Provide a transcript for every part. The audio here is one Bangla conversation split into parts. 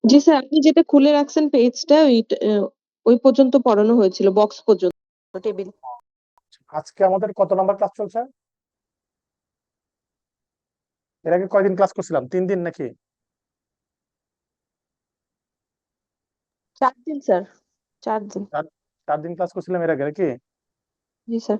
জি স্যার, আপনি যেটা খুলে রাখছেন পেজটা ওই পর্যন্ত পড়ানো হয়েছিল, বক্স পর্যন্ত, টেবিল। আজকে আমাদের কত নাম্বার ক্লাস চলছে? এর আগে কয়দিন ক্লাস করছিলাম? 3 দিন নাকি? ৪ দিন স্যার, ৪ দিন। 4 দিন ক্লাস করছিলাম এর আগে নাকি? জি স্যার।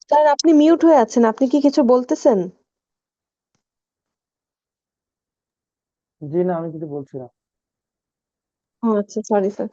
স্যার, আপনি মিউট হয়ে আছেন, আপনি কি কিছু বলতেছেন? জি না, আমি কিছু বলছি না। ও আচ্ছা, সরি স্যার।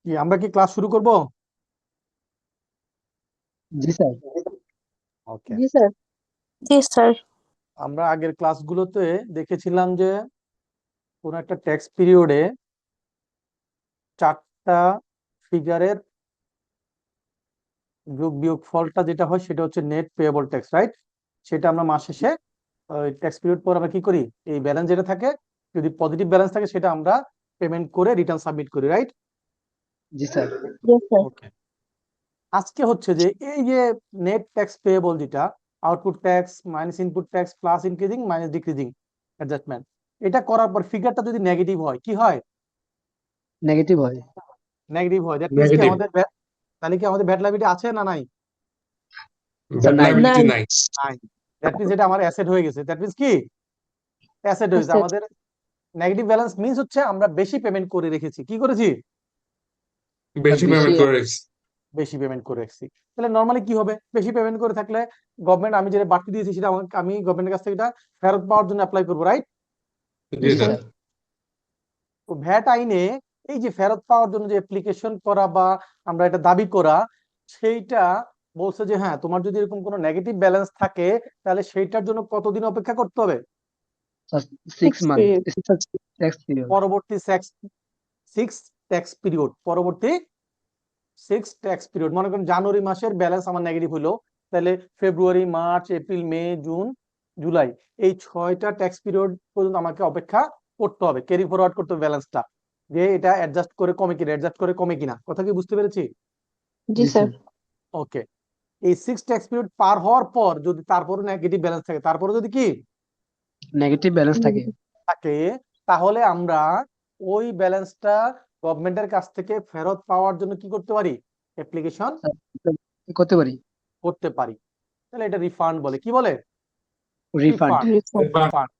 কি আমরা কি ক্লাস শুরু করব? জি স্যার। ওকে, জি স্যার। জি স্যার। আমরা আগের ক্লাসগুলোতে দেখেছিলাম যে কোন একটা ট্যাক্স পিরিয়ডে 4টা ফিগারের যোগ বিয়োগ ফলটা যেটা হয় সেটা হচ্ছে নেট পেয়েবল ট্যাক্স, রাইট? সেটা আমরা মাস শেষে ওই ট্যাক্স পিরিয়ড পর আমরা কি করি, এই ব্যালেন্স যেটা থাকে, যদি পজিটিভ ব্যালেন্স থাকে সেটা আমরা পেমেন্ট করে রিটার্ন সাবমিট করি, রাইট? জি স্যার। জি স্যার। ওকে, আজকে হচ্ছে যে এই যে নেট ট্যাক্স পেয়েবল যেটা output tax minus input tax plus increasing minus decreasing adjustment, এটা করার পর ফিগারটা যদি নেগেটিভ হয় কি হয়? নেগেটিভ হয়। নেগেটিভ হয়, দ্যাট মিন্স কি নেগেটিভ আমাদের তাহলে কি আমাদের ভ্যাট লাইবিলিটি আছে না নাই? স্যার নাই। লাইবিলিটি নাই। নাই। নাই, দ্যাট মিন্স এটা আমার অ্যাসেট হয়ে গেছে। দ্যাট মিন্স কি অ্যাসেট হয়েছে Asset. আমাদের। নেগেটিভ ব্যালেন্স মিন্স হচ্ছে আমরা বেশি পেমেন্ট করে রেখেছি। কি করেছি? বেশি বেশি পেমেন্ট করে রেখেছি। বেশি পেমেন্ট করে রেখেছি। তাহলে নরমালি কি হবে, বেশি পেমেন্ট করে থাকলে গভর্নমেন্ট আমি যেটা বাড়তি দিয়েছি সেটা আমি গভর্নমেন্টের কাছ থেকে এটা ফেরত পাওয়ার জন্য অ্যাপ্লাই করবো, রাইট? জি জি স্যার। স্যার। তো ভ্যাট আইনে এই যে ফেরত পাওয়ার জন্য যে অ্যাপ্লিকেশন করা বা আমরা এটা দাবি করা, সেইটা বলছে যে হ্যাঁ তোমার যদি এরকম কোনো নেগেটিভ ব্যালেন্স থাকে তাহলে সেইটার জন্য কতদিন অপেক্ষা করতে হবে? 6 মান্থ period. Tax period. পরবর্তী 6 ট্যাক্স পিরিয়ড, পরবর্তী 6 ট্যাক্স পিরিয়ড। মনে করেন জানুয়ারি মাসের ব্যালেন্স আমার নেগেটিভ হলো, তাহলে ফেব্রুয়ারি, মার্চ, এপ্রিল, মে, জুন, জুলাই, এই 6টা ট্যাক্স পিরিয়ড পর্যন্ত আমাকে অপেক্ষা করতে হবে, ক্যারি ফরওয়ার্ড করতে হবে ব্যালেন্সটা, যে এটা অ্যাডজাস্ট করে কমে কিনা, অ্যাডজাস্ট করে কমে কিনা। কথা কি বুঝতে পেরেছি? জি স্যার। ওকে, এই 6 ট্যাক্স পিরিয়ড পার হওয়ার পর যদি তারপরে নেগেটিভ ব্যালেন্স থাকে, তারপরে যদি কি নেগেটিভ ব্যালেন্স থাকে। থাকে, তাহলে আমরা ওই ব্যালেন্সটা গভর্নমেন্টের কাছ থেকে ফেরত পাওয়ার জন্য কি করতে পারি? অ্যাপ্লিকেশন করতে পারি। করতে পারি। তাহলে এটা রিফান্ড বলে। কি বলে? রিফান্ড। Refund. রিফান্ড।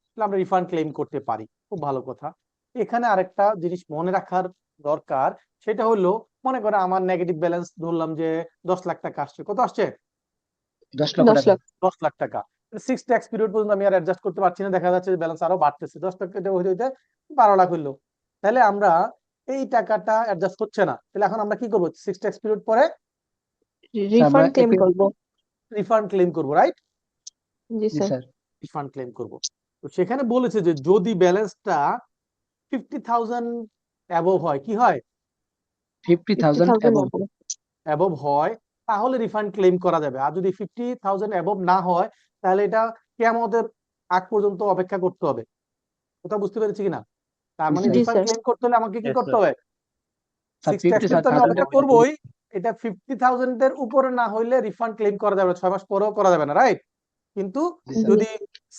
তাহলে আমরা রিফান্ড ক্লেম করতে পারি। খুব ভালো কথা। এখানে আরেকটা জিনিস মনে রাখার দরকার, সেটা হলো মনে করে আমার নেগেটিভ ব্যালেন্স ধরলাম যে 10 লাখ টাকা আসছে। কত আসছে? 10 লক্ষ 10 টাকা। লাখ। 10 লাখ টাকা। 6 ট্যাক্স পিরিয়ড পর্যন্ত আমি আর অ্যাডজাস্ট করতে পারছি না, দেখা যাচ্ছে যে ব্যালেন্স আরো বাড়তেছে। 10 লাখ টাকা হইতে হইতে 12 লাখ হইলো। তাহলে আমরা এই টাকাটা অ্যাডজাস্ট হচ্ছে না, তাহলে এখন আমরা কি করব? 6 ট্যাক্স পিরিয়ড পরে রিফান্ড ক্লেম appeal- করব। রিফান্ড ক্লেম করব, রাইট? জি জি স্যার। স্যার। রিফান্ড ক্লেম করব। তো সেখানে বলেছে যে যদি ব্যালেন্সটা 50,000 অ্যাবভ হয়, কি হয়? 50,000 50,000 above। above. অ্যাবভ হয় তাহলে রিফান্ড ক্লেম করা যাবে। আর যদি 50,000 অ্যাবভ না হয় তাহলে এটা কিয়ামতের আগ পর্যন্ত অপেক্ষা করতে হবে। কথা বুঝতে পেরেছি কিনা? তার মানে জি রিফান্ড স্যার। ক্লেম করতে হলে আমাকে কি করতে হবে? স্যার 6 ট্যাক্স পিরিয়ড তো আমি 50,000 অপেক্ষা করবোই, এটা 50,000 এর উপরে না হইলে রিফান্ড ক্লেম করা যাবে না, 6 মাস পরেও করা যাবে না, রাইট? কিন্তু জি স্যার। যদি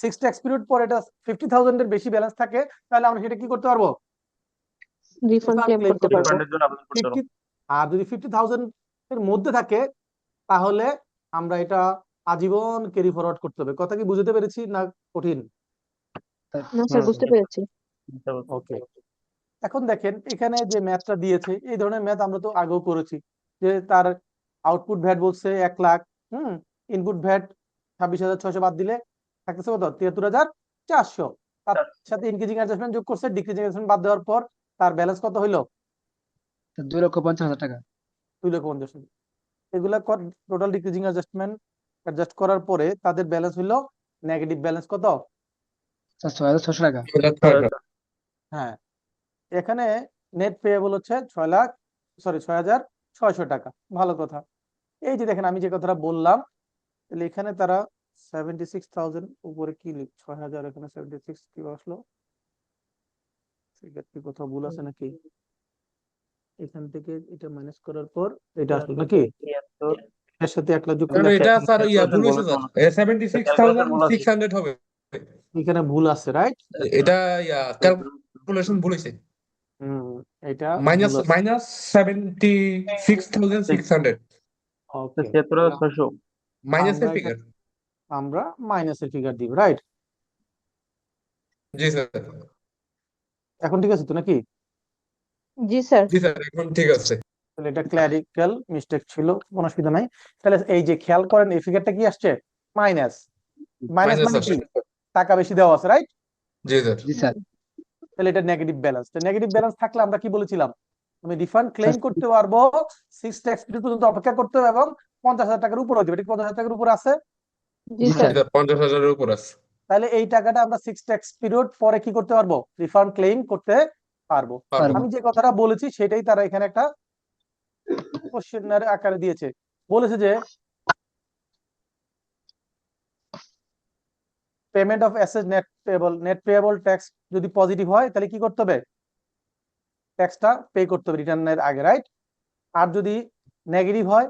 6 ট্যাক্স পিরিয়ড পরে এটা 50,000 এর বেশি ব্যালেন্স থাকে তাহলে আমরা সেটা কি করতে পারবো? রিফান্ড ক্লেম করতে পারবো। 50 আর যদি 50,000 এর মধ্যে থাকে তাহলে আমরা এটা আজীবন ক্যারি ফরওয়ার্ড করতে হবে। কথা কি বুঝতে পেরেছি না কঠিন? না স্যার, বুঝতে পেরেছি। ওকে, এখন দেখেন এখানে যে ম্যাথটা দিয়েছে, এই ধরনের ম্যাথ আমরা তো আগেও করেছি, যে তার আউটপুট ভ্যাট বলছে 1 লাখ, ইনপুট ভ্যাট 26,600 বাদ দিলে থাকতেছে কত? 73,400। তার সাথে ইনক্রিজিং অ্যাডজাস্টমেন্ট যোগ করছে, ডিক্রিজিং অ্যাডজাস্টমেন্ট বাদ দেওয়ার পর তার ব্যালেন্স কত হইলো? 2,50,000 টাকা। 2,50,000। এগুলা টোটাল ডিক্রিজিং অ্যাডজাস্টমেন্ট অ্যাডজাস্ট করার পরে তাদের ব্যালেন্স হইলো নেগেটিভ ব্যালেন্স কত? স্যার 6,600 টাকা। হ্যাঁ, এখানে নেট পেয়েবল হচ্ছে 6,600 টাকা। ভালো কথা। এই যে দেখেন আমি যে কথাটা বললাম, তাহলে এখানে তারা 76,000 উপরে কি 6,000, এখানে 76 কি আসলো? কি কোথাও ভুল আছে নাকি? এখান থেকে এটা মাইনাস করার পর এটা আসলো নাকি? এর সাথে 1 লাখ যোগ করলে এটা স্যার ভুল হয়েছে স্যার, 76,600 হবে। এখানে ভুল আছে, রাইট? এটা ক্যালকুলেশন ভুল হয়েছে। এটা মাইনাস ভুল আছে। মাইনাস 76,600 ওকে, মাইনাসের ফিগার। আমরা মাইনাসের ফিগার দিব, রাইট? জি স্যার। এখন ঠিক আছে তো নাকি? জি স্যার। জি স্যার, এখন ঠিক আছে। তাহলে এটা ক্ল্যারিক্যাল মিস্টেক ছিল, কোনো অসুবিধা নাই। তাহলে এই যে খেয়াল করেন এই ফিগারটা কি আসছে? মাইনাস। মাইনাস মানে কি? টাকা বেশি দেওয়া আছে, রাইট? জি স্যার। জি স্যার। তাহলে এটা নেগেটিভ ব্যালেন্স। তো নেগেটিভ ব্যালেন্স থাকলে আমরা কি বলেছিলাম? আমি রিফান্ড ক্লেম স্যার করতে পারবো 6 ট্যাক্স পিরিয়ড পর্যন্ত অপেক্ষা করতে হবে এবং 50,000 টাকার উপর হতে হবে। ঠিক 50,000 টাকার উপর আছে? জি জি স্যার। স্যার 50,000-এর উপর আছে। তাহলে এই টাকাটা আমরা 6 ট্যাক্স পিরিয়ড পরে কি করতে পারবো? রিফান্ড ক্লেম করতে পারবো। পারবো। আমি যে কথাটা বলেছি সেটাই তারা এখানে একটা কোশ্চেনের আকারে দিয়েছে। বলেছে যে payment of asset net payable tax যদি পজিটিভ হয় তাহলে কি করতে হবে? ট্যাক্সটা পে করতে হবে রিটার্নের আগে, রাইট? আর যদি নেগেটিভ হয়,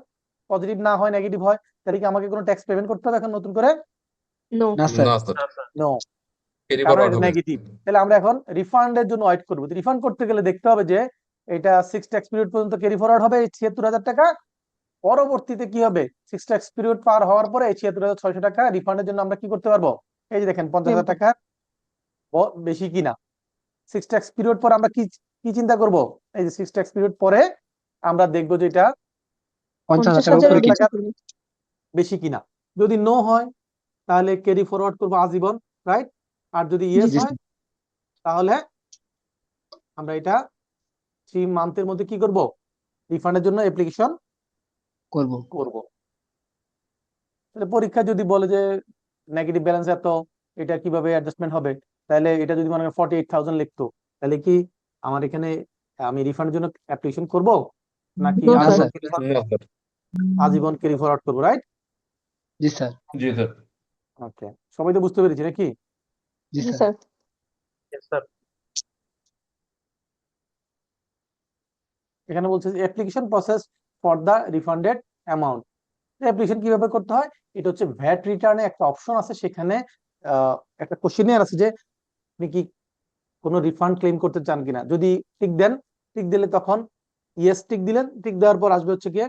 পজিটিভ না হয়, নেগেটিভ হয়, তাহলে কি আমাকে কোনো ট্যাক্স পেমেন্ট করতে হবে এখন নতুন করে? নো। না স্যার না স্যার, নো, ক্যারি কারণ ফরওয়ার্ড এটা হবে। নেগেটিভ। তাহলে আমরা এখন রিফান্ডের জন্য ওয়েট করবো। রিফান্ড করতে গেলে দেখতে হবে যে এটা 6 ট্যাক্স পিরিয়ড পর্যন্ত ক্যারি ফরওয়ার্ড হবে এই 76,000 টাকা। পরবর্তীতে কি হবে? 6 ট্যাক্স পিরিয়ড পার হওয়ার পরে এই 76,600 টাকা রিফান্ডের জন্য আমরা কি করতে পারবো? এই যে দেখেন 50,000 টাকা বেশি কিনা। 6 ট্যাক্স পিরিয়ড পর আমরা কি কি চিন্তা করব? এই যে 6 ট্যাক্স পিরিয়ড পরে আমরা দেখবো যে এটা 50,000 টাকার 50,000 উপরে কি টাকা বেশি কিনা। যদি নো হয় তাহলে ক্যারি ফরওয়ার্ড করবো আজীবন, রাইট? আর যদি ইয়েস জি হয় তাহলে আমরা এটা 3 মান্থের মধ্যে কি করব? রিফান্ডের জন্য অ্যাপ্লিকেশন করব করব। তাহলে পরীক্ষা যদি বলে যে নেগেটিভ ব্যালেন্স এত, এটা কিভাবে অ্যাডজাস্টমেন্ট হবে, তাহলে এটা যদি মনে করেন 48,000 লিখতো, তাহলে কি আমার এখানে আমি রিফান্ডের জন্য অ্যাপ্লিকেশন করব নাকি No, না sir. স্যার না স্যার। আজীবন ক্যারি ফরওয়ার্ড করবো, রাইট? জি স্যার জি স্যার। ওকে, সবাই তো বুঝতে পেরেছি নাকি? জি জি স্যার স্যার। এখানে বলছে যে application process for the refunded amount. Application কিভাবে করতে হয়? এটা হচ্ছে ভ্যাট রিটার্নে একটা অপশন আছে, সেখানে একটা কোশ্চেনিয়ার আছে যে আপনি কি কোনো রিফান্ড ক্লেম করতে চান কিনা। যদি টিক দেন, টিক দিলে তখন ইয়েস টিক দিলেন, টিক দেওয়ার পর আসবে হচ্ছে কি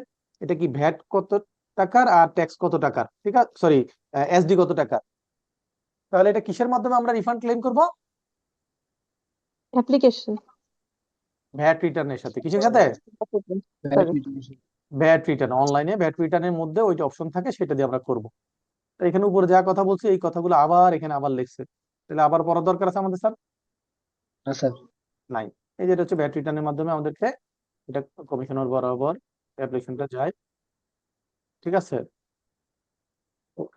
এটা কি ভ্যাট কত টাকার আর ট্যাক্স কত টাকার, ঠিক আছে, সরি এসডি কত টাকার। তাহলে এটা কিসের মাধ্যমে আমরা রিফান্ড ক্লেম করব? অ্যাপ্লিকেশন। ভ্যাট রিটার্নের সাথে। কিসের সাথে? VAT return. অনলাইনে ভ্যাট রিটার্নের মধ্যে ওইটা অপশন থাকে, সেটা দিয়ে আমরা করব। তো এখানে উপরে যা কথা বলছে এই কথাগুলো আবার এখানে আবার লিখছে, তাহলে আবার পড়ার দরকার আছে আমাদের স্যার? না স্যার নাই। এই যেটা হচ্ছে ভ্যাট রিটার্নের মাধ্যমে আমাদেরকে এটা কমিশনার বরাবর অ্যাপ্লিকেশনটা যায়, ঠিক আছে?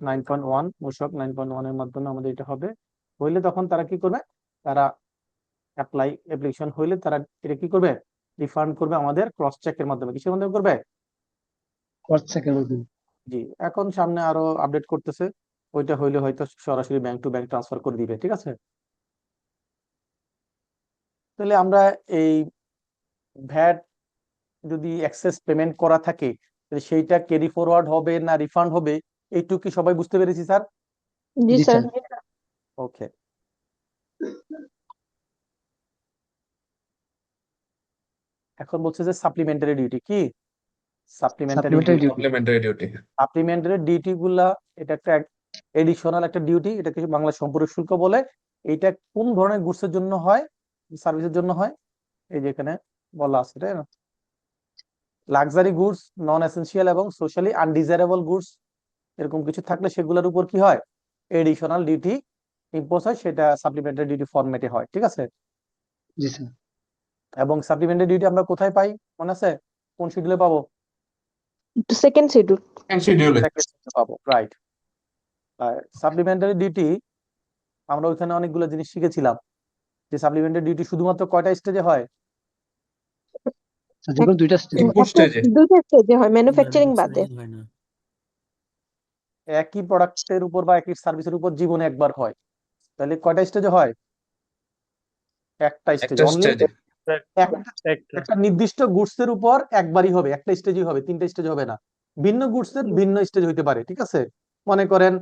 9.1 মূসক 9.1 এর মাধ্যমে আমাদের এটা হবে। হইলে তখন তারা কি করবে? তারা অ্যাপ্লিকেশন হইলে তারা এটা কি করবে? রিফান্ড করবে আমাদের ক্রস চেকের মাধ্যমে। কিসের মাধ্যমে করবে? হোয়াটসঅ্যাপের মধ্যে জি, এখন সামনে আরো আপডেট করতেছে, ওইটা হইলে হয়তো সরাসরি ব্যাংক টু ব্যাংক ট্রান্সফার করে দিবে, ঠিক আছে? তাহলে আমরা এই ভ্যাট যদি এক্সেস পেমেন্ট করা থাকে তাহলে সেইটা ক্যারি ফরওয়ার্ড হবে না রিফান্ড হবে, এইটুকু কি সবাই বুঝতে পেরেছি স্যার? জি জি স্যার। Sir okay. এখন বলছে যে সাপ্লিমেন্টারি ডিউটি কি? Supplementary supplementary duty. Duty supplementary duty. Supplementary duty গুলা এটা একটা এডিশনাল একটা ডিউটি, এটাকে বাংলা সম্পূরক শুল্ক বলে। এটা কোন ধরনের গুডস এর জন্য হয়, সার্ভিসের জন্য হয়? এই যে এখানে বলা আছে, তাই না? লাক্সারি গুডস, নন এসেনশিয়াল এবং সোশ্যালি আনডিজারেবল গুডস এরকম কিছু থাকলে সেগুলোর উপর কি হয়? এডিশনাল ডিউটি ইম্পোজ হয়, সেটা সাপ্লিমেন্টারি ডিউটি ফরম্যাটে হয়, ঠিক আছে? জি স্যার এবং সাপ্লিমেন্টারি ডিউটি আমরা কোথায় পাই মনে আছে? কোন শিডিউলে পাবো? Second schedule. শিডিউলে। Second schedule পাবো, রাইট। সাপ্লিমেন্টারি ডিউটি আমরা ওইখানে অনেকগুলো জিনিস শিখেছিলাম যে সাপ্লিমেন্টারি ডিউটি শুধুমাত্র কয়টা স্টেজে হয়? স্যার যেগুলো দুইটা স্টেজ ইনপুট স্টেজে। দুইটা স্টেজে হয়, ম্যানুফ্যাকচারিং বাদে। একই প্রোডাক্টের উপর বা একই সার্ভিসের উপর জীবনে একবার হয়, তাহলে কয়টা স্টেজে হয়? একটা স্টেজ একটা অনলি। স্টেজে। একটা নির্দিষ্ট গুডস এর উপর একবারই হবে, একটা স্টেজই হবে, তিনটা স্টেজ হবে না। ভিন্ন গুডস এর ভিন্ন স্টেজ হইতে পারে, ঠিক আছে? মনে করেন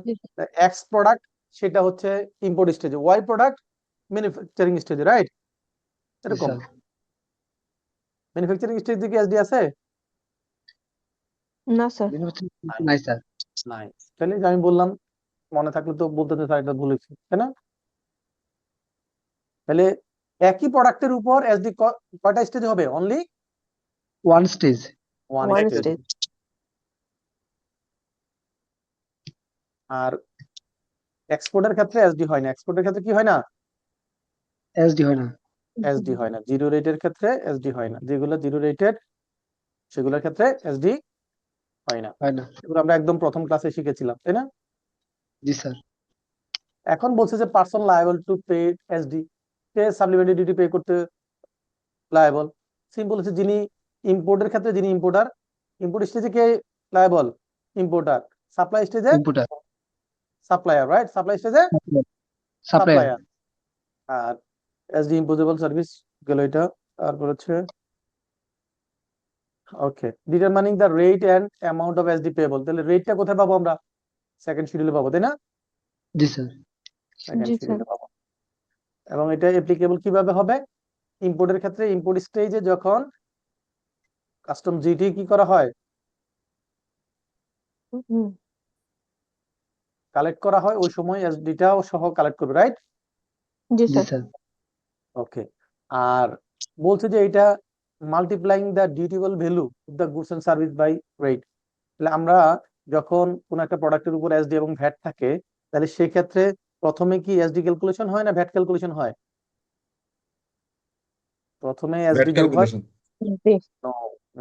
এক্স প্রোডাক্ট সেটা হচ্ছে ইম্পোর্ট স্টেজে, ওয়াই প্রোডাক্ট ম্যানুফ্যাকচারিং স্টেজে, রাইট? জি এরকম। স্যার ম্যানুফ্যাকচারিং স্টেজ দিকে এসডি আছে? না স্যার। নাই স্যার নাই। তাহলে যে আমি বললাম, মনে থাকলে তো বলতে স্যার এটা ভুল হয়েছে, তাই না? তাহলে একই প্রোডাক্টের উপর এসডি কয়টা স্টেজ হবে? Only one stage one one stage. Stage. আর এক্সপোর্টের ক্ষেত্রে এসডি হয় না। এক্সপোর্টের ক্ষেত্রে কি হয় না? এসডি হয় না এসডি হয় না, জিরো রেটের ক্ষেত্রে এসডি হয় না, যেগুলো জিরো রেটেড সেগুলোর ক্ষেত্রে এসডি হয় না। হয় না। এগুলো আমরা একদম প্রথম ক্লাসে শিখেছিলাম, তাই না? জি স্যার। এখন বলছে যে person liable to pay SD, K supplementary duty pay করতে লায়াবল? সিম্পল হচ্ছে যিনি ইম্পোর্টের ক্ষেত্রে, যিনি ইম্পোর্টার, ইম্পোর্ট স্টেজে কে লায়াবল? ইম্পোর্টার। সাপ্লাই স্টেজে ইনপুটার। Supplier, right? সাপ্লাই স্টেজে সাপ্লায়ার। সাপ্লায়ার। আর এসডি ইম্পোজেবল সার্ভিস গেল এটা। তারপর হচ্ছে okay, determining the rate and amount of SD payable. তাহলে রেটটা কোথায় পাবো আমরা? সেকেন্ড শিডিউলে পাবো, তাই না? জি স্যার। সেকেন্ড জি স্যার। শিডিউলে পাবো। এবং এটা অ্যাপ্লিকেবল কিভাবে হবে? ইম্পোর্টের ক্ষেত্রে ইম্পোর্ট স্টেজে যখন কাস্টম জিটি কি করা হয়, হুম, কালেক্ট করা হয়, ওই সময় এসডিটাও সহ কালেক্ট করবে, রাইট? জি জি স্যার। স্যার। ওকে। আর বলছে যে এটা multiplying the dutiable value of the goods and service by rate. তাহলে আমরা যখন কোন একটা প্রোডাক্টের উপর এসডি এবং ভ্যাট থাকে, তাহলে সেক্ষেত্রে প্রথমে কি এসডি ক্যালকুলেশন হয় না ভ্যাট ক্যালকুলেশন হয়? প্রথমে ভ্যাট এসডি যোগ হয়। ক্যালকুলেশন। জি No,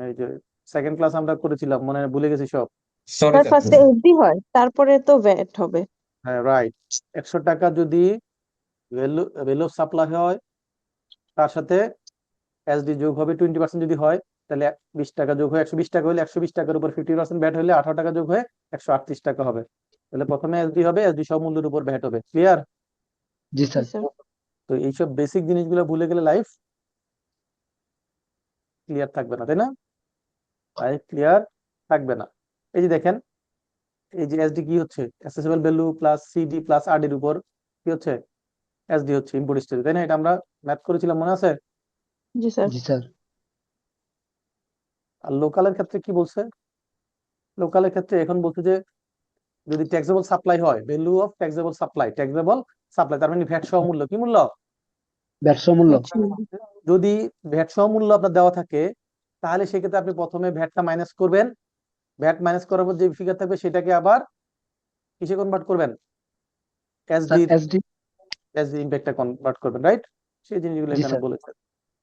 এই যে সেকেন্ড ক্লাস আমরা করেছিলাম, মনে হয়, ভুলে গেছি সব। Sorry sir, sir. ফার্স্টে এসডি হয়, তারপরে তো ভ্যাট হবে। হ্যাঁ, রাইট। 100 টাকা যদি ভ্যালু ভ্যালু অফ সাপ্লাই হয়, তার সাথে এসডি যোগ হবে 20% যদি হয়, তাহলে 20 টাকা যোগ হয়ে 120 টাকা হলে 120 টাকার উপর 50% ভ্যাট হলে 18 টাকা যোগ হয়ে 138 টাকা হবে। তাহলে প্রথমে এসডি হবে, এসডি সব মূল্যের উপর ভ্যাট হবে। ক্লিয়ার? জি জি স্যার। স্যার। তো এইসব বেসিক জিনিসগুলো ভুলে গেলে লাইফ ক্লিয়ার থাকবে না, তাই না? লাইফ ক্লিয়ার থাকবে না। এই যে দেখেন, এই যে এসডি কি হচ্ছে? Accessible value plus CD plus RD এর উপর কি হচ্ছে? এসডি হচ্ছে ইম্পোর্ট স্টেজ, তাই না? এটা আমরা ম্যাথ করেছিলাম, মনে আছে? জি স্যার। জি স্যার। আর লোকালের ক্ষেত্রে কি বলছে? লোকালের ক্ষেত্রে এখন বলছে যে যদি ট্যাক্সেবল সাপ্লাই হয়, value of taxable supply, taxable supply তার মানে ভ্যাট সহ মূল্য, কি মূল্য? ব্যবসা মূল্য। যদি ভ্যাট সহ মূল্য আপনার দেওয়া থাকে, তাহলে সেক্ষেত্রে আপনি প্রথমে ভ্যাটটা মাইনাস করবেন। ভ্যাট মাইনাস করার পর যে ফিগার থাকবে সেটাকে আবার কিসে কনভার্ট করবেন? Sir SD, SD. এসডি ইমপ্যাক্টটা কনভার্ট করবেন, রাইট? সেই জিনিসগুলো জি এখানে স্যার। বলেছে।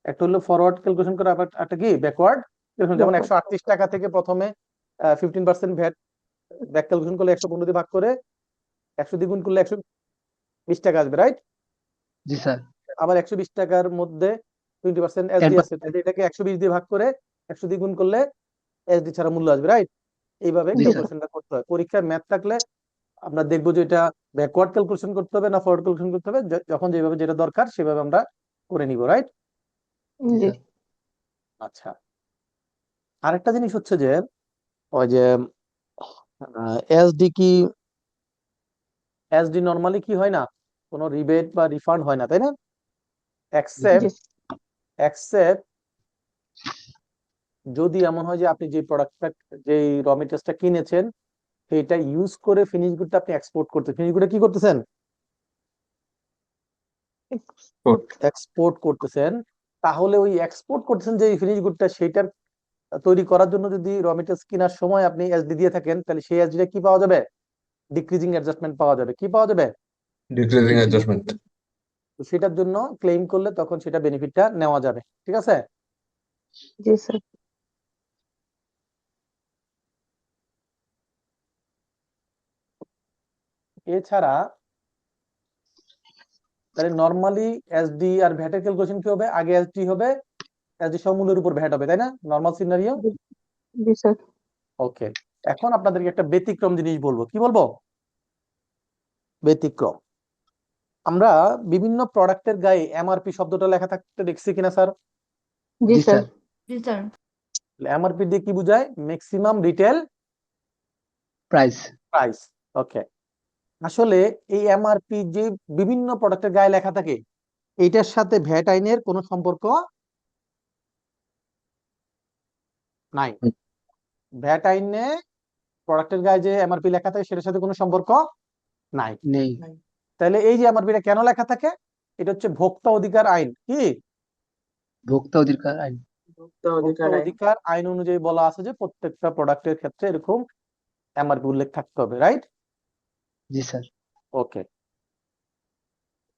একটা হলো ফরওয়ার্ড ক্যালকুলেশন করা, আবার একটা কি ব্যাকওয়ার্ড ক্যালকুলেশন। যেমন 138 টাকা থেকে প্রথমে 15% ভ্যাট ব্যাক ক্যালকুলেশন করলে 115 দিয়ে ভাগ করে 100 দ্বিগুণ করলে 120 টাকা আসবে, রাইট? জি স্যার। আবার 120 টাকার মধ্যে 20% এসডি আছে, তাহলে এটাকে 120 দিয়ে ভাগ করে 100 দ্বিগুণ করলে এসডি ছাড়া মূল্য আসবে, রাইট? এইভাবে জি স্যার। ক্যালকুলেশনটা করতে হয়। পরীক্ষায় ম্যাথ থাকলে আমরা দেখবো যে এটা ব্যাকওয়ার্ড ক্যালকুলেশন করতে হবে না ফরওয়ার্ড ক্যালকুলেশন করতে হবে, যখন যেভাবে যেটা দরকার সেভাবে আমরা করে নিব, রাইট? জি জি। স্যার। আচ্ছা, আরেকটা জিনিস হচ্ছে যে ওই যে এসডি কি, এসডি নরমালি কি হয় না, কোনো রিবেট বা রিফান্ড হয় না, তাই না? জি এক্সেপ্ট যদি এমন হয় যে আপনি যে প্রোডাক্টটা, যে র মেটেরিয়ালসটা কিনেছেন, সেটা ইউজ করে ফিনিশ গুডটা আপনি এক্সপোর্ট করতে, ফিনিশ গুডটা কি করতেছেন? এক্সপোর্ট করতেছেন। তাহলে ওই এক্সপোর্ট করতেছেন যে ফিনিশ গুডটা, সেটার তৈরি করার জন্য যদি র মেটেরিয়ালস কেনার সময় আপনি এসডি দিয়ে থাকেন, তাহলে সেই এসডিটা কি পাওয়া যাবে? ডিক্রিজিং অ্যাডজাস্টমেন্ট পাওয়া যাবে। কি পাওয়া যাবে? Decreasing adjustment. তো সেটার জন্য ক্লেম করলে তখন সেটা বেনিফিটটা নেওয়া যাবে, ঠিক আছে? জি স্যার। এছাড়া তাহলে নরমালি এসডি আর ভ্যাটের ক্যালকুলেশন কি হবে? আগে এসডি হবে, এসডি সমূলের উপর ভ্যাট হবে, তাই না? Normal scenario. জি স্যার। ওকে, এখন আপনাদেরকে একটা ব্যতিক্রম জিনিস বলবো। কি বলবো? ব্যতিক্রম। আমরা বিভিন্ন প্রোডাক্টের গায়ে এমআরপি শব্দটা লেখা থাকতে দেখছি কিনা স্যার? জি জি স্যার। স্যার। জি স্যার। এমআরপি দিয়ে কি বোঝায়? Maximum retail price. প্রাইস। ওকে, আসলে এই এমআরপি যে বিভিন্ন প্রোডাক্টের গায়ে লেখা থাকে, এইটার সাথে ভ্যাট আইনের কোনো সম্পর্ক নাই। ভ্যাট আইনে প্রোডাক্টের গায়ে যে এমআরপি লেখা থাকে সেটার সাথে কোনো সম্পর্ক নাই। নেই। তাহলে এই যে এমআরপিটা কেন লেখা থাকে? এটা হচ্ছে ভোক্তা অধিকার আইন। কি? ভোক্তা অধিকার আইন। ভোক্তা অধিকার আইন অনুযায়ী বলা আছে যে প্রত্যেকটা প্রোডাক্টের ক্ষেত্রে এরকম এমআরপি উল্লেখ থাকতে হবে, রাইট? জি স্যার। ওকে,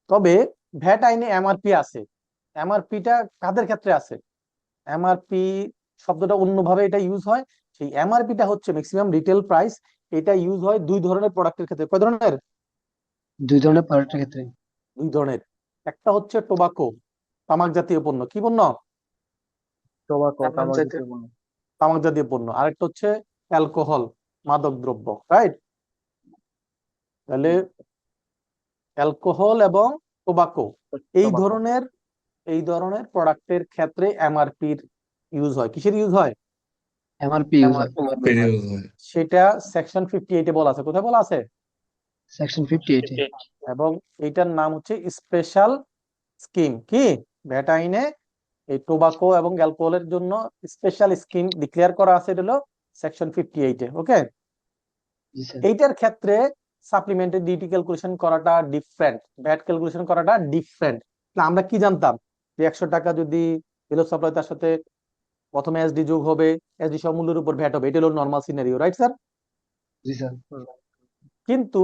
তবে ভ্যাট আইনে এমআরপি আছে, এমআরপিটা কাদের ক্ষেত্রে আছে? এমআরপি শব্দটা অন্যভাবে এটা ইউজ হয়। সেই এমআরপিটা হচ্ছে ম্যাক্সিমাম রিটেল প্রাইস। এটা ইউজ হয় দুই ধরনের প্রোডাক্টের ক্ষেত্রে। কয় ধরনের? দুই ধরনের প্রোডাক্টের ক্ষেত্রে। দুই ধরনের। একটা হচ্ছে টোবাকো, তামাক জাতীয় পণ্য। কি পণ্য? তামাক জাতীয় পণ্য। আরেকটা হচ্ছে অ্যালকোহল, মাদক দ্রব্য, রাইট? তাহলে অ্যালকোহল এবং টোবাকো এই ধরনের প্রোডাক্টের ক্ষেত্রে এমআরপির ইউজ হয়। কিসের ইউজ হয়? এমআরপি ইউজ হয়। পেরিয়ড হয়। সেটা সেকশন 58-এ বলা আছে। কোথায় বলা আছে? সেকশন 58 এ। এবং এইটার নাম হচ্ছে স্পেশাল স্কিম। কি? ভ্যাট আইনে এই টোবাকো এবং অ্যালকোহলের জন্য স্পেশাল স্কিম ডিক্লেয়ার করা আছে, এটা হলো সেকশন 58-এ। ওকে, জি স্যার। এইটার ক্ষেত্রে সাপ্লিমেন্টের ডিটি ক্যালকুলেশন করাটা ডিফারেন্ট, ভ্যাট ক্যালকুলেশন করাটা ডিফারেন্ট। আমরা কি জানতাম যে 100 টাকা যদি বিল অফ সাপ্লাই, তার সাথে প্রথমে এসডি যোগ হবে, এসডি সব মূল্যের উপর ভ্যাট হবে। এটা হলো নরমাল সিনারিও, রাইট স্যার? জি স্যার। কিন্তু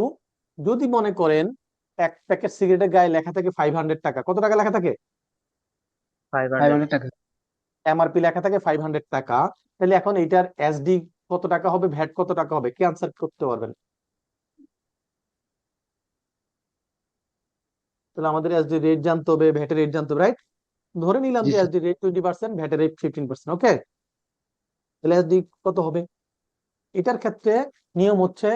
যদি মনে করেন এক প্যাকেট সিগারেটের গায়ে লেখা থাকে 500 টাকা, কত টাকা লেখা থাকে? 500 টাকা। এমআরপি লেখা থাকে 500 টাকা, তাহলে এখন এইটার এসডি কত টাকা হবে, ভ্যাট কত টাকা হবে? কি আনসার করতে পারবেন? তাহলে আমাদের এসডি রেট জানতে হবে, ভ্যাটের রেট জানতে হবে, রাইট? ধরে নিলাম জি যে স্যার। এসডি রেট 20%, ভ্যাটের রেট 15%। ওকে, তাহলে এসডি কত হবে? এটার ক্ষেত্রে নিয়ম হচ্ছে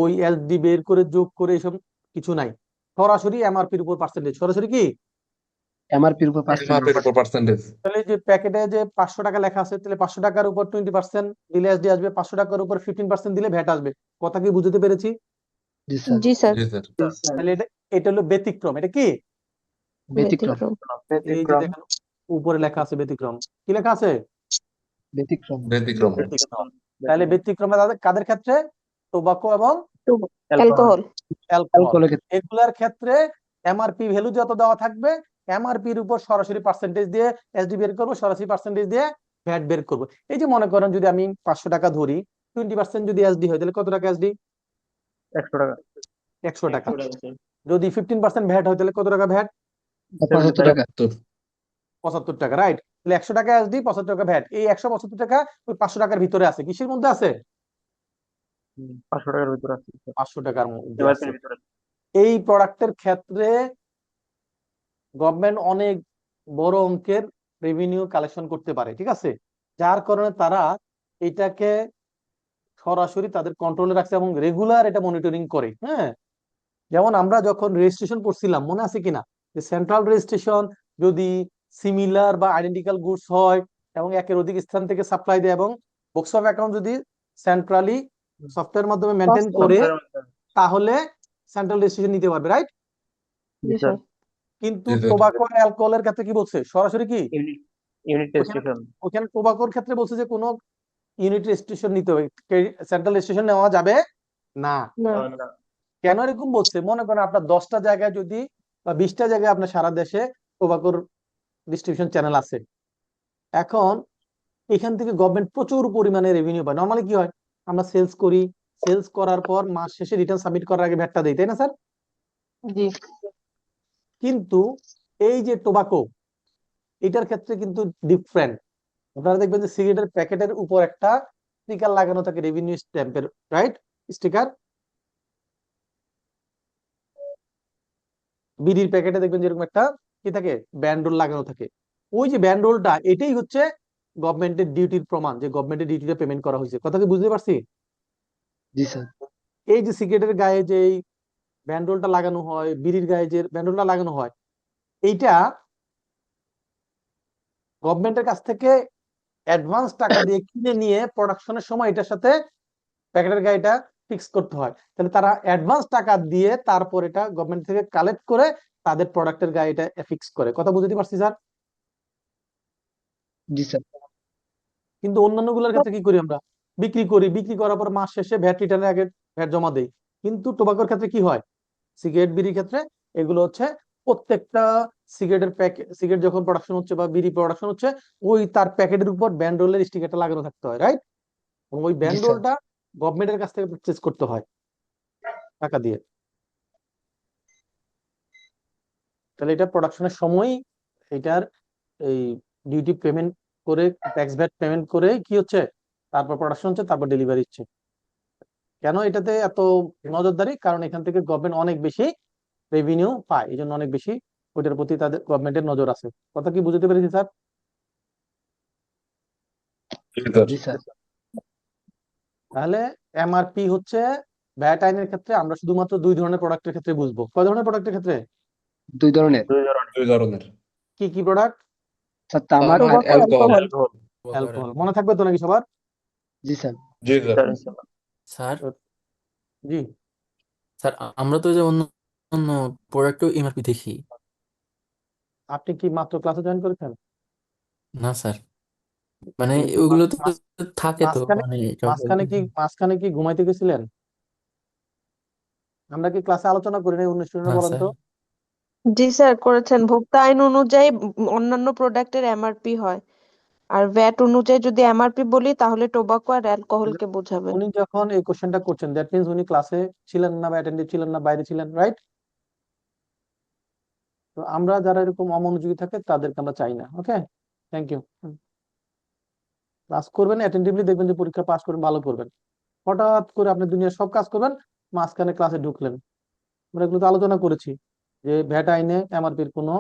ওই এসডি বের করে যোগ করে এসব কিছু নাই, সরাসরি এমআরপির উপর পার্সেন্টেজ। সরাসরি কি? এমআরপির উপর এমআরপির উপর পার্সেন্টেজ। তাহলে যে প্যাকেটে যে 500 টাকা লেখা আছে, তাহলে 500 টাকার উপর 20% দিলে এসডি আসবে, 500 টাকার উপর 15% দিলে ভ্যাট আসবে। কথা কি বুঝতে পেরেছি? জি স্যার। জি স্যার। জি স্যার। তাহলে এটা হলো ব্যতিক্রম। এটা কি? ব্যতিক্রম। এই যে দেখেন উপরে লেখা আছে ব্যতিক্রম। কি লেখা আছে? ব্যতিক্রম। ব্যতিক্রম। ব্যতিক্রম। তাহলে ব্যতিক্রমে কাদের ক্ষেত্রে? টোবাকো এবং অ্যালকোহল। অ্যালকোহল। অ্যালকোহলের ক্ষেত্রে। এগুলার ক্ষেত্রে এমআরপি ভ্যালু যত দেওয়া থাকবে, এমআরপির উপর সরাসরি পার্সেন্টেজ দিয়ে এসডি বের করবো, সরাসরি পার্সেন্টেজ দিয়ে ভ্যাট বের করবো। এই যে মনে করেন যদি আমি 500 টাকা ধরি, 20% যদি এসডি হয়, তাহলে কত টাকা এসডি? 100 টাকা। যদি 15% ভ্যাট হয়, তাহলে কত টাকা ভ্যাট? 75 টাকা। 75 টাকা, রাইট? তাহলে 100 টাকা এসডি, 75 টাকা ভ্যাট। এই 175 টাকা ওই 500 টাকার ভিতরে আছে। কিসের মধ্যে আছে? 500 টাকার মধ্যে আছে। এই প্রোডাক্টের ক্ষেত্রে গভর্নমেন্ট অনেক বড় অঙ্কের রেভিনিউ কালেকশন করতে পারে, ঠিক আছে? যার কারণে তারা এটাকে সরাসরি তাদের কন্ট্রোলে রাখছে এবং রেগুলার এটা মনিটরিং করে। হ্যাঁ, যেমন আমরা যখন রেজিস্ট্রেশন করছিলাম, মনে আছে কিনা, যে সেন্ট্রাল রেজিস্ট্রেশন যদি সিমিলার বা আইডেন্টিক্যাল গুডস হয় এবং একের অধিক স্থান থেকে সাপ্লাই দেয় এবং বুকস অফ অ্যাকাউন্ট যদি সেন্ট্রালি সফটওয়্যার মাধ্যমে মেনটেন করে, তাহলে সেন্ট্রাল রেজিস্ট্রেশন নিতে পারবে, রাইট? জি স্যার। কিন্তু জি স্যার। টোবাকো আর অ্যালকোহলের ক্ষেত্রে কি বলছে? সরাসরি কি ওখানে টোবাকোর ক্ষেত্রে বলছে যে কোনো ইউনিট রেজিস্ট্রেশন নিতে হবে, সেন্ট্রাল রেজিস্ট্রেশন নেওয়া যাবে না। না। কেন এরকম বলছে? মনে করেন আপনার 10টা জায়গায় যদি বা 20টা জায়গায় আপনার সারা দেশে টোবাকোর ডিস্ট্রিবিউশন চ্যানেল আছে, এখন এখান থেকে গভর্নমেন্ট প্রচুর পরিমাণে রেভিনিউ পায়। নর্মালি কি হয়, আমরা সেলস করি, সেলস করার পর মাস শেষে রিটার্ন সাবমিট করার আগে ভ্যাটটা দেই, তাই না স্যার? জি। কিন্তু এই যে টোবাকো, এটার ক্ষেত্রে কিন্তু ডিফারেন্ট। আপনারা দেখবেন যে সিগারেটের প্যাকেটের উপর একটা স্টিকার লাগানো থাকে, রেভিনিউ স্ট্যাম্পের, রাইট? স্টিকার। বিড়ির প্যাকেটে দেখবেন যেরকম একটা কি থাকে, ব্যান্ডরোল লাগানো থাকে। ওই যে ব্যান্ডরোলটা, এটাই হচ্ছে গভর্নমেন্টের ডিউটির প্রমাণ যে গভর্নমেন্টের ডিউটিটা পেমেন্ট করা হয়েছে। কথা কি বুঝতে পারছি? জি স্যার। এই যে সিগারেটের গায়ে যে ব্যান্ডরোলটা লাগানো হয়, বিড়ির গায়ে যে ব্যান্ডরোলটা লাগানো হয়, এইটা গভর্নমেন্টের কাছ থেকে অ্যাডভান্স টাকা দিয়ে কিনে নিয়ে প্রোডাকশনের সময় এটার সাথে প্যাকেটের গায়েটা ফিক্স করতে হয়। তাহলে তারা অ্যাডভান্স টাকা দিয়ে তারপর এটা গভর্নমেন্ট থেকে কালেক্ট করে তাদের প্রোডাক্টের গায়ে এটা ফিক্স করে। কথা বুঝতে পারছি স্যার? জি স্যার। কিন্তু অন্যান্য গুলোর ক্ষেত্রে কি করি আমরা? বিক্রি করি, বিক্রি করার পর মাস শেষে ভ্যাট রিটার্নের আগে ভ্যাট জমা দেই। কিন্তু টোবাকোর ক্ষেত্রে কি হয়, সিগারেট বিড়ির ক্ষেত্রে এগুলো হচ্ছে প্রত্যেকটা সিগারেটের প্যাকেট, সিগারেট যখন প্রোডাকশন হচ্ছে বা বিড়ি প্রোডাকশন হচ্ছে, ওই তার প্যাকেটের উপর ব্যান্ডরোলের স্টিকারটা লাগানো থাকতে হয়, রাইট? এবং ওই ব্যান্ডরোলটা গভর্নমেন্টের কাছ থেকে পারচেজ করতে হয় টাকা দিয়ে। তাহলে এটা প্রোডাকশনের সময় এটার এই ডিউটি পেমেন্ট করে, ট্যাক্স ভ্যাট পেমেন্ট করে কি হচ্ছে, তারপর প্রোডাকশন হচ্ছে, তারপর ডেলিভারি হচ্ছে। কেন এটাতে এত নজরদারি? কারণ এখান থেকে গভর্নমেন্ট অনেক বেশি রেভিনিউ পায়, এই জন্য অনেক বেশি ওইটার প্রতি তাদের গভর্নমেন্টের নজর আছে। কথা কি বুঝতে পেরেছি স্যার? জি স্যার। জি স্যার। তাহলে এমআরপি হচ্ছে ভ্যাট আইনের ক্ষেত্রে আমরা শুধুমাত্র 2 ধরনের প্রোডাক্টের ক্ষেত্রে বুঝবো। কয় ধরনের প্রোডাক্টের ক্ষেত্রে? 2 ধরনের। দুই ধরনের। কি কি প্রোডাক্ট? স্যার, তামাক আর টোবাকো, অ্যালকোহল। অ্যালকোহল। অ্যালকোহল। মনে থাকবে তো নাকি সবার? জি স্যার। জি স্যার। স্যার জি। স্যার আমরা তো যে অন্য অন্য প্রোডাক্টও এমআরপি দেখি। আপনি কি মাত্র ক্লাসে জয়েন করেছেন? না স্যার, মানে এই ওগুলো তো মাস- থাকে তো, মাঝখানে মানে মাঝখানে কি ঘুমাইতে গেছিলেন? আমরা কি ক্লাসে আলোচনা করি নাই 19 না বলেন স্যার। তো? জি স্যার করেছেন। ভোক্তা আইন অনুযায়ী অন্যান্য প্রোডাক্টের এমআরপি হয়, আর ভ্যাট অনুযায়ী যদি এমআরপি বলি তাহলে টোবাকো আর অ্যালকোহলকে বোঝাবে। উনি যখন এই কোশ্চেনটা করছেন, দ্যাট মিন্স উনি ক্লাসে ছিলেন না বা অ্যাটেন্ডেড ছিলেন না, বাইরে ছিলেন, রাইট? তো আমরা যারা এরকম অমনোযোগী থাকে তাদেরকে আমরা চাই না। ওকে, থ্যাংক ইউ। ক্লাস করবেন অ্যাটেন্টিভলি, দেখবেন যে পরীক্ষা পাস করবেন, ভালো করবেন। হঠাৎ করে আপনি দুনিয়ার সব কাজ করবেন, মাঝখানে ক্লাসে ঢুকলেন। আমরা এগুলো তো আলোচনা করেছি যে ভ্যাট আইনে এমআরপির কোনো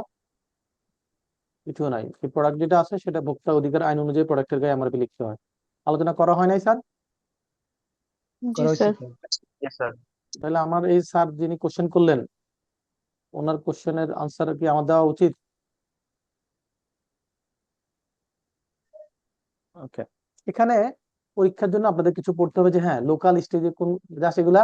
কিছু নাই। এই প্রোডাক্ট যেটা আছে সেটা ভোক্তা অধিকার আইন অনুযায়ী প্রোডাক্টের গায়ে এমআরপি লিখতে হয়। আলোচনা করা হয় নাই স্যার? জি করা হয়েছে স্যার। স্যার। তাহলে আমার এই স্যার যিনি কোশ্চেন করলেন, ওনার কোশ্চেনের আনসার কি আমার দেওয়া উচিত? ওকে, এখানে পরীক্ষার জন্য আপনাদের কিছু পড়তে হবে যে হ্যাঁ লোকাল স্টেজে কোন যা, সেগুলা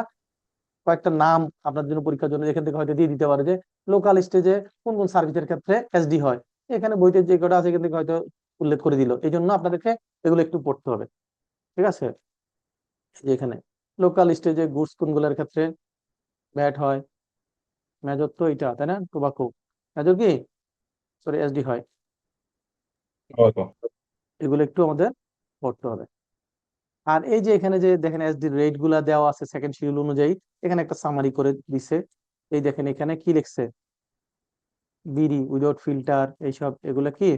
কয়েকটা নাম আপনার জন্য পরীক্ষার জন্য এখান থেকে হয়তো দিয়ে দিতে পারে যে লোকাল স্টেজে কোন কোন সার্ভিসের ক্ষেত্রে এসডি হয়। এখানে বইতে যে কটা আছে এখান থেকে হয়তো উল্লেখ করে দিল, এই জন্য আপনাদেরকে এগুলো একটু পড়তে হবে। ঠিক আছে? যে এখানে লোকাল স্টেজে গুডস কোনগুলোর ক্ষেত্রে ভ্যাট হয়, মেজর তো এটা তাই না, টোবাকো। মেজর কি, সরি, এসডি হয়। এগুলো একটু আমাদের পড়তে হবে। আর এই যে এখানে যে দেখেন এসডি রেট গুলা দেওয়া আছে সেকেন্ড শিডিউল অনুযায়ী, এখানে একটা সামারি করে দিছে। এই দেখেন এখানে কি লিখছে, বিডি উইদাউট ফিল্টার, এইসব এগুলা কি।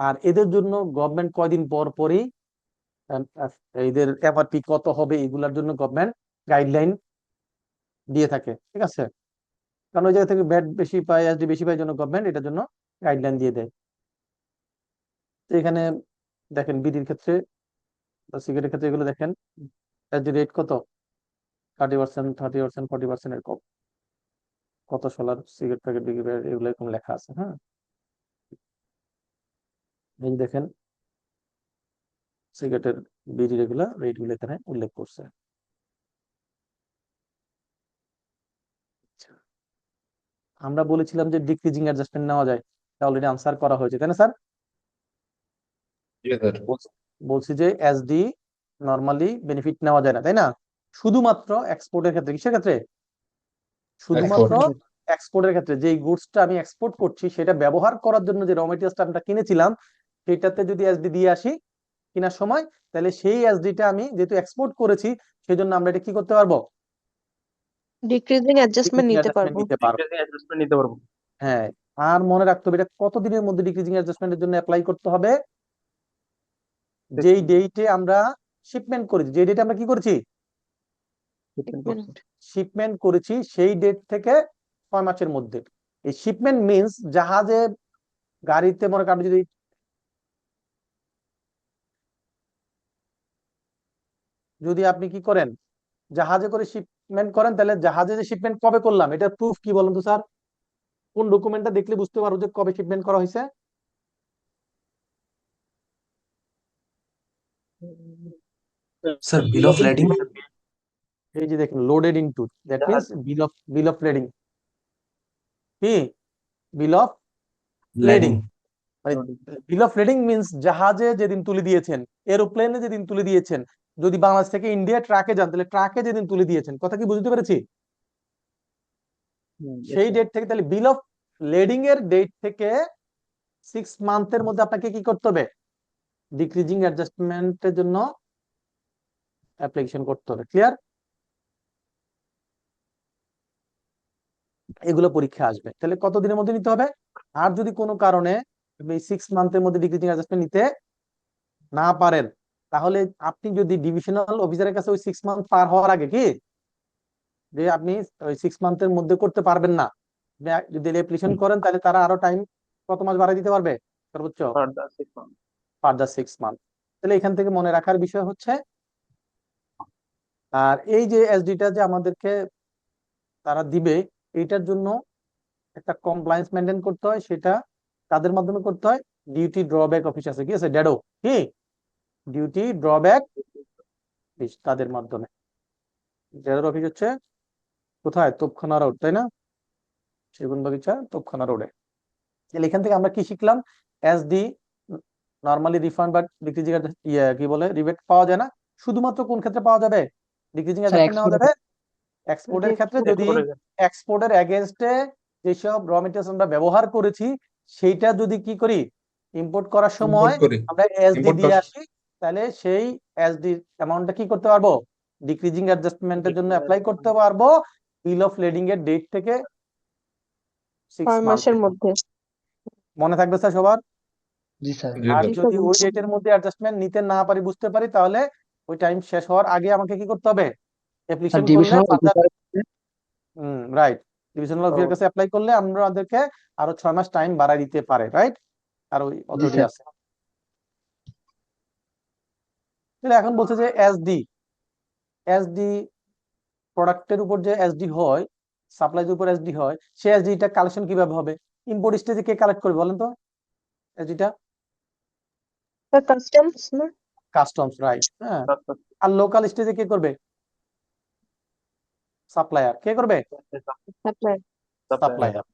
আর এদের জন্য গভর্নমেন্ট কয়দিন পর পরই এদের এমআরপি কত হবে এগুলার জন্য গভর্নমেন্ট গাইডলাইন দিয়ে থাকে। ঠিক আছে? কারণ ওই জায়গা থেকে ভ্যাট বেশি পায়, এসডি বেশি পায়, জন্য গভর্নমেন্ট এটার জন্য গাইডলাইন দিয়ে দেয়। তো এখানে দেখেন বিডির ক্ষেত্রে বা সিগারেটের ক্ষেত্রে এগুলো দেখেন এসডি রেট কত, 30%, 30%, 40% এরকম কত সোলার সিগারেট প্যাকেট বিক্রি করে, এগুলো এরকম লেখা আছে। হ্যাঁ, এই যে দেখেন সিগারেটের বিডির এগুলা রেট গুলো এখানে উল্লেখ করছে। আমরা বলেছিলাম যে ডিক্রিজিং অ্যাডজাস্টমেন্ট নেওয়া যায়, অলরেডি আনসার করা হয়েছে তাই না স্যার? জি স্যার। বলছি যে এসডি নরমালি বেনিফিট নেওয়া যায় না, তাই না? শুধুমাত্র এক্সপোর্টের ক্ষেত্রে। কিসের ক্ষেত্রে? শুধুমাত্র এক্সপোর্টের ক্ষেত্রে। যেই গুডসটা আমি এক্সপোর্ট করছি সেটা ব্যবহার করার জন্য যে র মেটেরিয়ালসটা আমরা কিনেছিলাম, সেটাতে যদি এসডি দিয়ে আসি কেনার সময়, তাহলে সেই এসডিটা আমি যেহেতু এক্সপোর্ট করেছি, সেই জন্য আমরা এটা কি করতে পারবো, ডিক্রিজিং অ্যাডজাস্টমেন্ট নিতে পারবো। নিতে পারবো। হ্যাঁ, আর মনে রাখতে হবে এটা কতদিনের মধ্যে ডিক্রিজিং অ্যাডজাস্টমেন্টের জন্য অ্যাপ্লাই করতে হবে, যেই ডেটে আমরা শিপমেন্ট করেছি, যে ডেটে আমরা কি করেছি, শিপমেন্ট করেছি, সেই ডেট থেকে 6 মাসের মধ্যে। এই শিপমেন্ট মিন্স জাহাজে, গাড়িতে মনে করেন যদি আপনি কি করেন, জাহাজে করে শিপমেন্ট করেন, তাহলে জাহাজে যে শিপমেন্ট কবে করলাম এটার প্রুফ কি বলুন তো স্যার? কোন ডকুমেন্টটা দেখলে বুঝতে পারবো যে কবে শিপমেন্ট করা হয়েছে? Sir bill of lading. এই যে দেখেন loaded into, that means bill of lading. কি বিল অফ লেডিং? মানে বিল অফ লেডিং মিন্স জাহাজে যেদিন তুলে দিয়েছেন, এরোপ্লেনে যেদিন তুলে দিয়েছেন, যদি বাংলাদেশ থেকে ইন্ডিয়া ট্রাকে যান তাহলে ট্রাকে যেদিন তুলে দিয়েছেন। কথা কি বুঝতে পেরেছি? সেই ডেট থেকে, তাহলে বিল অফ লেডিং এর ডেট থেকে 6 মান্থের মধ্যে আপনাকে কি করতে হবে, ডিক্রিজিং অ্যাডজাস্টমেন্টের জন্য অ্যাপ্লিকেশন করতে হবে। ক্লিয়ার? এগুলো পরীক্ষা আসবে। তাহলে কতদিনের মধ্যে নিতে হবে? আর যদি কোনো কারণে এই 6 মান্থের মধ্যে ডিক্রিজিং অ্যাডজাস্টমেন্ট নিতে না পারেন, তাহলে আপনি যদি ডিভিশনাল অফিসারের কাছে ওই 6 মান্থ পার হওয়ার আগে কি যে আপনি ওই 6 মান্থের মধ্যে করতে পারবেন না, যদি অ্যাপ্লিকেশন করেন তাহলে তারা আরো টাইম কত মাস বাড়াই দিতে পারবে সর্বোচ্চ ফার্দার 6 মান্থ। তাহলে এখান থেকে মনে রাখার বিষয় হচ্ছে, আর এই যে এসডিটা যে আমাদেরকে তারা দিবে, এইটার জন্য একটা কমপ্লায়েন্স মেনটেন করতে হয়, সেটা তাদের মাধ্যমে করতে হয়। ডিউটি ড্রব্যাক অফিস আছে, কি আছে, ড্যাডো, কি ডিউটি ড্রব্যাক অফিস, তাদের মাধ্যমে। ড্যাডোর অফিস হচ্ছে কোথায়, তোপখানা রোড, তাই না, সেগুনবাগিচা তোপখানা রোডে। তাহলে এখান থেকে আমরা কি শিখলাম, এসডি নরমালি রিফান্ড বা ডিক্রিজিং কি বলে রিবেট পাওয়া যায় না, শুধুমাত্র কোন ক্ষেত্রে পাওয়া যাবে, ডিক্রিজিং অ্যাডজাস্টমেন্ট নেওয়া যাবে এক্সপোর্টের ক্ষেত্রে, যদি এক্সপোর্টের এগেইনস্টে যেসব র মেটেরিয়ালস আমরা ব্যবহার করেছি সেইটা যদি কি করি, ইম্পোর্ট করার সময় আমরা এসডি দিয়ে আসি, তাহলে সেই এসডি অ্যামাউন্টটা কি করতে পারবো, ডিক্রিজিং অ্যাডজাস্টমেন্টের জন্য অ্যাপ্লাই করতে পারবো বিল অফ লেডিং এর ডেট থেকে 6 মাসের মধ্যে। মনে থাকবে স্যার সবার? জি স্যার। আর জি, যদি স্যার। ওই ডেটের মধ্যে অ্যাডজাস্টমেন্ট নিতে না পারি, বুঝতে পারি, তাহলে ওই টাইম শেষ হওয়ার আগে আমাকে কি করতে হবে, অ্যাপ্লিকেশন করলে ডিভিশনাল রাইট, ডিভিশনাল অফিসের কাছে অ্যাপ্লাই করলে আমাদেরকে আরো 6 মাস টাইম বাড়ায় দিতে পারে, রাইট, আর ওই অথরিটি স্যার। আছে। তাহলে এখন বলছে যে এসডি প্রোডাক্টের উপর যে এসডি হয়, সাপ্লাইজ উপর এসডি হয়, সেই এসডিটা কালেকশন কিভাবে হবে, ইম্পোর্ট স্টেজে কে কালেক্ট করবে বলেন তো এসডিটা? স্যার কাস্টমস না? কাস্টমস, রাইট, হ্যাঁ। আর লোকাল স্টেজে কে করবে, সাপ্লায়ার, কে করবে, সাপ্লাই। সাপ্লায়ার।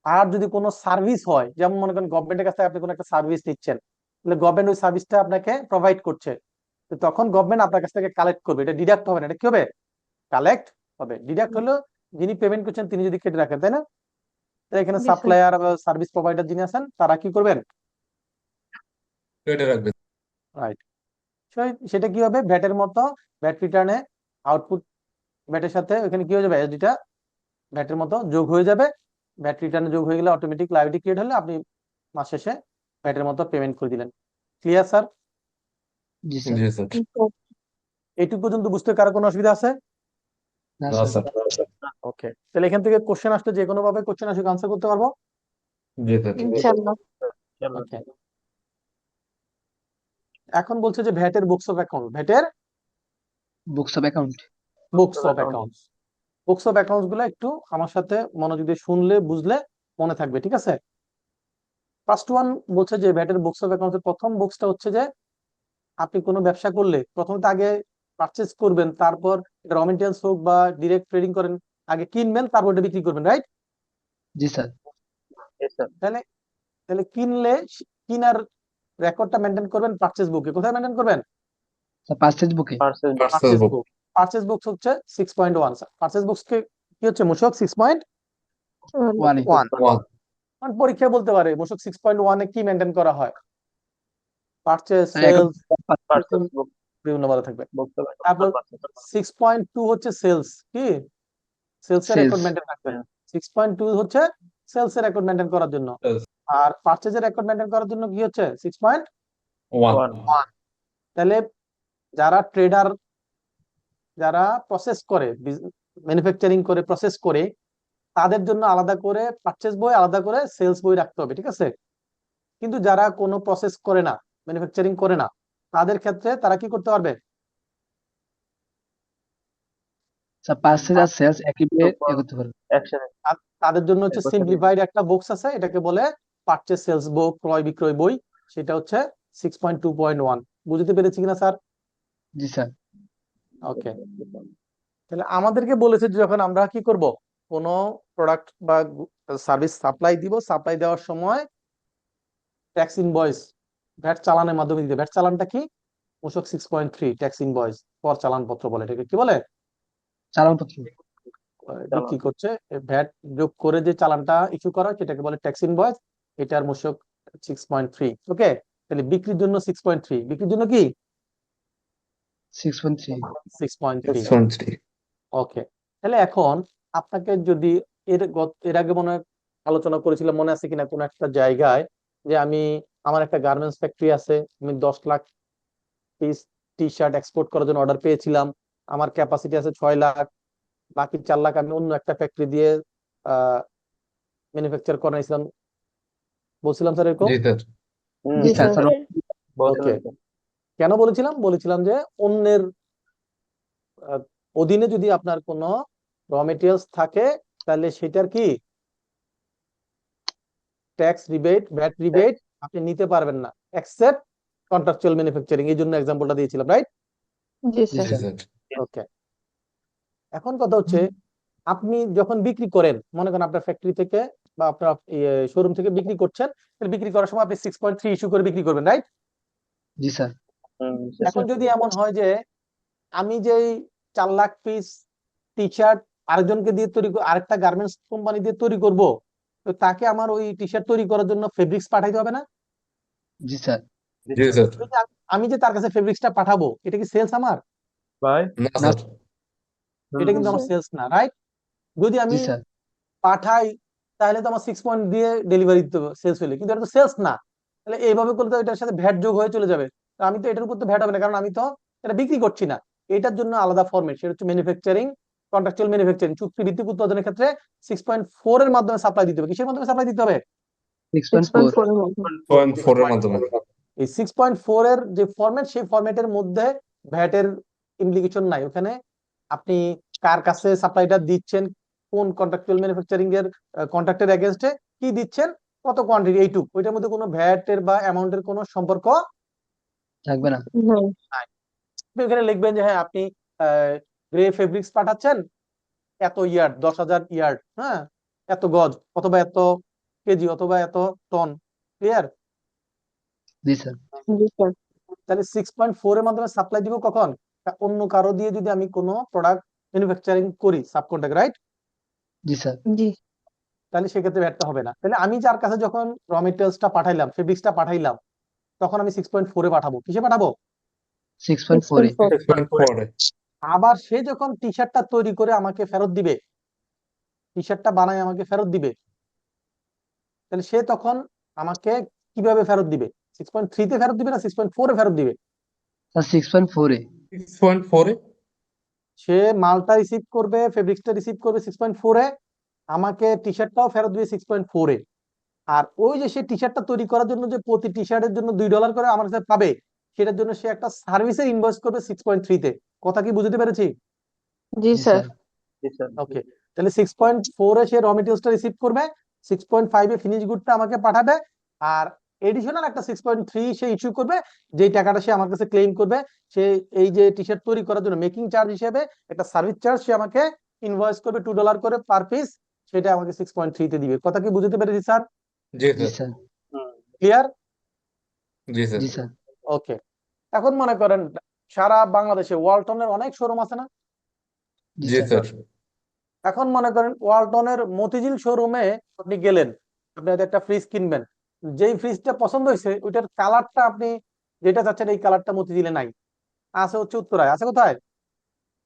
আর যদি কোনো সার্ভিস হয়, যেমন মনে করেন গভর্নমেন্টের কাছে আপনি কোনো একটা সার্ভিস নিচ্ছেন, তাহলে গভর্নমেন্ট ওই সার্ভিসটা আপনাকে প্রোভাইড করছে, তো তখন গভর্নমেন্ট আপনার কাছ থেকে কালেক্ট করবে, এটা ডিডাক্ট হবে না, এটা কি হবে, কালেক্ট হবে। ডিডাক্ট হলো যিনি পেমেন্ট করছেন তিনি যদি কেটে রাখেন, তাই না? তো এখানে জি, স্যার। সাপ্লায়ার বা সার্ভিস প্রোভাইডার যিনি আছেন তারা কি করবেন, কেটে রাখবেন। রাইট। সেটা কি হবে, ভ্যাটের মতো, ভ্যাট রিটার্নে আউটপুট ভ্যাটের সাথে ওখানে কি হয়ে যাবে, এসডিটা ভ্যাটের মতো যোগ হয়ে যাবে, ভ্যাট রিটার্নে যোগ হয়ে গেলে অটোমেটিক লায়াবিলিটি ক্রিয়েট হলে আপনি মাস শেষে ভ্যাটের মতো পেমেন্ট করে দিলেন। Clear sir? জি স্যার। জি স্যার। এইটুকু পর্যন্ত বুঝতে কারো কোনো অসুবিধা আছে? না না স্যার। স্যার। ওকে, তাহলে এখান থেকে কোশ্চেন আসলে যে কোনো ভাবে কোশ্চেন আসুক আনসার করতে পারবো। জি স্যার। ইনশাআল্লাহ। ওকে, এখন বলছে যে ভ্যাটের বুকস অফ অ্যাকাউন্ট, ভ্যাটের books of account. Books of accounts, books of accounts গুলো একটু আমার সাথে মনোযোগ দিয়ে শুনলে বুঝলে মনে থাকবে, ঠিক আছে? ফার্স্ট ওয়ান বলছে যে ভ্যাটের বুকস অফ অ্যাকাউন্টের প্রথম বুকসটা হচ্ছে যে আপনি কোনো ব্যবসা করলে প্রথমে তো আগে পারচেজ করবেন, তারপর র মেটেরিয়ালস হোক বা ডিরেক্ট ট্রেডিং করেন, আগে কিনবেন তারপর এটা বিক্রি করবেন, রাইট? জি স্যার। তাহলে তাহলে কিনার রেকর্ডটা মেনটেন করবেন পারচেজ বুকে, কোথায় মেনটেন করবেন, স্যার পার্সেজ বুকে। পারচেজ বুক। পারচেজ বুক হচ্ছে 6.1, পারচেজ বুকস কি হচ্ছে মূসক 6.1 ওয়ান। পরীক্ষা বলতে পারে মূসক 6.1 এ কি মেনটেন করা হয়, পারচেজ, স্যার এখন সেলস, বিভিন্ন ভাবে থাকবে। তারপর 6.2 হচ্ছে সেলস, কি সেলস এর রেকর্ড মেনটেন রাখবেন, 6.2 হচ্ছে সেলস এর রেকর্ড মেনটেন করার জন্য। Sales। আর পারচেজের রেকর্ড মেনটেন করার জন্য কি হচ্ছে 6.1। 1 তাহলে যারা ট্রেডার, যারা প্রসেস করে, ম্যানুফ্যাকচারিং করে, প্রসেস করে, তাদের জন্য আলাদা করে পারচেজ বই, আলাদা করে সেলস বই রাখতে হবে, ঠিক আছে? কিন্তু যারা কোনো প্রসেস করে না, ম্যানুফ্যাকচারিং করে না, তাদের ক্ষেত্রে তারা কি করতে পারবে, স্যার পার্সেজ আর সেলস একইভাবে করতে পারবে। তাদের জন্য হচ্ছে সিম্পলিফাইড একটা বুকস আছে, এটাকে বলে পারচেজ সেলস বই, ক্রয় বিক্রয় বই, সেটা হচ্ছে 6.2.1। বুঝতে পেরেছি কিনা স্যার? জি স্যার। ওকে, তাহলে আমাদেরকে বলেছে যে যখন আমরা কি করব, কোনো প্রোডাক্ট বা সার্ভিস সাপ্লাই দিব, সাপ্লাই দেওয়ার সময় ট্যাক্স ইনভয়েস ভ্যাট চালানের মাধ্যমে দিতে। ভ্যাট চালানটা কি, মূসক 6.3 ট্যাক্স ইনভয়েস, কর চালানপত্র বলে, এটাকে কি বলে, চালানপত্র। কি করছে, ভ্যাট যোগ করে যে চালানটা ইস্যু করা সেটাকে বলে ট্যাক্স ইনভয়েস, এটার মূসক 6.3। ওকে, তাহলে বিক্রির জন্য 6.3, বিক্রির জন্য কি 6.3। 6.3। ওকে, তাহলে এখন আপনাকে যদি এর আগে মনে হয় আলোচনা করেছিলাম, মনে আছে কিনা কোন একটা জায়গায়, যে আমার একটা গার্মেন্টস ফ্যাক্টরি আছে, আমি 10 lakh piece T shirt export করার জন্য অর্ডার পেয়েছিলাম, আমার ক্যাপাসিটি আছে 6 লাখ, বাকি 4 লাখ আমি অন্য একটা ফ্যাক্টরি দিয়ে ম্যানুফ্যাকচার করাইছিলাম, বলছিলাম স্যার এরকম। জি স্যার জি স্যার স্যার। ওকে, কেন বলেছিলাম যে অন্যের অধীনে যদি আপনার কোনো র মেটেরিয়ালস থাকে তাহলে সেটার কি ট্যাক্স রিবেট, ভ্যাট রিবেট আপনি নিতে পারবেন না এক্সেপ্ট কন্ট্রাকচুয়াল ম্যানুফ্যাকচারিং, এই জন্য এক্সাম্পলটা দিয়েছিলাম, রাইট? জি জি স্যার। জি স্যার স্যার ওকে, এখন কথা হচ্ছে আপনি যখন বিক্রি করেন, মনে করেন আপনার ফ্যাক্টরি থেকে বা আপনার শোরুম থেকে বিক্রি করছেন, তাহলে বিক্রি করার সময় আপনি 6.3 ইস্যু করে বিক্রি করবেন, রাইট? জি স্যার এখন যদি এমন হয় যে আমি যেই 4 লাখ পিস টি শার্ট আরেকজনকে দিয়ে আরেকটা গার্মেন্টস কোম্পানি দিয়ে তৈরি করব, তো তাকে আমার ওই টি শার্ট তৈরি করার জন্য ফেব্রিক্স পাঠাইতে হবে না? জি স্যার জি স্যার যদি আমি যে তার কাছে ফেব্রিক্সটা পাঠাবো, এটা কি সেলস আমার? না না স্যার এটা কিন্তু আমার সেলস না, রাইট? যদি আমি জি স্যার পাঠাই তাহলে তো আমার 6 পয়েন্ট দিয়ে ডেলিভারি দিতে হবে সেলস হলে, কিন্তু এটা তো সেলস না। তাহলে এইভাবে করলে তো এটার সাথে ভ্যাট যোগ হয়ে চলে যাবে, তো আমি তো এটার উপর তো ভ্যাট হবে না, কারণ আমি তো এটা বিক্রি করছি না। এটার জন্য আলাদা ফরম্যাট, সেটা হচ্ছে ম্যানুফ্যাকচারিং, কন্ট্রাকচুয়াল ম্যানুফ্যাকচারিং, চুক্তি ভিত্তিক উৎপাদনের ক্ষেত্রে 6.4 এর মাধ্যমে সাপ্লাই দিতে হবে। কিসের মাধ্যমে সাপ্লাই দিতে হবে? 6.4 6.4 এর মধ্যে। 0.4 এর মাধ্যমে এই 6.4 এর যে ফরম্যাট, সেই ফরম্যাটের মধ্যে ভ্যাটের ইমপ্লিকেশন নাই ওখানে। আপনি কার কাছে সাপ্লাইটা দিচ্ছেন, কোন কন্ট্রাকচুয়াল ম্যানুফ্যাকচারিং এর কন্ট্রাক্টের এগেইনস্টে কি দিচ্ছেন, কত কোয়ান্টিটি, এইটুক, ওইটার মধ্যে কোনো ভ্যাটের বা অ্যামাউন্টের কোনো সম্পর্ক থাকবে না হ্যাঁ। নাই। আপনি এখানে লিখবেন যে হ্যাঁ আপনি গ্রে ফেব্রিক্স পাঠাচ্ছেন এত ইয়ার্ড, 10,000 ইয়ার্ড, হ্যাঁ, এত গজ, অথবা এত কেজি, অথবা এত টন, ক্লিয়ার? জি স্যার জি স্যার। তাহলে 6.4 এর মাধ্যমে সাপ্লাই দিব কখন? অন্য কারো দিয়ে যদি আমি কোনো প্রোডাক্ট ম্যানুফ্যাকচারিং করি, সাবকন্ট্রাক্ট, রাইট? জি স্যার জি। তাহলে সেক্ষেত্রে ভ্যাটটা হবে না। তাহলে আমি যার কাছে যখন র মেটেরিয়ালসটা পাঠাইলাম, ফেব্রিক্সটা পাঠাইলাম, তখন আমি 6.4 এ পাঠাবো। কিসে পাঠাবো? 6.4 এ 6.4 এ আবার সে যখন টি শার্টটা তৈরি করে আমাকে ফেরত দিবে, টি শার্টটা বানায় আমাকে ফেরত দিবে, তাহলে সে তখন আমাকে কিভাবে ফেরত দিবে? 6.3 তে ফেরত দিবে না 6.4 এ ফেরত দিবে? স্যার 6.4 এ 6.4 এ সে মালটা রিসিভ করবে, ফেব্রিক্সটা রিসিভ করবে 6.4 এ, আমাকে টি শার্টটাও ফেরত দিবে 6.4 এ। আর ওই যে সে টি শার্টটা তৈরি করার জন্য যে প্রতি টি শার্টের জন্য $2 করে আমার কাছে পাবে, সেটার জন্য সে একটা সার্ভিসের ইনভয়েস করবে 6.3 তে। কথা কি বুঝতে পেরেছি? জি জি স্যার। স্যার ওকে, তাহলে 6.4 এ সে র মেটেরিয়ালসটা রিসিভ করবে, 6.5 এ ফিনিশ গুডটা আমাকে পাঠাবে, আর এডিশনাল একটা 6.3 সে ইস্যু করবে, যেই টাকাটা সে আমার কাছে ক্লেম করবে। সে এই যে টি শার্ট তৈরি করার জন্য মেকিং চার্জ হিসেবে একটা সার্ভিস চার্জ সে আমাকে ইনভয়েস করবে $2 করে পার পিস, সেটা আমাকে 6.3 তে দিবে। কথা কি বুঝতে পেরেছি স্যার? জি জি স্যার স্যার ক্লিয়ার? জি স্যার জি স্যার ওকে, এখন মনে করেন সারা বাংলাদেশে ওয়ালটনের অনেক শোরুম আছে না? জি জি স্যার স্যার এখন মনে করেন ওয়ালটনের মতিঝিল শোরুমে আপনি গেলেন, আপনি হয়তো একটা ফ্রিজ কিনবেন, যেই ফ্রিজটা পছন্দ হয়েছে ওইটার কালারটা আপনি যেটা চাচ্ছেন এই কালারটা মতিঝিলে নাই, আছে হচ্ছে উত্তরায়। আছে কোথায়?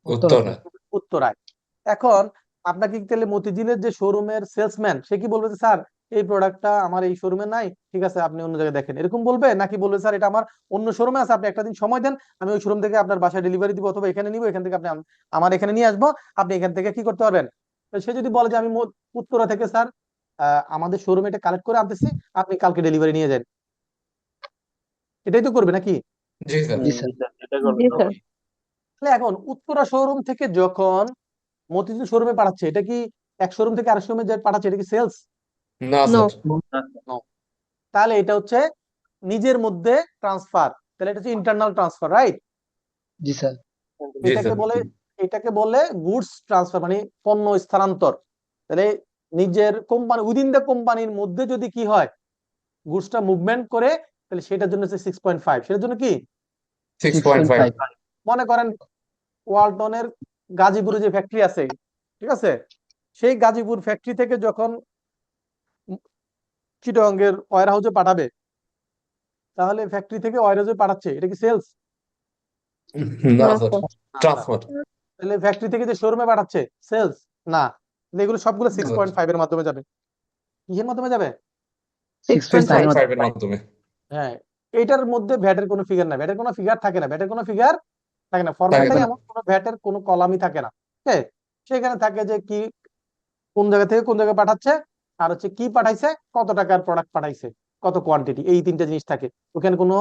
উত্তরা উত্তরায়। এখন আপনাকে কি তাহলে মতিঝিলের যে শোরুমের সেলসম্যান, সে কি বলবে যে স্যার এই প্রোডাক্টটা আমার এই শোরুমে নাই, ঠিক আছে আপনি অন্য জায়গায় দেখেন, এরকম বলবে? নাকি বলবে স্যার এটা আমার অন্য শোরুমে আছে, আপনি একটা দিন সময় দেন, আমি ওই শোরুম থেকে আপনার বাসায় ডেলিভারি দিব, অথবা এখানে নিব, এখান থেকে আপনি আমার এখানে নিয়ে আসবো, আপনি এখান থেকে কি করতে পারবেন? তো সে যদি বলে যে আমি উত্তরা থেকে স্যার আমাদের শোরুমে এটা কালেক্ট করে আনতেছি, আপনি কালকে ডেলিভারি নিয়ে যান, এটাই তো করবে নাকি? জি স্যার জি স্যার জি স্যার। তাহলে এখন উত্তরা শোরুম থেকে যখন মতিঝিল শোরুমে পাঠাচ্ছে, এটা কি এক শোরুম থেকে আরেক শোরুমে পাঠাচ্ছে, এটা কি সেলস? না নো। স্যার তাহলে এটা হচ্ছে নিজের মধ্যে ট্রান্সফার, তাহলে এটা হচ্ছে ইন্টারনাল ট্রান্সফার, রাইট? জি স্যার জি এটাকে স্যার বলে এটাকে বলে গুডস ট্রান্সফার, মানে পণ্য স্থানান্তর। তাহলে নিজের কোম্পানি, উইদিন দ্য কোম্পানির মধ্যে যদি কি হয়, গুডসটা মুভমেন্ট করে, তাহলে সেটার জন্য হচ্ছে 6.5। সেটার জন্য কি? 6.5 মনে করেন ওয়ালটনের গাজীপুরে যে ফ্যাক্টরি আছে, ঠিক আছে, সেই গাজীপুর ফ্যাক্টরি থেকে যখন চিটাগংয়ের ওয়্যার হাউসে পাঠাবে, তাহলে ফ্যাক্টরি থেকে ওয়্যার হাউসে পাঠাচ্ছে, এটা কি সেলস? না না স্যার স্যার। ট্রান্সফার তাহলে ফ্যাক্টরি থেকে যে শোরুমে পাঠাচ্ছে, সেলস? না। তাহলে এগুলো সবগুলো না স্যার 6.5 এর মাধ্যমে যাবে। কিসের মাধ্যমে যাবে? 6.5 6.5 6.5 এর মাধ্যমে হ্যাঁ, এটার মধ্যে ভ্যাটের কোনো ফিগার না, ভ্যাটের কোনো ফিগার থাকে না, ভ্যাটের কোনো ফিগার থাকে না, ফরম্যাটটাই থাকে না। এমন, কোনো ভ্যাটের কোনো কলামই থাকে না। ঠিক আছে, সেখানে থাকে যে কি কোন জায়গা থেকে কোন জায়গায় পাঠাচ্ছে, আর হচ্ছে কি পাঠাইছে, কত টাকার প্রোডাক্ট পাঠাইছে, কত কোয়ান্টিটি, এই তিনটা জিনিস থাকে। ওখানে কোনো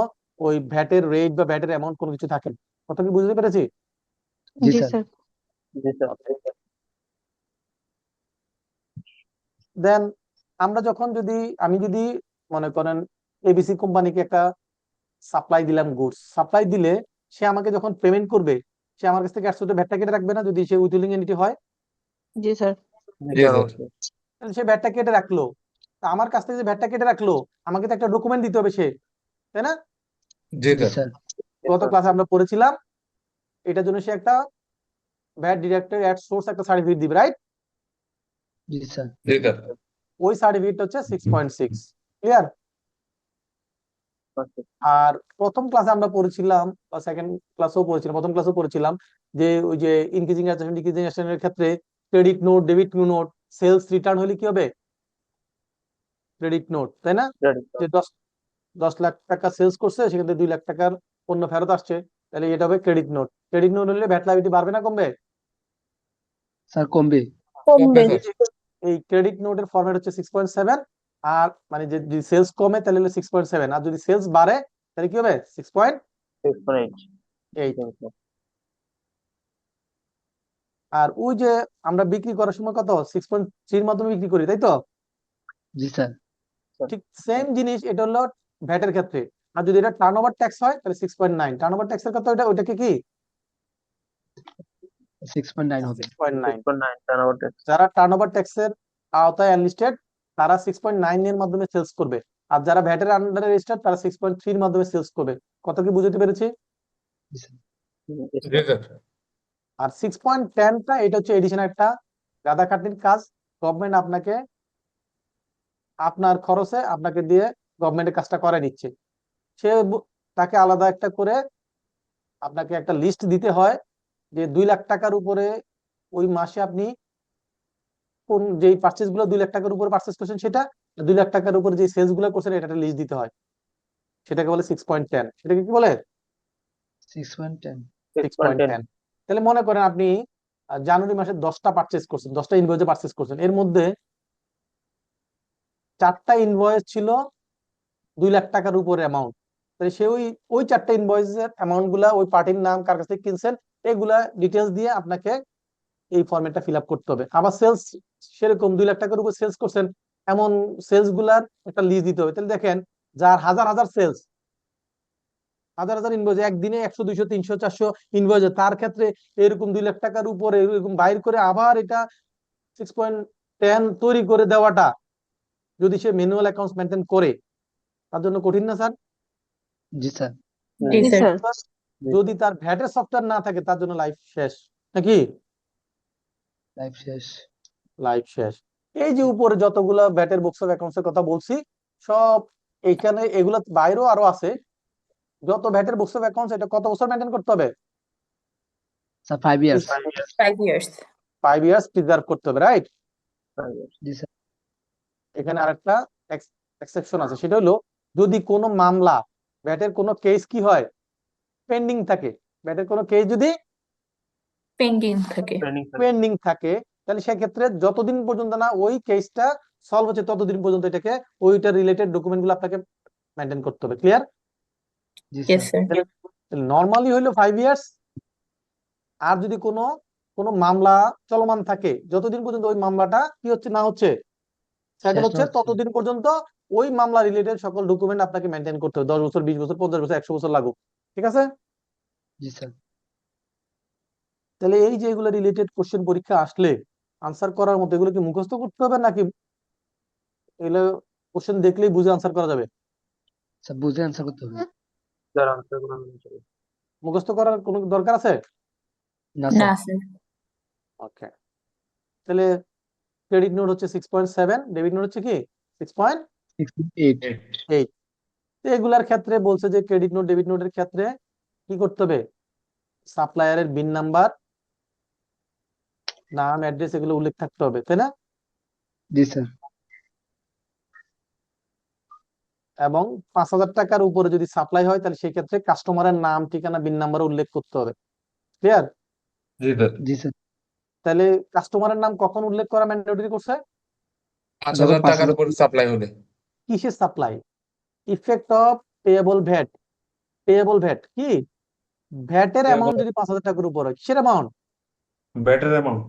ওই ভ্যাটের রেট বা ভ্যাটের অ্যামাউন্ট কোনো কিছু থাকে না। কথা কি বুঝতে পেরেছি? জি জি স্যার স্যার দেন আমরা যখন আমি যদি মনে করেন এবিসি কোম্পানিকে একটা সাপ্লাই দিলাম, গুডস সাপ্লাই দিলে সে আমাকে যখন পেমেন্ট করবে, সে আমার কাছ থেকে 800 ভ্যাটটা কেটে রাখবে না, যদি সে উইথহোল্ডিং এন্টিটি হয়? জি স্যার জি স্যার তাহলে সে ভ্যাটটা কেটে রাখলো, তা আমার কাছ থেকে যে ভ্যাটটা কেটে রাখলো, আমাকে তো একটা ডকুমেন্ট দিতে হবে সে, তাই না? জি জি স্যার স্যার গত ক্লাসে আমরা পড়েছিলাম এটার জন্য সে একটা ভ্যাট ডিরেক্টর অ্যাট সোর্স একটা সার্টিফিকেট দিবে, রাইট? জি স্যার জি স্যার ওই সার্টিফিকেট হচ্ছে 6.6। ক্লিয়ার? আর প্রথম ক্লাসে আমরা পড়েছিলাম, বা সেকেন্ড ক্লাসেও পড়েছিলাম, প্রথম ক্লাসেও পড়েছিলাম যে ওই যে ইনক্রিজিং অ্যাসেট ডিক্রিজিং অ্যাসেটের ক্ষেত্রে credit note, debit note, sales return হলে কি হবে? ক্রেডিট নোট, তাই না? যে 10 লাখ টাকা সেলস করছে, সেখান থেকে 2 লাখ টাকার পণ্য ফেরত আসছে, তাহলে এটা হবে ক্রেডিট নোট। ক্রেডিট নোট হলে ভ্যাট লাইবিলিটি বাড়বে না কমবে? স্যার কমবে কমবে কমবে স্যার এই ক্রেডিট নোটের ফরম্যাট হচ্ছে 6.7। আর মানে যদি সেলস কমে তাহলে হলো 6.7, আর যদি সেলস বাড়ে তাহলে কি হবে? 6.8। আর ওই যে আমরা বিক্রি করার সময় কত 6.3 মাধ্যমে বিক্রি করি, তাই তো? জি স্যার ঠিক সেম জিনিস এটা হলো ভ্যাটের ক্ষেত্রে। আর যদি এটা টার্নওভার ট্যাক্স হয় তাহলে 6.9। টার্নওভার ট্যাক্সের কত? ওইটাকে কি 6.9 হবে 6.9। যারা টার্নওভার ট্যাক্সের আওতায় এনলিস্টেড তারা 6.9 এর মাধ্যমে সেলস করবে, আর যারা ভ্যাটের আন্ডারে রেজিস্টার্ড তারা 6.3 এর মাধ্যমে সেলস করবে। কত কি বুঝতে পেরেছি? জি স্যার জি স্যার আর 6.10টা এটা হচ্ছে এডিশন একটা গাদা খাটনির কাজ। গভর্নমেন্ট আপনাকে আপনার খরচে আপনাকে দিয়ে গভর্নমেন্টের কাজটা করে নিচ্ছে। সে তাকে আলাদা একটা করে আপনাকে একটা লিস্ট দিতে হয় যে 2 লাখ টাকার উপরে ওই মাসে আপনি কোন যেই পার্চেস গুলো 2 লাখ টাকার উপরে পার্চেস করছেন সেটা, 2 লাখ টাকার উপরে যে সেলস গুলো করছেন এটা একটা লিস্ট দিতে হয়, সেটাকে বলে 6.10। সেটাকে কি বলে? 6.10 6.10। তাহলে মনে করেন আপনি জানুয়ারি মাসে 10টা পার্চেস করছেন, 10টা ইনভয়েসে পার্চেস করছেন, এর মধ্যে 4টা ইনভয়েস ছিল 2 লাখ টাকার উপরে অ্যামাউন্ট। তাহলে সে ওই ওই 4টা ইনভয়েসের অ্যামাউন্ট গুলা, ওই পার্টির নাম, কার কাছ থেকে কিনছেন, এগুলা ডিটেলস দিয়ে আপনাকে এই ফরম্যাটটা ফিল আপ করতে হবে। আবার সেলস সেরকম 2 লাখ টাকার উপর সেলস করছেন, এমন সেলস গুলার একটা লিস্ট দিতে হবে। তাহলে দেখেন যার হাজার হাজার সেলস, হাজার হাজার ইনভয়েস, একদিনে 100 200 300 400 ইনভয়েস, তার ক্ষেত্রে এরকম 2 লাখ টাকার উপরে এরকম বাইর করে আবার এটা 6.10 তৈরি করে দেওয়াটা, যদি সে ম্যানুয়াল অ্যাকাউন্টস মেনটেন করে, তার জন্য কঠিন না স্যার? জি স্যার জি স্যার যদি তার ভ্যাটের সফটওয়্যার না থাকে তার জন্য লাইফ শেষ, নাকি? লাইফ শেষ লাইফ শেষ। এই যে উপরে যতগুলা ভ্যাটের বুকস অফ অ্যাকাউন্টস এর কথা বলছি, সব এইখানে এগুলা বাইরেও আরো আছে। যত ভ্যাটের বুকস অফ অ্যাকাউন্টস, এটা কত বছর মেনটেন করতে হবে? Sir 5 years 5 years 5 years preserve করতে হবে, রাইট? জি স্যার এখানে আরেকটা এক্সেপশন আছে, সেটা হলো যদি কোনো মামলা, ভ্যাটের কোনো কেস কি হয়, পেন্ডিং থাকে, ভ্যাটের কোনো কেস যদি pending থাকে পেন্ডিং থাকে, তাহলে সেক্ষেত্রে যতদিন পর্যন্ত না ওই কেসটা সলভ হচ্ছে ততদিন পর্যন্ত এটাকে ওইটা রিলেটেড ডকুমেন্ট গুলো আপনাকে মেনটেন করতে হবে। ক্লিয়ার? জি yes স্যার sir নর্মালি হইলো 5 ইয়ার্স। আর যদি কোনো কোনো মামলা চলমান থাকে, যতদিন পর্যন্ত ওই মামলাটা কি হচ্ছে না হচ্ছে সেটেল শেষ হচ্ছে, হচ্ছে। ততদিন পর্যন্ত ওই মামলা রিলেটেড সকল ডকুমেন্ট আপনাকে মেনটেন করতে হবে, 10 বছর 20 বছর 50 বছর 100 বছর লাগুক। ঠিক আছে? জি স্যার তাহলে এই যে এগুলো রিলেটেড কোশ্চেন পরীক্ষা আসলে আনসার করার মতো, এগুলো কি মুখস্থ করতে হবে নাকি এগুলো কোশ্চেন দেখলেই বুঝে আনসার করা যাবে? স্যার বুঝে অ্যান্সার করতে হবে মুখস্থ করার কোনো দরকার আছে? না না স্যার স্যার ওকে, তাহলে ক্রেডিট নোট হচ্ছে 6.7, ডেবিট নোট হচ্ছে কি 6.8। 6.8 এগুলার ক্ষেত্রে বলছে যে ক্রেডিট নোট ডেবিট নোটের ক্ষেত্রে কি করতে হবে? সাপ্লায়ারের বিন নাম্বার, নাম, অ্যাড্রেস এগুলো উল্লেখ থাকতে হবে, তাই না? জি স্যার এবং 5,000 টাকার উপরে যদি সাপ্লাই হয় তাহলে সেই ক্ষেত্রে কাস্টমারের নাম ঠিকানা বিন নাম্বার উল্লেখ করতে হবে। ক্লিয়ার? জি স্যার জি স্যার। তাহলে কাস্টমারের নাম কখন উল্লেখ করা ম্যান্ডেটরি করছে? 5,000 টাকার 5,000 উপর সাপ্লাই হলে। কিসের supply? Effect of payable VAT. Payable VAT কি? ভ্যাটের অ্যামাউন্ট যদি 5,000 টাকার উপর হয়, কিসের অ্যামাউন্ট? Batter amount.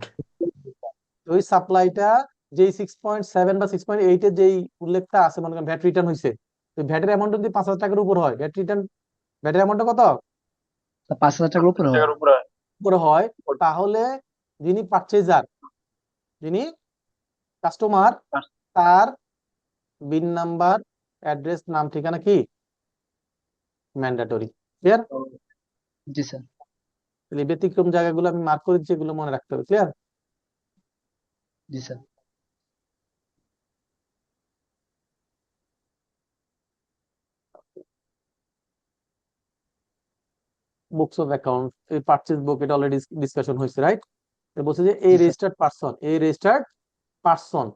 ওই সাপ্লাইটা যেই 6.7 বা 6.8 এর যেই উল্লেখটা আছে, মনে করেন ভ্যাট রিটার্ন হয়েছে, তো ভ্যাটের অ্যামাউন্ট যদি 5,000 টাকার উপর হয়, ভ্যাটের অ্যামাউন্টটা কত 5,000 টাকার উপরে হয়। উপরে হয়, তাহলে যিনি পারচেজার, যিনি কাস্টমার, তার বিন নাম্বার, অ্যাড্রেস, নাম ঠিকানা কি ম্যান্ডেটরি। ক্লিয়ার? জি স্যার। তাহলে ব্যতিক্রম জায়গাগুলো আমি মার্ক করে দিচ্ছি, এগুলো মনে রাখতে হবে। Clear? G sir. Books of account, এই পারচেজ বুক, এটা অলরেডি ডিসকাশন হয়েছে, রাইট? বলছে যে এই জি স্যার। রেজিস্টার্ড পারসন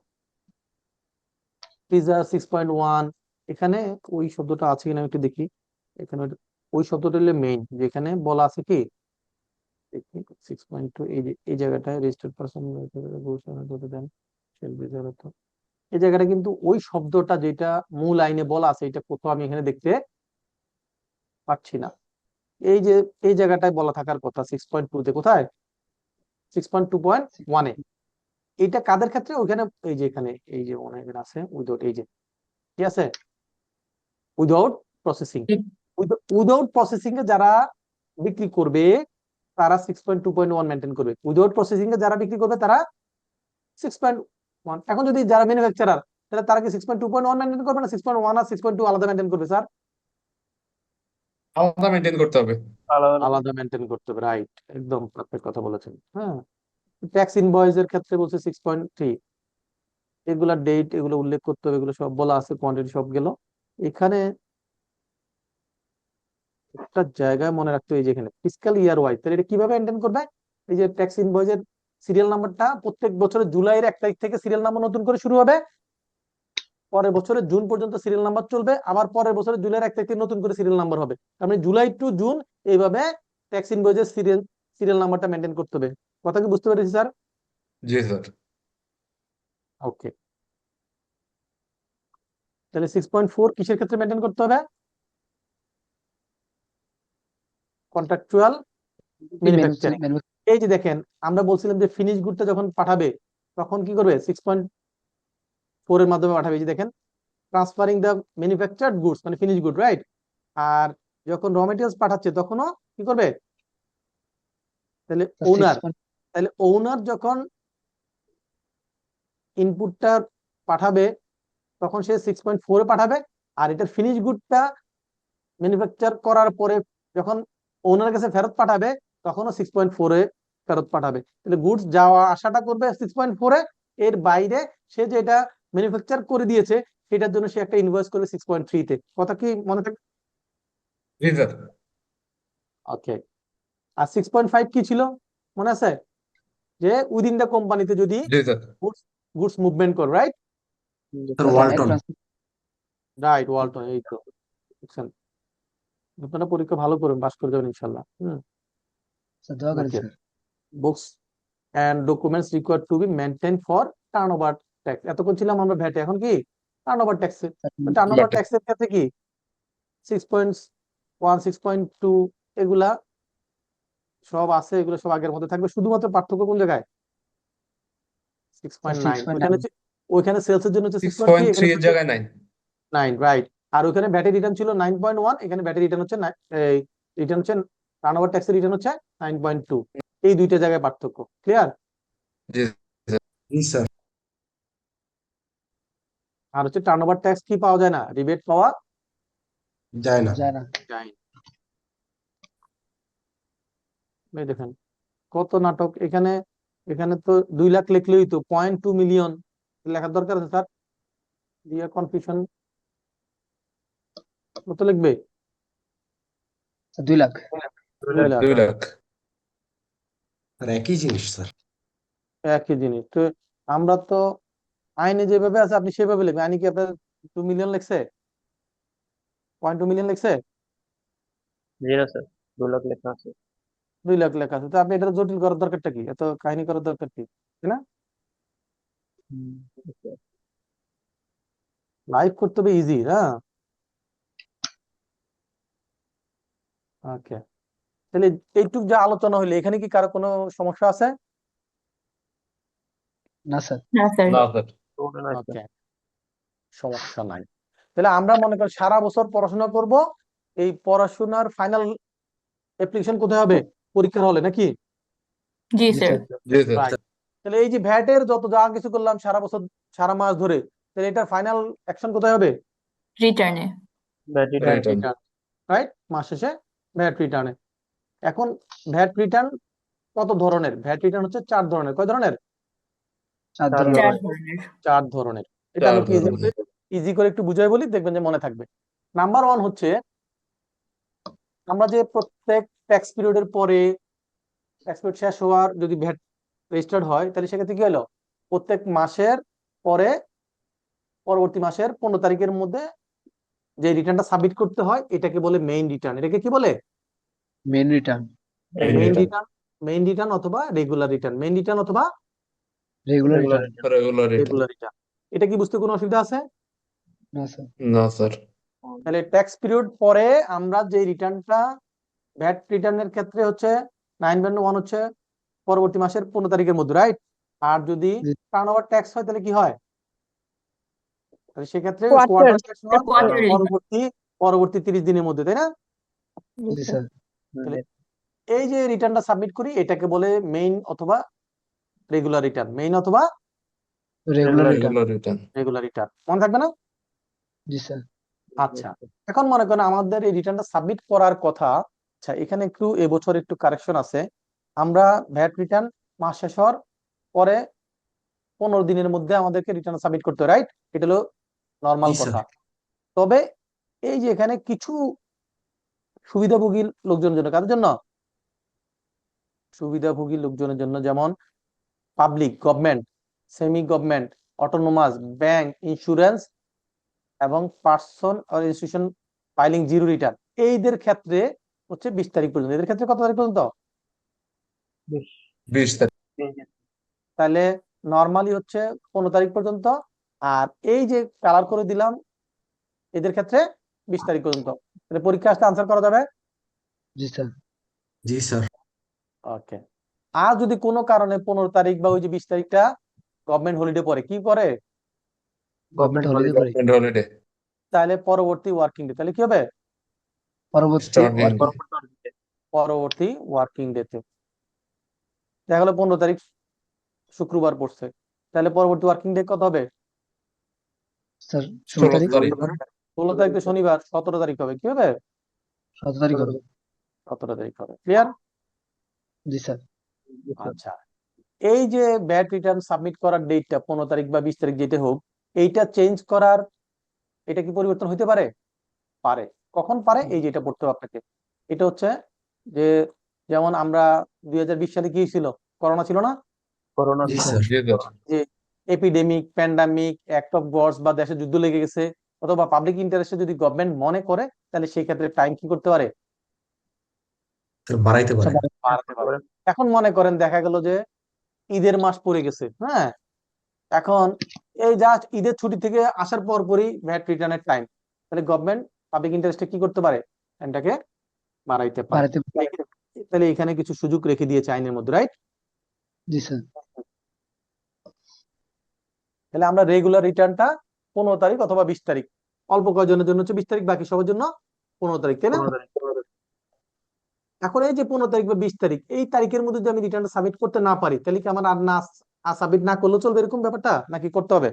পিজা 6.1, এখানে ওই শব্দটা আছে কিনা একটু দেখি। এখানে ওই শব্দটা হলো মেইন, যেখানে বলা আছে কি 6.2, এই জায়গাটায় রেজিস্টার্ড পারসন দেন, এই জায়গাটা কিন্তু ওই শব্দটা যেটা মূল আইনে বলা আছে, এটা কোথাও আমি এখানে দেখতে পাচ্ছি না। এই যে এই জায়গাটায় বলা থাকার কথা 6.2 তে, কোথায় 6.2.1 এ। এটা কাদের ক্ষেত্রে? ওইখানে এই যে এখানে এই যে অনেক আছে উইদাউট, এই যে কি আছে উইদাউট প্রসেসিং। উইদাউট প্রসেসিং এ যারা বিক্রি করবে তারা 6.2.1 মেনটেন করবে। উইদাউট প্রসেসিং এ যারা বিক্রি করবে তারা 6.1। এখন যদি যারা ম্যানুফ্যাকচারার, তাহলে তারা কি 6.2.1 মেনটেন করবে না 6.1 আর 6.2 আলাদা মেনটেন করবে? স্যার আলাদা মেনটেন করতে হবে। আলাদা মেনটেন করতে হবে, রাইট, একদম পারফেক্ট কথা বলেছেন। হ্যাঁ, ট্যাক্স ইনভয়েস এর ক্ষেত্রে বলছে 6.3, এগুলা ডেট এগুলো উল্লেখ করতে হবে, এগুলো সব বলা আছে, কোয়ান্টিটি সব গেল। এখানে একটা জায়গায় মনে রাখতে হবে, এই যে এখানে ফিসকাল ইয়ার ওয়াইজ, তাহলে এটা কিভাবে মেনটেন করবে? এই যে ট্যাক্স ইনভয়েসের সিরিয়াল নাম্বারটা প্রত্যেক বছরের জুলাইয়ের 1 তারিখ থেকে সিরিয়াল নাম্বার নতুন করে শুরু হবে, পরের বছরের জুন পর্যন্ত সিরিয়াল নাম্বার চলবে, আবার পরের বছরের জুলাইয়ের 1 তারিখ থেকে নতুন করে সিরিয়াল নাম্বার হবে। তার মানে জুলাই টু জুন এইভাবে ট্যাক্স ইনভয়েসের সিরিয়াল নাম্বারটা মেনটেন করতে হবে। কথা কি বুঝতে পেরেছি স্যার? জি স্যার। ওকে, তাহলে 6.4 কিসের ক্ষেত্রে মেনটেন করতে হবে? Contractual manufacturing. এই যে দেখেন, আমরা বলছিলাম যে ফিনিশ গুডটা যখন পাঠাবে তখন কি করবে? 6.4 এর মাধ্যমে পাঠাবে। এই যে দেখেন, ট্রান্সফারিং দ্য ম্যানুফ্যাকচার্ড গুডস, মানে ফিনিশ গুড, রাইট? আর যখন র মেটেরিয়ালস পাঠাচ্ছে তখনও কি করবে? তাহলে ওনার যখন ইনপুটটা পাঠাবে তখন সে 6.4 এ পাঠাবে, আর এটার ফিনিশ গুডটা ম্যানুফ্যাকচার করার পরে যখন ওনার কাছে ফেরত পাঠাবে তখনও 6.4 এ ফেরত পাঠাবে। তাহলে গুডস যাওয়া আসাটা করবে 6.4 এ, এর বাইরে সে যেটা ম্যানুফ্যাকচার করে দিয়েছে সেটার জন্য সে একটা ইনভয়েস করবে 6.3 তে। কথা কি মনে থাকে? জি স্যার। ওকে, আর 6.5 কি ছিল মনে আছে? যে উইদিন দ্য কোম্পানিতে যদি জি স্যার। গুডস মুভমেন্ট করে, রাইট? ওয়ালটন। রাইট, ওয়ালটন। এই তো বুঝছেন, আপনারা পরীক্ষা ভালো করবেন, পাস করে যাবেন ইনশাআল্লাহ। Okay. Books and documents required to be maintained for turnover tax. এতক্ষণ ছিলাম আমরা ভ্যাটে, এখন কি টার্নওভার ট্যাক্সে। টার্নওভার ট্যাক্সের ক্ষেত্রে কি 6.1 6.2 এগুলা সব আছে, এগুলো সব আগের মধ্যে থাকবে, শুধুমাত্র পার্থক্য কোন জায়গায়? 6.9 ওইখানে সেলস এর জন্য হচ্ছে 6.3, 6.3 এর জায়গায় 9, রাইট। আর ওখানে ভ্যাটের রিটার্ন ছিল 9.1, এখানে ভ্যাটের রিটার্ন হচ্ছে টার্নওভার ট্যাক্সের রিটার্ন হচ্ছে 9.2। এই দুইটা জায়গায় পার্থক্য। ক্লিয়ার? জি স্যার। আর হচ্ছে টার্নওভার ট্যাক্স কি পাওয়া যায় না, রিবেট পাওয়া যায় না। যায় না। এই দেখেন কত নাটক এখানে। এখানে তো 2 লাখ লিখলেই তো 0.2 মিলিয়ন লেখার দরকার আছে স্যার? দিয়ে কনফিউশন কত লিখবে? 2 লাখ। 2 লাখ। একই জিনিস স্যার। একই জিনিস তো। আমরা তো আইনে যেভাবে আছে আপনি সেভাবে লিখবেন। আইনে কি আপনার 2 মিলিয়ন লিখছে? 0.2 মিলিয়ন লিখছে? 0 স্যার, 2 লাখ লেখা আছে। 2 লাখ লেখা আছে, তো আপনি এটা জটিল করার দরকারটা কি, এত কাহিনী করার দরকার কি, তাই না? লাইভ করতে হবে ইজি, না? ওকে, তাহলে এইটুক যা আলোচনা হইলো, এখানে কি কারো কোনো সমস্যা আছে? না স্যার। না স্যার। না স্যার। ওকে, সমস্যা নাই। তাহলে আমরা মনে করি সারা বছর পড়াশোনা করব, এই পড়াশোনার ফাইনাল অ্যাপ্লিকেশন কোথায় হবে? পরীক্ষার হলে, নাকি? জি জি স্যার। স্যার। জি স্যার। রাইট। তাহলে এই যে ভ্যাটের যত যা কিছু করলাম সারা বছর সারা মাস ধরে, তাহলে এটার ফাইনাল অ্যাকশন কোথায় হবে? রিটার্নে। ব্যাটারি ভ্যাট Return. রিটার্ন, রাইট, মাস শেষে ভ্যাট রিটার্নে। এখন ভ্যাট রিটার্ন কত ধরনের? ভ্যাট রিটার্ন হচ্ছে 4 ধরনের। কয় ধরনের? 4 চার ধরনের। 4 ধরনের। 4 ধরনের। এটা আমি 4 একটু ধরনের। ইজি করে একটু বুঝাই বলি, দেখবেন যে মনে থাকবে। নাম্বার 1 হচ্ছে, আমরা যে প্রত্যেক ট্যাক্স পিরিয়ডের পরে ট্যাক্স পিরিয়ড শেষ হওয়ার যদি ভ্যাট রেজিস্টার্ড হয়, তাহলে সেক্ষেত্রে কি হলো, প্রত্যেক মাসের পরে পরবর্তী মাসের 15 তারিখের মধ্যে যে রিটার্নটা সাবমিট করতে হয়, এটাকে বলে মেইন রিটার্ন। এটাকে কি বলে? Main return. Main return. Main return অথবা রেগুলার রিটার্ন। মেইন রিটার্ন অথবা regular return. Regular return. Regular return. এটা কি বুঝতে কোনো অসুবিধা আছে? না স্যার। না স্যার। তাহলে ট্যাক্স পিরিয়ড পরে আমরা যে রিটার্নটা, ভ্যাট রিটার্নের ক্ষেত্রে হচ্ছে 9/1 হচ্ছে পরবর্তী মাসের 15 তারিখের মধ্যে, রাইট? আর যদি জি। টার্ন ওভার ট্যাক্স হয়, তাহলে কি হয়? তাহলে সেক্ষেত্রে কোয়ার্টার। কোয়ার্টার ট্যাক্স হয় Quarterly। পরবর্তী 30 দিনের মধ্যে, তাই না? জি স্যার। তাহলে এই যে রিটার্নটা সাবমিট করি, এটাকে বলে মেইন অথবা রেগুলার রিটার্ন। মেইন অথবা regular return. Regular return. Regular return, মনে থাকবে না? জি স্যার। আচ্ছা, এখন মনে করেন আমাদের এই রিটার্নটা সাবমিট করার কথা। আচ্ছা, এখানে একটু এবছর একটু কারেকশন আছে। আমরা ভ্যাট রিটার্ন মাস শেষ হওয়ার পরে 15 দিনের মধ্যে আমাদেরকে রিটার্ন সাবমিট করতে হয়, রাইট? এটা হলো নর্মাল জি, স্যার। কথা। তবে এই যে এখানে কিছু সুবিধাভোগী লোকজনের জন্য, কাদের জন্য? সুবিধাভোগী লোকজনের জন্য, যেমন public, government, semi government, autonomous, bank, insurance এবং person or institution filing zero return. এইদের ক্ষেত্রে হচ্ছে 20 তারিখ পর্যন্ত। এদের ক্ষেত্রে কত তারিখ পর্যন্ত? 20 তারিখ। তাহলে নরমালি হচ্ছে 15 তারিখ পর্যন্ত। আর এই যে কালার করে দিলাম, এদের ক্ষেত্রে 20 তারিখ পর্যন্ত। তাহলে পরীক্ষা আসলে আনসার করা যাবে। জি স্যার। জি স্যার। ওকে। আর যদি কোনো কারণে 15 তারিখ বা ওই যে 20 তারিখটা গভর্নমেন্ট হলিডে পড়ে, কি করে? গভর্নমেন্ট হলিডে পরে গভর্নমেন্ট হলিডে। তাহলে পরবর্তী ওয়ার্কিং ডে, তাহলে কি হবে? পরবর্তী স্টার্টিং। পরবর্তী ওয়ার্কিং ডেতে। দেখা গেলো 15 তারিখ শুক্রবার পড়ছে, তাহলে পরবর্তী ওয়ার্কিং ডে কত হবে? স্যার 16 16 তারিখ। তারিখ। 16 তারিখ তো শনিবার, 17 তারিখ হবে। কি হবে? 17 তারিখ হবে। 17 তারিখ হবে। ক্লিয়ার? জি স্যার। আচ্ছা, এই যে ভ্যাট রিটার্ন সাবমিট করার ডেটটা 15 তারিখ বা 20 তারিখ যেটা হোক, এইটা চেঞ্জ করার, এটা কি পরিবর্তন হতে পারে? পারে। কখন পারে? এই যে এটা পড়তে হবে আপনাকে। এটা হচ্ছে যে, যেমন আমরা 2020 সালে কি ছিল? করোনা ছিল না? করোনা। জি জি স্যার। জি স্যার। যে epidemic, pandemic, act of gods বা দেশে যুদ্ধ লেগে গেছে, অথবা পাবলিক ইন্টারেস্টে যদি গভর্নমেন্ট মনে করে, তাহলে সেই ক্ষেত্রে টাইম কি করতে পারে? স্যার বাড়াইতে পারে। বাড়াতে পারে। এখন মনে করেন দেখা গেল যে ঈদের মাস পড়ে গেছে, হ্যাঁ, এখন এই জাস্ট ঈদের ছুটি থেকে আসার পরই ভ্যাট রিটার্নের টাইম, তাহলে গভর্নমেন্ট পাবলিক ইন্টারেস্টে কি করতে পারে? টাইমটাকে বাড়াইতে পারে। বাড়াতে। তাহলে এখানে কিছু সুযোগ রেখে দিয়েছে আইনের মধ্যে, রাইট? জি স্যার। তাহলে আমরা রেগুলার রিটার্নটা 15 তারিখ অথবা 20 তারিখ, অল্প কয়েকজনের জন্য হচ্ছে 20 তারিখ, বাকি সবার জন্য 15 তারিখ, তাই না? এখন এই যে 15 তারিখ বা 20 তারিখ, এই তারিখের মধ্যে যদি আমি রিটার্নটা সাবমিট করতে না পারি, তাহলে কি আমার আর সাবমিট না করলেও চলবে এরকম ব্যাপারটা, নাকি করতে হবে?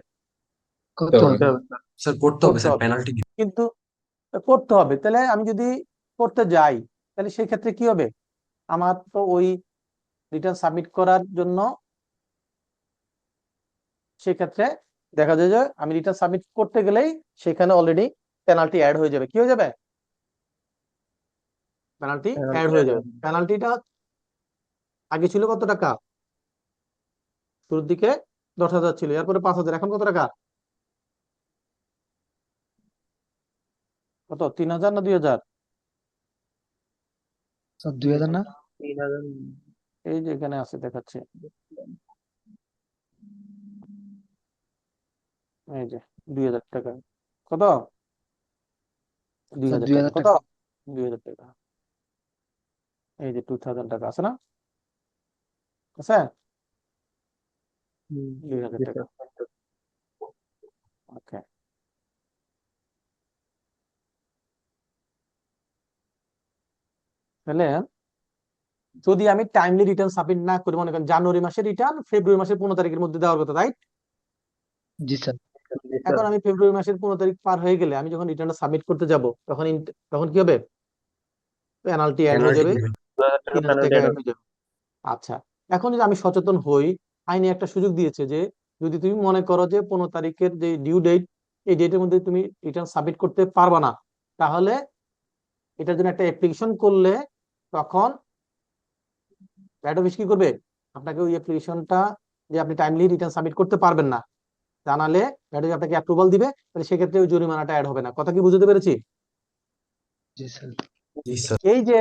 করতে হবে। স্যার করতে হবে করতে স্যার, হবে। পেনাল্টি। কিন্তু করতে হবে, তাহলে আমি যদি করতে যাই, তাহলে সেই ক্ষেত্রে কি হবে? আমার তো ওই রিটার্ন সাবমিট করার জন্য সেক্ষেত্রে দেখা যায় যে আমি রিটার্ন সাবমিট করতে গেলেই সেখানে অলরেডি পেনাল্টি অ্যাড হয়ে যাবে। কি হয়ে যাবে? পেনাল্টি অ্যাড হয়ে যাবে। পেনাল্টিটা আগে ছিল কত টাকা? শুরুর দিকে 10,000 ছিল, এরপরে 5,000, এখন কত টাকা? কত 3000 না 2000? স্যার 2000 না? 3000 এই যে এখানে আছে দেখাচ্ছে, এই যে 2000 টাকা। কত? স্যার 2000 টাকা। 2000 কত? টাকা। 2000 টাকা। এই যে 2000 টাকা আছে না? আছে হুম, 2000 জি টাকা। স্যার। ওকে, তাহলে যদি আমি টাইমলি রিটার্ন সাবমিট না করি, মনে করেন জানুয়ারি মাসের রিটার্ন ফেব্রুয়ারি মাসের 15 তারিখের মধ্যে দেওয়ার কথা, রাইট? জি স্যার। জি স্যার। এখন আমি ফেব্রুয়ারি মাসের 15 তারিখ পার হয়ে গেলে আমি যখন রিটার্নটা সাবমিট করতে যাব, তখন তখন কি হবে? পেনাল্টি অ্যাড হয়ে যাবে, 2000 টাকা 3000 পেনাল্টি টাকা অ্যাড হয়ে যাবে। আচ্ছা, এখন যদি আমি সচেতন হই, আইনে একটা সুযোগ দিয়েছে যে যদি তুমি মনে করো যে 15 তারিখের যে ডিউ ডেট, এই ডেটের মধ্যে তুমি রিটার্ন সাবমিট করতে পারবা না, তাহলে এটার জন্য একটা অ্যাপ্লিকেশন করলে তখন ভ্যাট অফিস কি করবে? আপনাকে ওই অ্যাপ্লিকেশনটা, যে আপনি টাইমলি রিটার্ন সাবমিট করতে পারবেন না জানালে, ভ্যাট অফিস আপনাকে অ্যাপ্রুভাল দিবে, তাহলে সেক্ষেত্রে ওই জরিমানাটা অ্যাড হবে না। কথা কি বুঝতে পেরেছি? জি স্যার। এই যে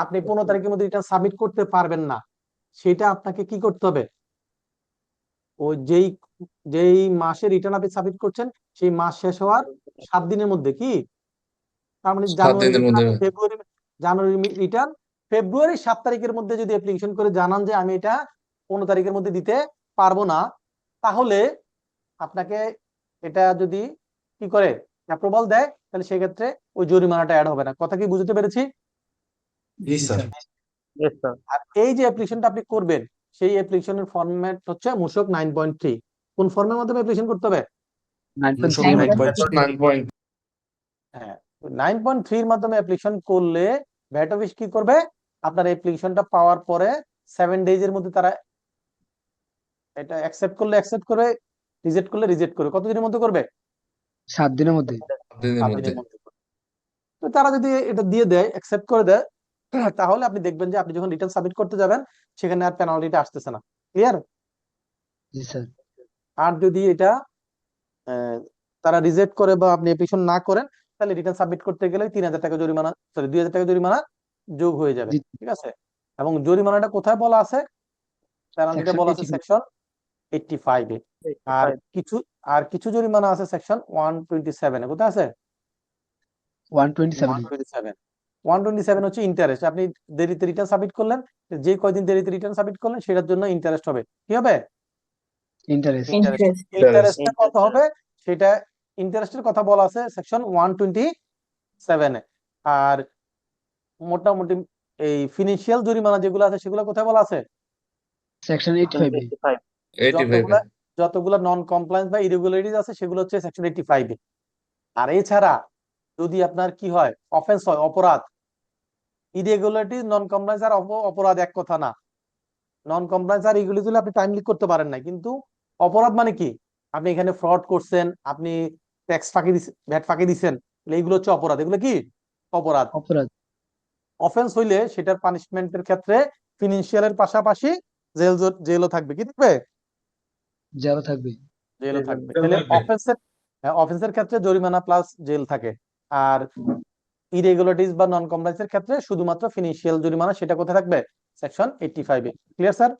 আপনি 15 তারিখের মধ্যে রিটার্ন সাবমিট করতে পারবেন না, সেটা আপনাকে কি করতে হবে? ওই যেই যেই মাসে রিটার্ন আপনি সাবমিট করছেন, সেই মাস শেষ হওয়ার 7 দিনের মধ্যে, কি তার মানে 7 জানুয়ারি দিনের মধ্যে। জানুয়ারি রিটার্ন ফেব্রুয়ারি 7 তারিখের মধ্যে যদি অ্যাপ্লিকেশন করে জানান যে আমি এটা 15 তারিখের মধ্যে দিতে পারবো না, তাহলে আপনাকে এটা যদি কি করে অ্যাপ্রুভাল দেয়, তাহলে সেক্ষেত্রে ওই জরিমানাটা অ্যাড হবে না। কথা কি বুঝতে পেরেছি? জি স্যার। Yes, sir. আর এই যে অ্যাপ্লিকেশনটা আপনি করবেন, সেই অ্যাপ্লিকেশনের ফরম্যাট হচ্ছে মূসক 9.3। কোন ফর্মের মাধ্যমে অ্যাপ্লিকেশন করতে হবে? 9.3 হ্যাঁ, 9.3 এর মাধ্যমে অ্যাপ্লিকেশন করলে ভ্যাট অফিস কি করবে? আপনার অ্যাপ্লিকেশনটা পাওয়ার পরে 7 ডেজ এর মধ্যে তারা এটা অ্যাকসেপ্ট করলে অ্যাকসেপ্ট করবে, রিজেক্ট করলে রিজেক্ট করবে। কতদিনের মধ্যে করবে? 7 দিনের মধ্যে। 7 দিনের 7 মধ্যে। দিনের মধ্যে করবে। তো তারা যদি এটা দিয়ে দেয়, অ্যাকসেপ্ট করে দেয়, তাহলে আপনি দেখবেন যে আপনি যখন রিটার্ন সাবমিট করতে যাবেন, সেখানে আর পেনাল্টিটা আসতেছে না। ক্লিয়ার? জি স্যার। আর যদি এটা তারা রিজেক্ট করে বা আপনি অ্যাপ্লিকেশন না করেন, তাহলে রিটার্ন সাবমিট করতে গেলে 3000 টাকা জরিমানা, সরি 2000 টাকা জরিমানা যোগ হয়ে যাবে। জি। ঠিক আছে? এবং জরিমানাটা কোথায় বলা আছে? পেনাল্টিটা সেকশন বলা আছে 85 সেকশন 85 এ। আর 85 কিছু জরিমানা আছে সেকশন 127 এ। কোথায় আছে? 127 127 হচ্ছে ইন্টারেস্ট। আপনি দেরিতে রিটার্ন সাবমিট করলেন, যে কয়দিন দেরিতে রিটার্ন সাবমিট করলেন সেটার জন্য ইন্টারেস্ট হবে। কি হবে? ইন্টারেস্ট। Interest. ইন্টারেস্টটা কত হবে সেটা, ইন্টারেস্টের কথা বলা আছে সেকশন 127 এ। আর মোটামুটি এই ফিনান্সিয়াল জরিমানা যেগুলো আছে সেগুলো কোথায় বলা আছে? সেকশন 85 85 যতগুলা যতগুলা নন কমপ্লায়েন্স বা ইরেগুলারিটিস আছে সেগুলো হচ্ছে সেকশন 85 এ। আর এছাড়া যদি আপনার কি হয়, অফেন্স হয়, অপরাধ, ইরেগুলারিটিস নন কমপ্লায়েন্স আর অপরাধ এক কথা না। নন কমপ্লায়েন্স আর এগুলি যদি আপনি টাইমলি করতে পারেন না, কিন্তু অপরাধ মানে কি? আপনি এখানে ফ্রড করছেন, আপনি ট্যাক্স ফাঁকি দিচ্ছেন, ভ্যাট ফাঁকি দিচ্ছেন, এইগুলো হচ্ছে অপরাধ। এগুলো কি অপরাধ? অপরাধ। অফেন্স হইলে সেটার পানিশমেন্টের ক্ষেত্রে ফিনান্সিয়ালের পাশাপাশি জেলও থাকবে। কি থাকবে? জেল থাকবে। জেলও থাকবে। তাহলে অফেন্সের ক্ষেত্রে জরিমানা প্লাস জেল থাকে, আর ইরেগুলারিটিস বা নন কমপ্লায়েন্সের ক্ষেত্রে শুধুমাত্র ফিনান্সিয়াল জরিমানা, সেটা কোথায় থাকবে? সেকশন 85 এ। Clear sir?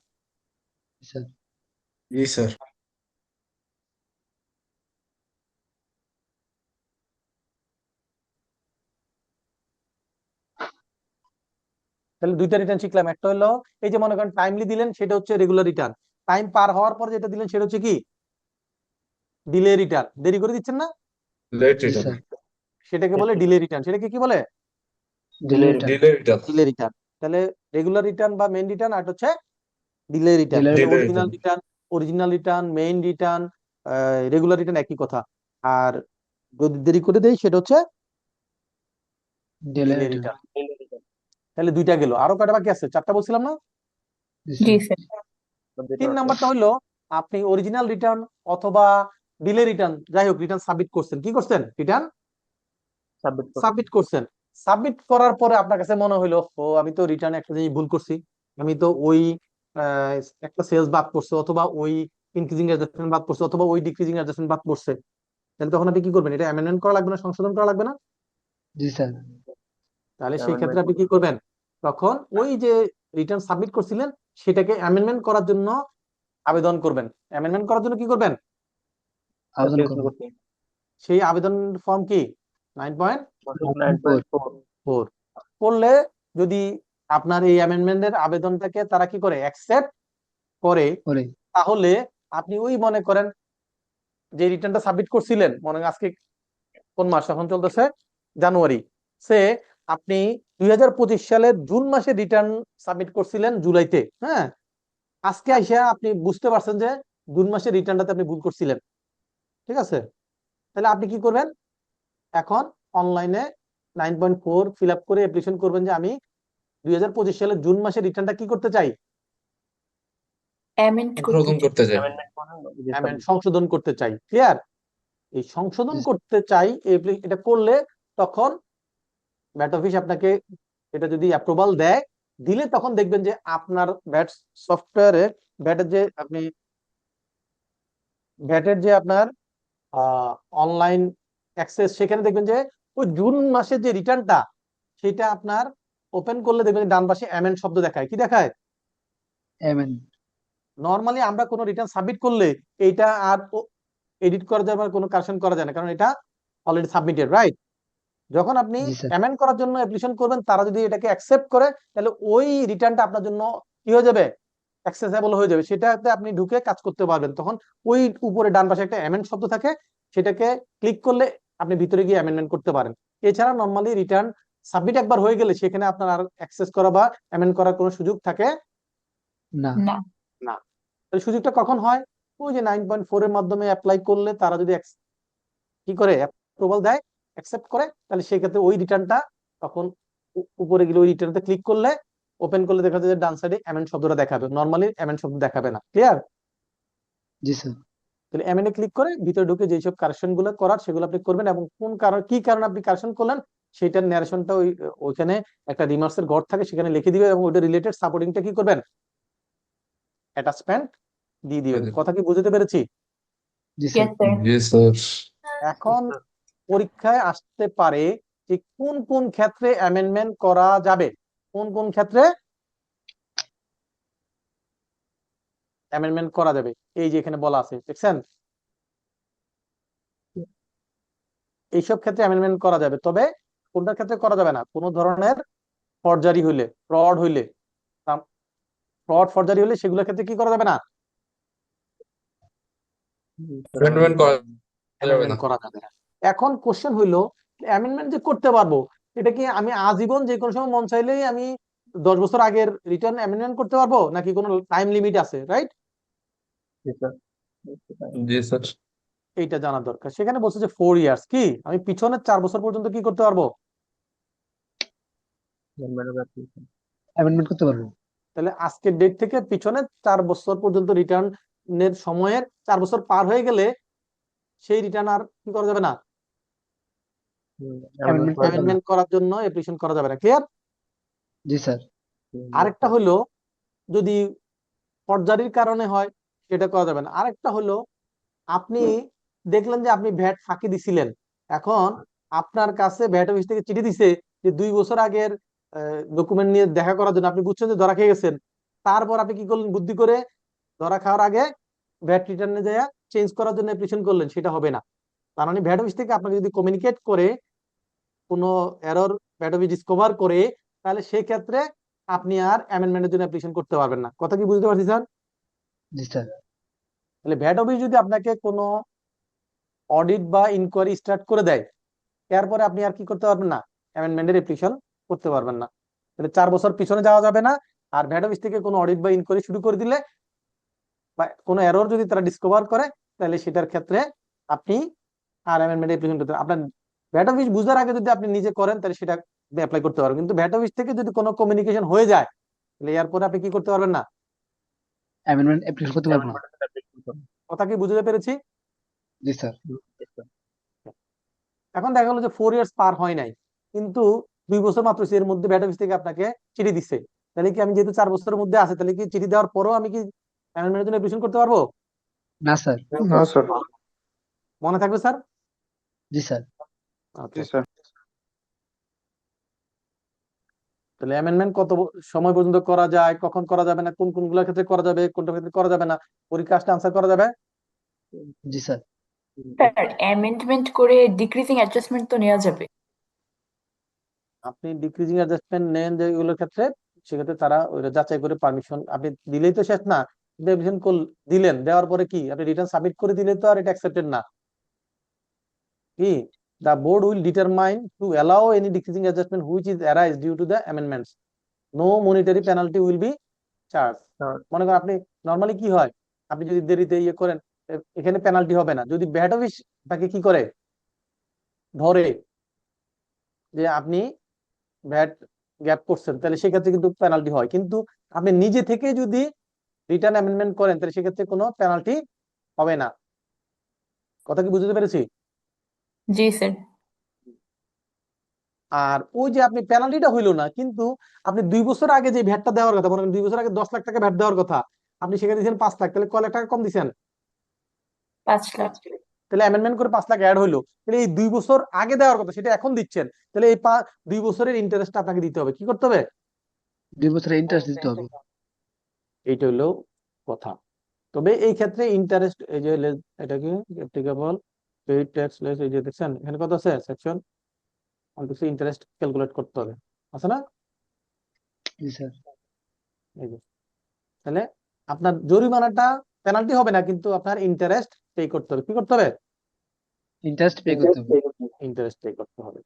স্যার। জি স্যার। তাহলে দুইটা রিটার্ন শিখলাম। একটা হলো এই যে মনে করেন টাইমলি দিলেন, সেটা হচ্ছে রেগুলার রিটার্ন। টাইম পার হওয়ার পর যেটা দিলেন সেটা হচ্ছে কি? Delay return. দেরি করে দিচ্ছেন না, লেট জি রিটার্ন। স্যার। সেটাকে বলে ডিলে রিটার্ন। সেটাকে কি বলে? Delay return. Delay return. Delay return. তাহলে রেগুলার রিটার্ন বা মেইন রিটার্ন, আর হচ্ছে ডিলে রিটার্ন। Delay তাহলে return. Original return, main return, regular return একই কথা। আর যদি দেরি করে দেই সেটা হচ্ছে ডিলে ডিলে রিটার্ন। রিটার্ন। তাহলে দুইটা গেল, আরো কয়টা বাকি আছে? 4টা বলছিলাম না? জি জি স্যার। স্যার। 3 নাম্বারটা হলো আপনি অরিজিনাল রিটার্ন অথবা ডিলে রিটার্ন, যাই হোক, রিটার্ন সাবমিট করছেন। কি করছেন? রিটার্ন সাবমিট করছেন। সাবমিট করার পরে আপনার কাছে মনে হইলো, ও আমি তো রিটার্নে একটা জিনিস ভুল করছি, আমি তো ওই একটা সেলস বাদ করছে, অথবা ওই ইনক্রিজিং অ্যাডজাস্টমেন্ট বাদ করছে, অথবা ওই ডিক্রিজিং অ্যাডজাস্টমেন্ট বাদ করছে। তাহলে তখন আপনি কি করবেন? এটা অ্যামেন্ডমেন্ট করা লাগবে না? সংশোধন করা লাগবে না? জি স্যার। তাহলে সেই ক্ষেত্রে আপনি কি করবেন, তখন ওই যে রিটার্ন সাবমিট করছিলেন সেটাকে অ্যামেন্ডমেন্ট করার জন্য আবেদন করবেন। অ্যামেন্ডমেন্ট করার জন্য কি করবেন, আবেদন application করবো। করতে সেই আবেদন ফর্ম কি 9.4 9.4 করলে যদি আপনার এই অ্যামেন্ডমেন্টের আবেদনটাকে তারা কি করে অ্যাকসেপ্ট করে, করে তাহলে আপনি ওই মনে করেন যে রিটার্নটা সাবমিট করছিলেন, মনে করেন আজকে কোন মাস এখন চলতেছে, জানুয়ারি, সে আপনি 2025 সালের জুন মাসে রিটার্ন সাবমিট করছিলেন জুলাইতে, হ্যাঁ, আজকে আইসা আপনি বুঝতে পারছেন যে জুন মাসের রিটার্নটাতে আপনি ভুল করছিলেন, ঠিক আছে? তাহলে আপনি কি করবেন, এখন অনলাইনে 9.4 ফিল আপ করে অ্যাপ্লিকেশন করবেন যে আমি 2025 সালের জুন মাসের রিটার্নটা কি করতে চাই, amend সংশোধন করতে চাই। amendment করেন, যে সংশোধন করতে চাই। ক্লিয়ার? এই সংশোধন করতে চাই এটা করলে তখন ব্যাট অফিস আপনাকে এটা যদি অ্যাপ্রুভাল দেয়, দিলে তখন দেখবেন যে আপনার ব্যাট সফটওয়্যারে ব্যাটের যে আপনি ব্যাটের যে আপনার অনলাইন অ্যাক্সেস, সেখানে দেখবেন যে ওই জুন মাসের যে রিটার্নটা সেটা আপনার ওপেন করলে দেখবেন যে ডান পাশে অ্যামেন্ড শব্দ দেখায়, কি দেখায়? এমএন। নর্মালি আমরা কোনো রিটার্ন সাবমিট করলে এইটা আর এডিট করা যায় বা কোনো কারেকশন করা যায় না, কারণ এটা অলরেডি সাবমিটেড, রাইট? যখন আপনি জি স্যার। অ্যামেন্ড করার জন্য অ্যাপ্লিকেশন করবেন, তারা যদি এটাকে অ্যাকসেপ্ট করে, তাহলে ওই রিটার্নটা আপনার জন্য কি হয়ে যাবে, অ্যাক্সেসেবল হয়ে যাবে, সেটাতে আপনি ঢুকে কাজ করতে পারবেন। তখন ওই উপরে ডান পাশে একটা অ্যামেন্ড শব্দ থাকে, সেটাকে ক্লিক করলে আপনি ভিতরে গিয়ে অ্যামেন্ডমেন্ট করতে পারেন। এছাড়া নর্মালি রিটার্ন সাবমিট একবার হয়ে গেলে সেখানে আপনার আর অ্যাক্সেস করা বা অ্যামেন্ড করার কোনো সুযোগ থাকে না। না। না। তাহলে সুযোগটা কখন হয়, ওই যে 9.4 এর মাধ্যমে অ্যাপ্লাই করলে তারা যদি কি করে অ্যাপ্রুভাল দেয়, অ্যাকসেপ্ট করে, তাহলে সেই ক্ষেত্রে ওই রিটার্নটা তখন উপরে গেলে ওই রিটার্নতে ক্লিক করলে ওপেন করলে দেখা যায় যে ডান সাইডে অ্যামেন্ড শব্দটা দেখাবে, নরমালি অ্যামেন্ড শব্দ দেখাবে না। ক্লিয়ার? জি স্যার। তাহলে অ্যামেন্ডে ক্লিক করে ভিতরে ঢুকে যেসব কারেকশন গুলো করার সেগুলো আপনি করবেন, এবং কোন কারণ কি কারণে আপনি কারেকশন করলেন সেটার ন্যারেশনটা ওইখানে একটা রিমার্কসের ঘর থাকে, সেখানে লিখে দিবেন, এবং ওইটা রিলেটেড সাপোর্টিংটা কি করবেন, অ্যাটাচমেন্ট দিয়ে দিবেন। কথা কি বুঝতে পেরেছি? জি স্যার। Yes, sir. জি স্যার। এখন পরীক্ষায় আসতে পারে যে কোন কোন ক্ষেত্রে অ্যামেন্ডমেন্ট করা যাবে, কোন কোন ক্ষেত্রে অ্যামেন্ডমেন্ট করা যাবে, এই যে এখানে বলা আছে, দেখছেন? এইসব ক্ষেত্রে অ্যামেন্ডমেন্ট করা যাবে, তবে কোনটার ক্ষেত্রে করা যাবে না, কোন ধরনের ফরজারি হইলে, ফ্রড হইলে, ফরজারি হইলে সেগুলোর ক্ষেত্রে কি করা যাবে না, অ্যামেন্ডমেন্ট করা যাবে না। অ্যামেন্ডমেন্ট করা যাবে না। এখন কোশ্চেন হইলো, অ্যামেন্ডমেন্ট যে করতে পারবো, এটা কি আমি আজীবন যে কোনো সময় মন চাইলেই আমি 10 বছর আগের রিটার্ন অ্যামেন্ডমেন্ট করতে পারবো, নাকি কোনো টাইম লিমিট আছে, রাইট? জি স্যার। এইটা জানা দরকার। সেখানে বলছে যে 4 ইয়ার্স, কি আমি পিছনের 4 বছর পর্যন্ত কি করতে পারবো, অ্যামেন্ডমেন্ট করতে পারবো। তাহলে আজকের ডেট থেকে পিছনে 4 বছর পর্যন্ত রিটার্নের সময়ের 4 বছর পার হয়ে গেলে সেই রিটার্ন আর কি করা যাবে না, অ্যামেন্ডমেন্ট করা যাবে না। অ্যামেন্ডমেন্ট করার জন্য অ্যাপ্লিকেশন করা যাবে না। ক্লিয়ার? জি স্যার। আরেকটা হলো যদি ফরজারির কারণে হয়, সেটা করা যাবে না। আরেকটা হলো আপনি দেখলেন যে আপনি ভ্যাট ফাঁকি দিছিলেন, এখন আপনার কাছে ভ্যাট অফিস থেকে চিঠি দিছে যে 2 বছর আগের ডকুমেন্ট নিয়ে দেখা করার জন্য, আপনি বুঝছেন যে ধরা খেয়ে গেছেন, তারপর আপনি কি করলেন, বুদ্ধি করে ধরা খাওয়ার আগে ভ্যাট রিটার্নে যায় চেঞ্জ করার জন্য অ্যাপ্লিকেশন করলেন, সেটা হবে না। তার মানে ভ্যাট অফিস থেকে আপনাকে যদি কমিউনিকেট করে কোনো এরর ভ্যাট অফিস ডিসকভার করে, তাহলে সেই ক্ষেত্রে আপনি আর অ্যামেন্ডমেন্টের জন্য অ্যাপ্লিকেশন করতে পারবেন না। কথা কি বুঝতে পারছি স্যার? জি স্যার। তাহলে ভ্যাট অফিস যদি আপনাকে কোনো অডিট বা ইনকোয়ারি স্টার্ট করে দেয়, এরপরে আপনি আর কি করতে পারবেন না, অ্যামেন্ডমেন্টের অ্যাপ্লিকেশন করতে পারবেন না। তাহলে 4 বছর পিছনে যাওয়া যাবে না। আর ভ্যাট অফিস থেকে কোনো অডিট বা ইনকোয়ারি শুরু করে দিলে বা কোনো এরর যদি তারা ডিসকভার করে, তাহলে সেটার ক্ষেত্রে আপনি আর অ্যামেন্ডমেন্ট অ্যাপ্লিকেশন করতে, আপনার ভ্যাট অফিস বুঝার আগে যদি আপনি নিজে করেন, তাহলে সেটা অ্যাপ্লাই করতে পারবেন। কিন্তু ভ্যাট অফিস থেকে যদি কোনো কমিউনিকেশন হয়ে যায়, তাহলে এরপরে আপনি কি করতে পারবেন না, অ্যামেন্ডমেন্ট অ্যাপ্লিকেশন করতে পারবো না। কথা কি বুঝতে পেরেছি? জি স্যার। এখন দেখা গেলো যে 4 ইয়ার্স পার হয় নাই, কিন্তু 2 বছর মাত্র এর মধ্যে ভ্যাট অফিস থেকে আপনাকে চিঠি দিচ্ছে, তাহলে কি আমি যেহেতু 4 বছরের মধ্যে আছে, তাহলে কি চিঠি দেওয়ার পরও আমি কি অ্যামেন্ডমেন্টের জন্য অ্যাপ্লিকেশন করতে পারবো? না স্যার। না স্যার। মনে থাকবে স্যার? জি স্যার। ওকে। তাহলে অ্যামেন্ডমেন্ট কত সময় পর্যন্ত করা যায়, কখন করা যাবে না, কোন কোনগুলোর ক্ষেত্রে করা যাবে, কোনটার ক্ষেত্রে করা যাবে না, পরীক্ষা আসলে আনসার করা যাবে। জি স্যার। স্যার অ্যামেন্ডমেন্ট করে ডিক্রিজিং অ্যাডজাস্টমেন্ট তো নেওয়া যাবে। আপনি ডিক্রিজিং অ্যাডজাস্টমেন্ট নেন যেগুলোর ক্ষেত্রে, সেক্ষেত্রে তারা ওইটা যাচাই করে পারমিশন আপনি দিলেই তো শেষ না। দিলেন, দেওয়ার পরে কি আপনি রিটার্ন সাবমিট করে দিলে তো আর এটা অ্যাকসেপ্টেড না। কি the board will determine to allow any decreasing adjustment which is arise due to the amendments. No monetary penalty will be charged. মনে করেন আপনি নরমালি কি হয়, আপনি যদি দেরিতে ইয়ে করেন এখানে পেনাল্টি হবে না। যদি ভ্যাট অফিস তাকে কি করে ধরে যে আপনি ভ্যাট গ্যাপ করছেন, তাহলে সেক্ষেত্রে কিন্তু পেনাল্টি হয়। কিন্তু আপনি নিজে থেকে যদি রিটার্ন অ্যামেন্ডমেন্ট করেন তাহলে সেক্ষেত্রে কোনো পেনাল্টি হবে না। কথা কি বুঝতে পেরেছি? জি স্যার। আর ওই যে আপনি পেনাল্টিটা হইলো না, কিন্তু আপনি 2 বছর আগে যে ভ্যাটটা দেওয়ার কথা, মনে করেন 2 বছর আগে 10 লাখ টাকা ভ্যাট দেওয়ার কথা, আপনি সেখানে দিয়েছেন 5 লাখ, তাহলে কয় লাখ টাকা কম দিচ্ছেন? 5 লাখ। তাহলে অ্যামেন্ডমেন্ট করে 5 লাখ অ্যাড হইলো। তাহলে এই 2 বছর আগে দেওয়ার কথা সেটা এখন দিচ্ছেন, তাহলে এই 2 বছরের ইন্টারেস্ট আপনাকে দিতে হবে। কি করতে হবে? 2 বছরের ইন্টারেস্ট দিতে হবে। এইটা হলো কথা। তবে এই ক্ষেত্রে ইন্টারেস্ট এই যে এটা কি অ্যাপ্লিকেবল পেইড ট্যাক্স লেস, এই যে দেখছেন এখানে কত আছে সেকশন, অনেক ইন্টারেস্ট ক্যালকুলেট করতে হবে, আছে না? জি স্যার। এই যে তাহলে আপনার জরিমানাটা পেনাল্টি হবে না, কিন্তু আপনার ইন্টারেস্ট পে করতে হবে। কি করতে হবে? ইন্টারেস্ট পে করতে হবে। ইন্টারেস্ট পে করতে হবে।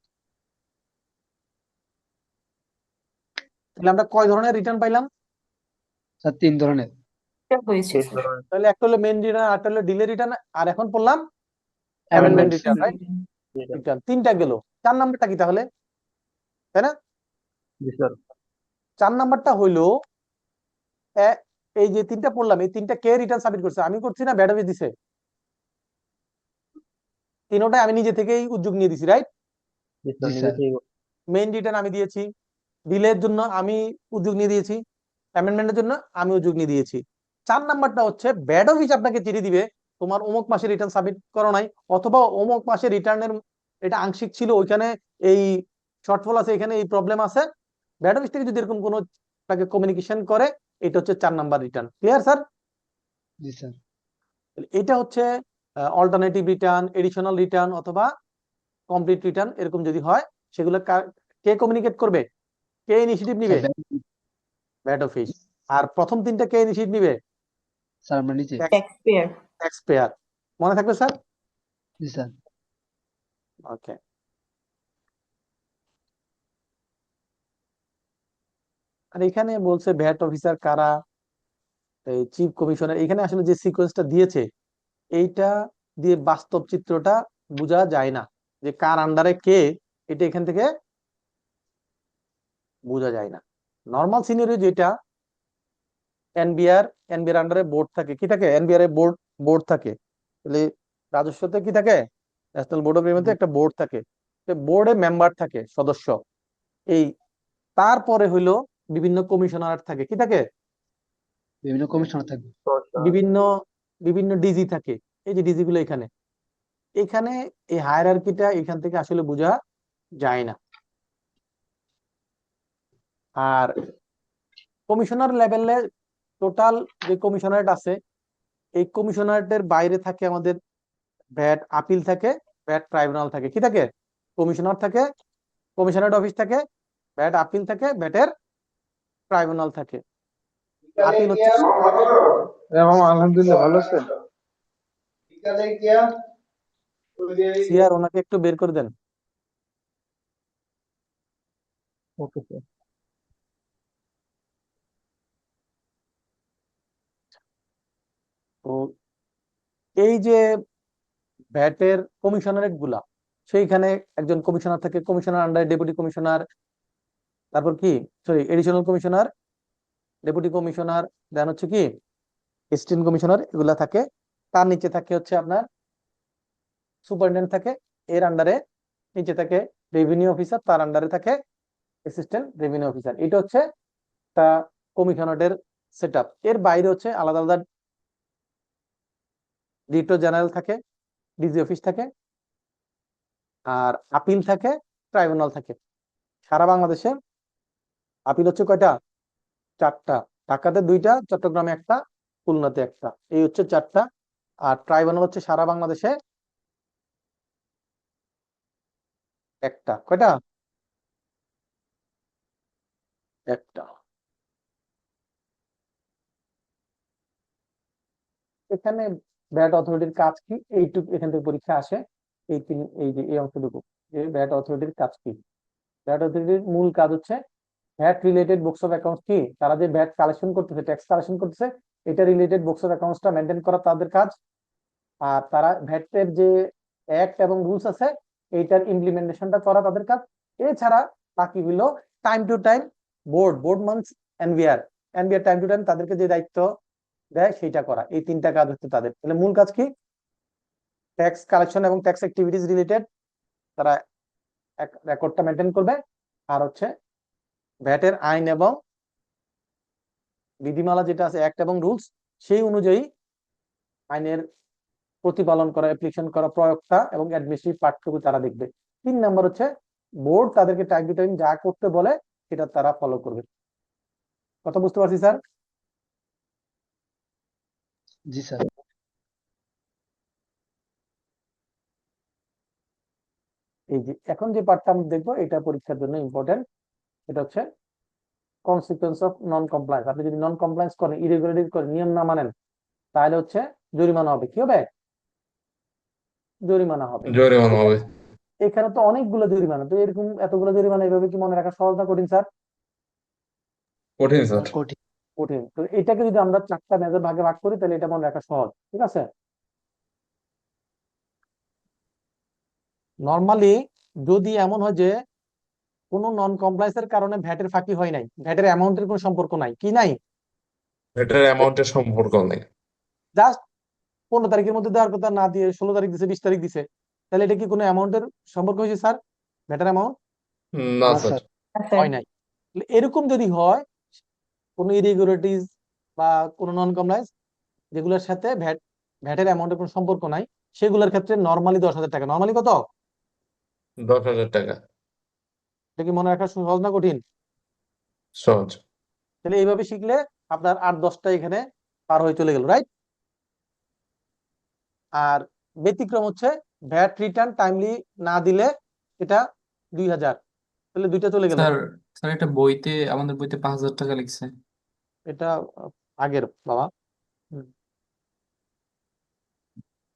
তাহলে আমরা কয় ধরনের রিটার্ন পাইলাম? স্যার 3 ধরনের। এটা হয়েছে স্যার। তাহলে একটা হলো মেইন রিটার্ন, আরেকটা হলো ডিলে রিটার্ন, আর এখন পড়লাম amendment. Amendment return, right? Return 3টা গেল। 4 নাম্বারটা কি তাহলে, তাই না? জি স্যার। 4 নাম্বারটা হইলো এই যে 3টা পড়লাম, এই 3টা কে রিটার্ন সাবমিট করছে? আমি করছি না ভ্যাট অফিস দিছে? তিনোটাই আমি নিজে থেকেই উদ্যোগ নিয়ে দিছি, রাইট? জি স্যার, জি নিজে স্যার। থেকেই মেইন রিটার্ন আমি দিয়েছি, ডিলের জন্য আমি উদ্যোগ নিয়ে দিয়েছি, অ্যামেন্ডমেন্টের জন্য আমি উদ্যোগ নিয়ে দিয়েছি। 4 নাম্বারটা হচ্ছে ভ্যাট অফিস আপনাকে চিঠি দিবে, তোমার অমুক মাসে রিটার্ন সাবমিট করো নাই, অথবা অমুক মাসে রিটার্নের এটা আংশিক ছিল, ওইখানে এই শর্টফল আছে, এখানে এই প্রবলেম আছে। ভ্যাট অফিস থেকে যদি এরকম কোনো তাকে কমিউনিকেশন করে, এটা হচ্ছে 4 নাম্বার রিটার্ন। Clear sir? জি স্যার। এটা হচ্ছে অল্টারনেটিভ রিটার্ন, এডিশনাল রিটার্ন অথবা কমপ্লিট রিটার্ন, এরকম যদি হয় সেগুলো কে কমিউনিকেট করবে, কে ইনিশিয়েটিভ নিবে? VAT office. আর প্রথম 3টা কে ইনিশিয়েটিভ নিবে? স্যার আমরা নিচে। Tax payer. Tax payer. মনে থাকবে স্যার? জি স্যার। ওকে। আর এখানে বলছে ভ্যাট অফিসার কারা, এই চিফ কমিশনার, এখানে আসলে যে সিকোয়েন্সটা দিয়েছে এইটা দিয়ে বাস্তব চিত্রটা বোঝা যায় না, যে কার আন্ডারে কে, এটা এখান থেকে বোঝা যায় না। নর্মাল সিনারিও যেটা, এনবিআর আন্ডারে বোর্ড থাকে, কি থাকে? এনবিআর এর বোর্ড থাকে। তাহলে রাজস্বতে কি থাকে? ন্যাশনাল বোর্ড অফ রেভিনিউতে একটা বোর্ড থাকে, বোর্ডে মেম্বার থাকে, সদস্য। এই তারপরে হইলো বিভিন্ন কমিশনার থাকে, কি থাকে? বিভিন্ন কমিশনার থাকবে। বিভিন্ন বিভিন্ন ডিজি থাকে। এই যে ডিজি গুলো এখানে এখানে এই হায়ারার্কিটা এখান থেকে আসলে বোঝা যায় না। আর কমিশনার লেভেলে টোটাল যে কমিশনারেট আছে, এই কমিশনারেটের বাইরে থাকে আমাদের ভ্যাট আপিল থাকে, ভ্যাট ট্রাইব্যুনাল থাকে। কি থাকে? কমিশনার থাকে, কমিশনারেট অফিস থাকে, ভ্যাট আপিল থাকে, ভ্যাটের ট্রাইব্যুনাল থাকে। আপিল হচ্ছে আলহামদুলিল্লাহ, ভালো আছেন? সিআর, ওনাকে একটু বের করে দেন। Okay sir. তো এই যে ভ্যাটের কমিশনারেট গুলা, সেইখানে একজন কমিশনার থাকে, কমিশনার আন্ডারে ডেপুটি কমিশনার, তারপর কি sorry additional commissioner, deputy commissioner, then হচ্ছে কি অ্যাসিস্ট্যান্ট কমিশনার, এগুলা থাকে। তার নিচে থাকে হচ্ছে আপনার সুপারিনটেন্ডেন্ট থাকে, এর আন্ডারে নিচে থাকে রেভিনিউ অফিসার, তার আন্ডারে থাকে অ্যাসিস্ট্যান্ট রেভিনিউ অফিসার। এটা হচ্ছে তা কমিশনারেটের সেটআপ। এর বাইরে হচ্ছে আলাদা আলাদা ডিরেক্টর জেনারেল থাকে, ডিজি অফিস থাকে, আর আপিল থাকে, ট্রাইব্যুনাল থাকে। সারা বাংলাদেশে আপিল হচ্ছে কয়টা? 4টা। ঢাকাতে 2টা, চট্টগ্রামে 1টা, খুলনাতে 1টা। এই হচ্ছে 4টা। আর ট্রাইব্যুনাল হচ্ছে সারা বাংলাদেশে 1টা। কয়টা? 1টা। এখানে ভ্যাট অথরিটির কাজ কি? এইটুকু এখান থেকে পরীক্ষা আসে। এই যে এই অংশটুকু, যে ভ্যাট অথরিটির কাজ কি? ভ্যাট অথরিটির মূল কাজ হচ্ছে VAT related books of accounts কি, তারা যে ভ্যাট কালেকশন করতেছে, ট্যাক্স কালেকশন করতেছে, এটা রিলেটেড বুকস অফ অ্যাকাউন্টসটা মেনটেন করা তাদের কাজ। আর তারা ভ্যাটের যে অ্যাক্ট এবং রুলস আছে এইটার ইমপ্লিমেন্টেশনটা করা তাদের কাজ। এছাড়া বাকি হলো time to time board Manas NBR time to time তাদেরকে যে দায়িত্ব দেয় সেটা করা। এই 3টা কাজ হচ্ছে তাদের। তাহলে মূল কাজ কি? ট্যাক্স কালেকশন এবং ট্যাক্স অ্যাক্টিভিটিস রিলেটেড তারা রেকর্ডটা মেনটেন করবে। আর হচ্ছে ভ্যাটের আইন এবং বিধিমালা যেটা আছে অ্যাক্ট এবং রুলস, সেই অনুযায়ী আইনের প্রতিপালন করা, অ্যাপ্লিকেশন করা, প্রয়োগটা এবং অ্যাডমিনিস্ট্রেটিভ পার্টটুকু তারা দেখবে। 3 নাম্বার হচ্ছে বোর্ড তাদেরকে টাইম টু টাইম যা করতে বলে সেটা তারা ফলো করবে। কথা বুঝতে পারছি স্যার? জি স্যার। এই যে এখন যে পার্টটা আমরা দেখবো এটা পরীক্ষার জন্য ইম্পর্টেন্ট। এটা হচ্ছে কনসিকুয়েন্স অফ নন কমপ্লায়েন্স। আপনি যদি নন কমপ্লায়েন্স করেন, ইরেগুলারিটি করেন, নিয়ম না মানেন, তাহলে হচ্ছে জরিমানা হবে। কি হবে? জরিমানা হবে। জরিমানা হবে। এখানে তো অনেকগুলো জরিমানা, তো এরকম এতগুলো জরিমানা এইভাবে কি মনে রাখা সহজ না কঠিন স্যার? কঠিন স্যার। কঠিন। কঠিন। তো এটাকে যদি আমরা 4টা মেজর ভাগে ভাগ করি তাহলে এটা মনে রাখা সহজ। ঠিক আছে? নর্মালি যদি এমন হয় যে কোনো নন কমপ্লায়েন্সের কারণে ভ্যাটের ফাঁকি হয় নাই, ভ্যাটের অ্যামাউন্টের কোনো সম্পর্ক নাই, কি নাই, এটার অ্যামাউন্টের সম্পর্ক নেই, জাস্ট 15 তারিখের মধ্যে দেওয়ার কথা না দিয়ে 16 তারিখ দিছে, 20 তারিখ দিছে, তাহলে এটা কি কোনো অ্যামাউন্টের সম্পর্ক হয়েছে স্যার? ভ্যাটের অ্যামাউন্ট না না স্যার। স্যার। হয় নাই। এরকম যদি হয় কোনো ইরেগুলারিটিস বা কোনো নন কমপ্লায়েন্স যেগুলোর সাথে ভ্যাটের অ্যামাউন্টের কোনো সম্পর্ক নাই, সেগুলোর ক্ষেত্রে নর্মালি 10,000 টাকা। নর্মালি কত? 10,000 টাকা। এটা কি মনে রাখা সহজ না কঠিন? সহজ। তাহলে এইভাবে শিখলে আপনার 8-10টা এখানে পার হয়ে চলে গেল, রাইট? আর ব্যতিক্রম হচ্ছে ভ্যাট রিটার্ন টাইমলি না দিলে এটা 2,000, তাহলে 2টা চলে গেল। স্যার স্যার এটা বইতে আমাদের বইতে 5,000 টাকা লিখছে। এটা আগের বাবা।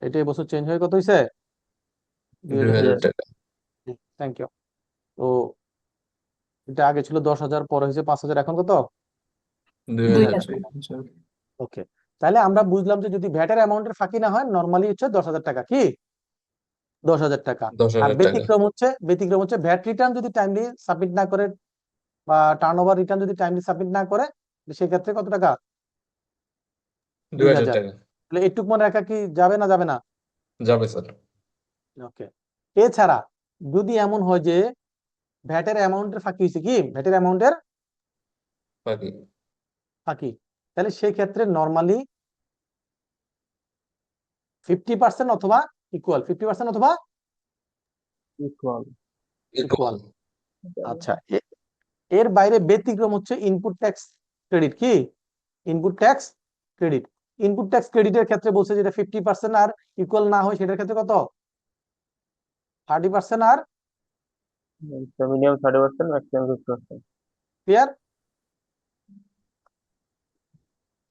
এটা এবছর চেঞ্জ হয়ে কত হয়েছে? 2,000 টাকা। Thank you. তো এটা আগে ছিল 10,000, পরে হয়েছে 5,000, এখন কত? 2,000 টাকা। ওকে। তাহলে আমরা বুঝলাম যে যদি ভ্যাটের অ্যামাউন্টের ফাঁকি না হয় নর্মালি হচ্ছে 10,000 টাকা। কি 10,000 টাকা? আর 10,000 টাকা। ব্যতিক্রম হচ্ছে ভ্যাট রিটার্ন যদি টাইমলি সাবমিট না করে বা টার্নওভার রিটার্ন যদি টাইমলি সাবমিট না করে, সেক্ষেত্রে কত টাকা? 2,000 2,000। টাকা। তাহলে এইটুক মনে রাখা কি যাবে না যাবে না? যাবে স্যার। ওকে। এছাড়া যদি এমন হয় যে ভ্যাটের অ্যামাউন্টের ফাঁকি হয়েছে, কি ভ্যাটের অ্যামাউন্টের বাকি ফাঁকি, তাহলে সেই ক্ষেত্রে নর্মালি 50% অথবা ইকুয়াল, 50% অথবা ইকুয়াল। ইকুয়াল। আচ্ছা, এর বাইরে ব্যতিক্রম হচ্ছে ইনপুট ট্যাক্স ক্রেডিট। কি input tax credit? Input tax ক্রেডিটের ক্ষেত্রে বলছে যেটা 50% আর ইকুয়াল না হয় সেটার ক্ষেত্রে কত? 30% আর মিনিমাম 30%, ম্যাক্সিমাম 50%। ক্লিয়ার?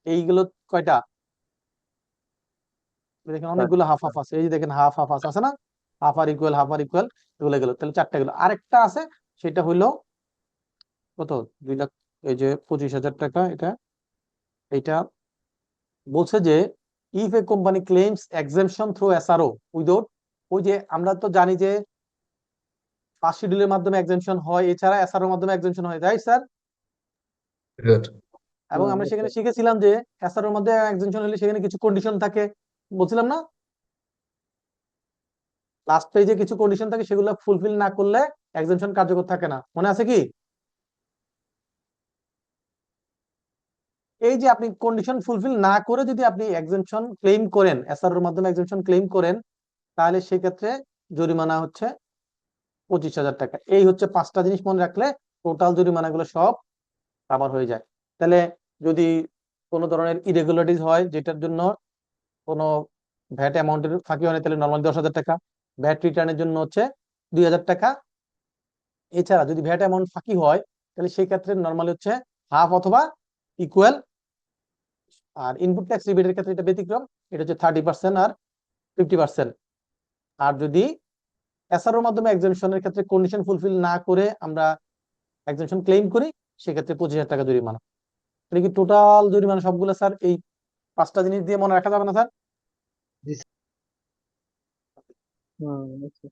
এইগুলো কয়টা? দেখেন অনেকগুলো হাফ হাফ আছে। এই যে দেখেন হাফ হাফ আছে না, হাফ আর ইকুয়াল, হাফ আর ইকুয়াল, এগুলো গেল। তাহলে 4টা গেল। আরেকটা আছে, সেটা হইলো কত? 2 লাখ, এই যে 25,000 টাকা। এটা বলছে যে if a company claims exemption through SRO without, ওই যে আমরা তো জানি যে 5 শিডিউলের মাধ্যমে এক্সেম্পশন হয়, এছাড়া এসআরও মাধ্যমে এক্সেম্পশন হয়, রাইট স্যার? এবং আমরা সেখানে শিখেছিলাম যে এসআরওর মধ্যে এক্সেম্পশন হলে সেখানে কিছু কন্ডিশন থাকে, বলছিলাম না? লাস্ট পেজে কিছু কন্ডিশন থাকে, সেগুলো ফুলফিল না করলে এক্সেম্পশন কার্যকর থাকে না। মনে আছে কি? এই যে আপনি কন্ডিশন ফুলফিল না করে যদি আপনি এক্সেম্পশন ক্লেম করেন, এসআরওর মাধ্যমে এক্সেম্পশন ক্লেম করেন, তাহলে সেক্ষেত্রে জরিমানা হচ্ছে 25,000 টাকা। এই হচ্ছে 5টা জিনিস মনে রাখলে টোটাল জরিমানাগুলো সব কাভার হয়ে যায়। তাহলে যদি কোনো ধরনের ইরেগুলারিটিস হয় যেটার জন্য কোনো ভ্যাট অ্যামাউন্টের ফাঁকি হয় না, তাহলে নর্মালি 10,000 টাকা, ভ্যাট রিটার্নের জন্য হচ্ছে 2,000 টাকা। এছাড়া যদি ভ্যাট অ্যামাউন্ট ফাঁকি হয় তাহলে সেই ক্ষেত্রে নর্মালি হচ্ছে হাফ অথবা ইকুয়াল। আর ইনপুট ট্যাক্স রিবেটের ক্ষেত্রে এটা ব্যতিক্রম, এটা হচ্ছে 30% আর 50%। আর যদি এসআরওর মাধ্যমে এক্সামিশনের ক্ষেত্রে কন্ডিশন ফুলফিল না করে আমরা এক্সামিশন ক্লেম করি, সেক্ষেত্রে 25,000 টাকা জরিমানা। এটা কি টোটাল জরিমানা সবগুলো স্যার এই 5টা জিনিস দিয়ে মনে রাখা যাবে না স্যার? আচ্ছা।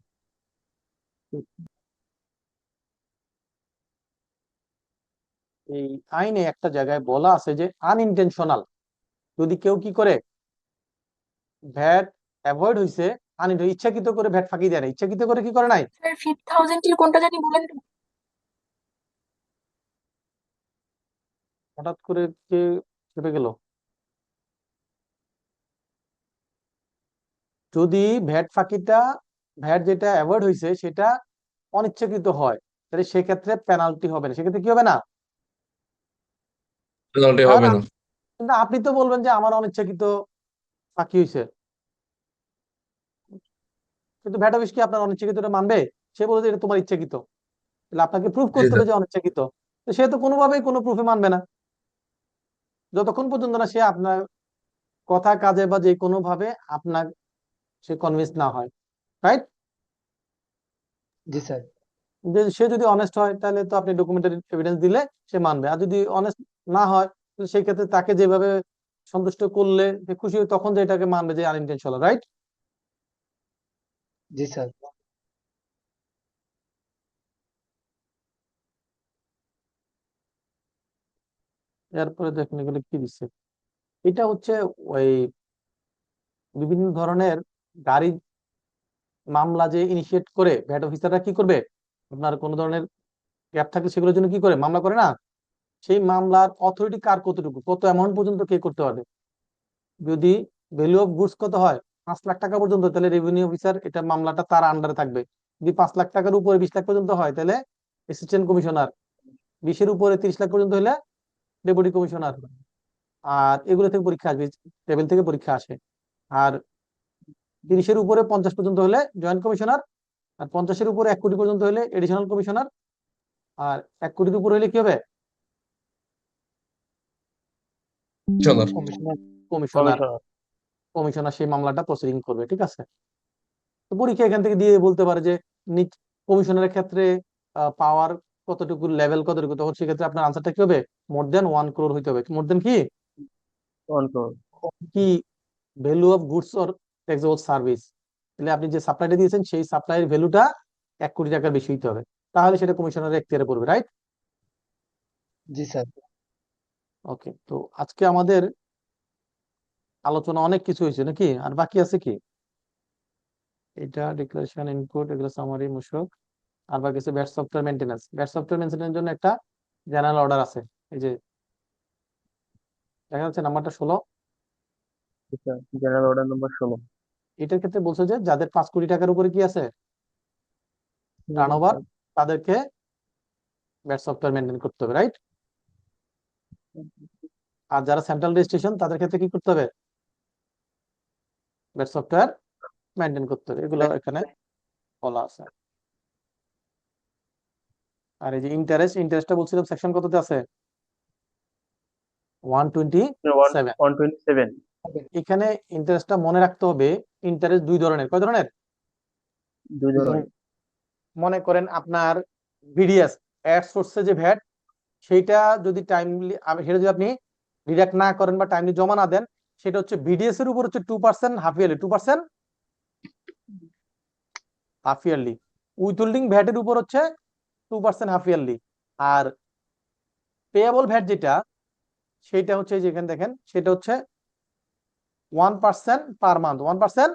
এই আইনে একটা জায়গায় বলা আছে যে আনইনটেনশনাল, যদি কেউ কি করে ভ্যাট অ্যাভয়েড হইছে, ইচ্ছাকৃত করে ভ্যাট ফাঁকি দেয় না, ইচ্ছাকৃত করে কি করে নাই, স্যার 5,000 এর কোনটা জানি বলেন তো? হঠাৎ করে কে চেপে গেল? যদি ভ্যাট যেটা অ্যাভয়েড হয়েছে সেটা অনিচ্ছাকৃত হয়, তাহলে সেক্ষেত্রে পেনাল্টি হবে না। সেক্ষেত্রে কি হবে না? পেনাল্টি হবে না। কিন্তু আপনি তো বলবেন যে আমার অনিচ্ছাকৃত ফাঁকি হয়েছে, কিন্তু ভ্যাট অফিস কি আপনার অনিচ্ছাকৃতটা মানবে? সে বলে যে এটা তোমার ইচ্ছাকৃত, তাহলে আপনাকে প্রুফ জি করতে হবে স্যার। যে অনিচ্ছাকৃত। তো সে তো কোনোভাবেই কোনো প্রুফে মানবে না, যতক্ষণ পর্যন্ত না সে আপনার কথা কাজে বা যে কোনো ভাবে আপনার সে কনভিন্স না হয়, রাইট? জি স্যার। সে যদি অনেস্ট হয় তাহলে তো আপনি ডকুমেন্টারি এভিডেন্স দিলে সে মানবে, আর যদি অনেস্ট না হয় তাহলে সেই ক্ষেত্রে তাকে যেভাবে সন্তুষ্ট করলে সে খুশি হয় তখন যেটাকে মানবে যে আনইনটেনশনাল, রাইট? জি স্যার। এরপরে দেখুন এগুলো কি দিচ্ছে। এটা হচ্ছে ওই বিভিন্ন ধরনের গাড়ি মামলা যে ইনিশিয়েট করে ভ্যাট অফিসাররা কি করবে, আপনার কোনো ধরনের গ্যাপ থাকলে সেগুলোর জন্য কি করে মামলা করে না, সেই মামলার অথরিটি কার কতটুকু, কত অ্যামাউন্ট পর্যন্ত কে করতে পারবে। যদি ভ্যালু অফ গুডস কত হয় 5 লাখ টাকা পর্যন্ত, তাহলে রেভিনিউ অফিসার এটা মামলাটা তার আন্ডারে থাকবে। যদি 5 লাখ টাকার উপরে 20 লাখ পর্যন্ত হয় তাহলে অ্যাসিস্ট্যান্ট কমিশনার, 20-এর উপরে 30 লাখ পর্যন্ত হলে ডেপুটি কমিশনার। আর এগুলো থেকে পরীক্ষা আসবে, টেবিল থেকে পরীক্ষা আসে। আর 30-এর উপরে 50 পর্যন্ত হলে জয়েন্ট কমিশনার, আর 50-এর উপরে 1 কোটি পর্যন্ত হলে এডিশনাল কমিশনার, আর 1 কোটির উপরে হলে কি হবে, কমিশনার। কমিশনার। কমিশনার। কমিশনার সেই মামলাটা প্রসিডিং করবে, ঠিক আছে? তো পরীক্ষা এখান থেকে দিয়ে বলতে পারে যে কমিশনারের ক্ষেত্রে পাওয়ার কতটুকু, লেভেল কতটুকু, তখন সেক্ষেত্রে আপনার আনসারটা কি হবে, মোর দেন 1 crore হইতে হবে। মোর দেন কি 1 crore। কি value of goods or taxable service, তাহলে আপনি যে সাপ্লাইটা দিয়েছেন সেই সাপ্লাইয়ের ভ্যালুটা 1 কোটি টাকার বেশি হইতে হবে, তাহলে সেটা কমিশনারের এখতিয়ারে পড়বে, রাইট? জি স্যার। ওকে, তো আজকে আমাদের আলোচনা অনেক কিছু হয়েছে নাকি, আর বাকি আছে কি? এটা ডিক্লারেশন, ইনপুট, এগুলো সামারি, মূসক, আর বাকি আছে VAT software maintenance. VAT software মেইনটেনেন্সের জন্য একটা জেনারেল অর্ডার আছে, এই যে দেখা যাচ্ছে নাম্বারটা 16। General order number 16। এটার ক্ষেত্রে বলছে যে যাদের 5 কোটি টাকার উপরে কি আছে টার্নওভার, তাদেরকে ব্যাট সফটওয়্যার মেইনটেইন করতে হবে, রাইট? আর যারা সেন্ট্রাল রেজিস্ট্রেশন তাদের ক্ষেত্রে কি করতে হবে, ব্যাট সফটওয়্যার মেইনটেইন করতে হবে, এগুলো এখানে বলা আছে। আর এই যে ইন্টারেস্টটা বলছিলাম সেকশন কততে আছে, 127। 127। এখানে ইন্টারেস্টটা মনে রাখতে হবে, ইন্টারেস্ট 2 ধরনের। কয় ধরনের? 2 ধরনের। মনে করেন আপনার ভিডিএস অ্যাড সোর্সে যে ভ্যাট, সেইটা যদি টাইমলি সেটা যদি আপনি ডিডাক্ট না করেন বা টাইমলি জমা না দেন, সেটা হচ্ছে ভিডিএস এর উপর হচ্ছে 2% half yearly, 2% half yearly. Withholding ভ্যাটের উপর হচ্ছে 2% হাফ ইয়ারলি। আর পেয়েবল ভ্যাট যেটা, সেটা হচ্ছে যেখানে দেখেন সেটা হচ্ছে 1% পার মান্থ, 1%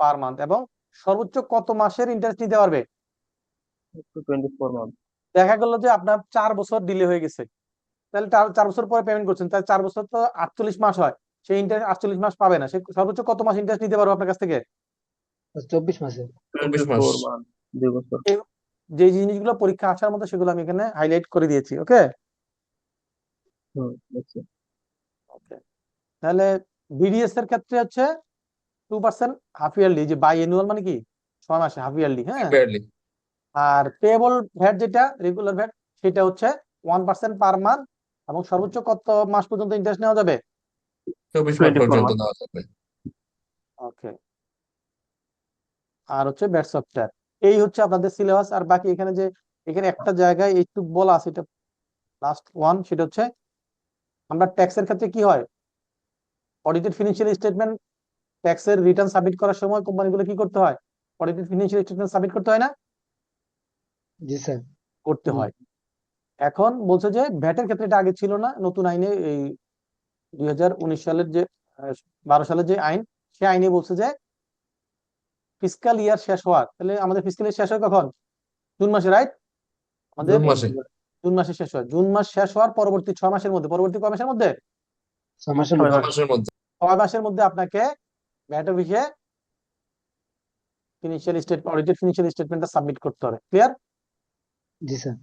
পার মান্থ। এবং সর্বোচ্চ কত মাসের ইন্টারেস্ট নিতে পারবে? 24 মান্থ। দেখা গেল যে আপনার 4 বছর ডিলে হয়ে গেছে, তাহলে 4 বছর পরে পেমেন্ট করছেন, তাহলে 4 বছর তো 48 মাস হয়, সেই ইন্টারেস্ট 48 মাস পাবে না। সে সর্বোচ্চ কত মাস ইন্টারেস্ট নিতে পারবে আপনার কাছ থেকে? 24 মাসে। 24 মাস। 24 মান্থ, 2 বছর। যে জিনিসগুলো পরীক্ষা আসার মতো সেগুলো আমি এখানে হাইলাইট করে দিয়েছি। ওকে দেখছি। ওকে তাহলে বিডিএস এর ক্ষেত্রে হচ্ছে 2% হাফ ইয়ারলি, যে বাই অ্যানুয়াল মানে কি 6 মাসে হাফ ইয়ারলি, হ্যাঁ। barely আর পেয়েবল ভ্যাট যেটা রেগুলার ভ্যাট সেটা হচ্ছে 1% পার মান্থ, এবং সর্বোচ্চ কত মাস পর্যন্ত ইন্টারেস্ট নেওয়া যাবে? 24 মাস 24 পর্যন্ত মাস। দেওয়া যাবে। ওকে আর হচ্ছে ব্যাট সফটওয়্যার। এই হচ্ছে আপনাদের সিলেবাস। আর বাকি এখানে যে এখানে একটা জায়গায় একটু বলা আছে, এটা লাস্ট ওয়ান, সেটা হচ্ছে আমরা ট্যাক্সের ক্ষেত্রে কি হয়, অডিটেড ফিনান্সিয়াল স্টেটমেন্ট, ট্যাক্সের রিটার্ন সাবমিট করার সময় কোম্পানিগুলো কি করতে হয়, অডিটেড ফিনান্সিয়াল স্টেটমেন্ট সাবমিট করতে হয় না? জি স্যার। করতে হয়। এখন বলছে যে ভ্যাটের ক্ষেত্রে এটা আগে ছিল না, নতুন আইনে এই 2019 সালের যে 12 সালের যে আইন, সে আইনে বলছে যে ফিসকাল ইয়ার শেষ হওয়ার, তাহলে আমাদের ফিসকাল ইয়ার শেষ হয় কখন? জুন মাসে, রাইট? আমাদের জুন মাসে জুন মাসে শেষ হয়। জুন মাস শেষ হওয়ার পরবর্তী 6 মাসের মধ্যে, পরবর্তী কয় মাসের মধ্যে? 6 মাসের 6 মধ্যে। 6 মাসের মধ্যে 6 মাসের মধ্যে আপনাকে ভ্যাট অফিসে ফিনান্সিয়াল স্টেটমেন্ট, অডিটেড ফিনান্সিয়াল স্টেটমেন্টটা সাবমিট করতে হবে। ক্লিয়ার? জি স্যার।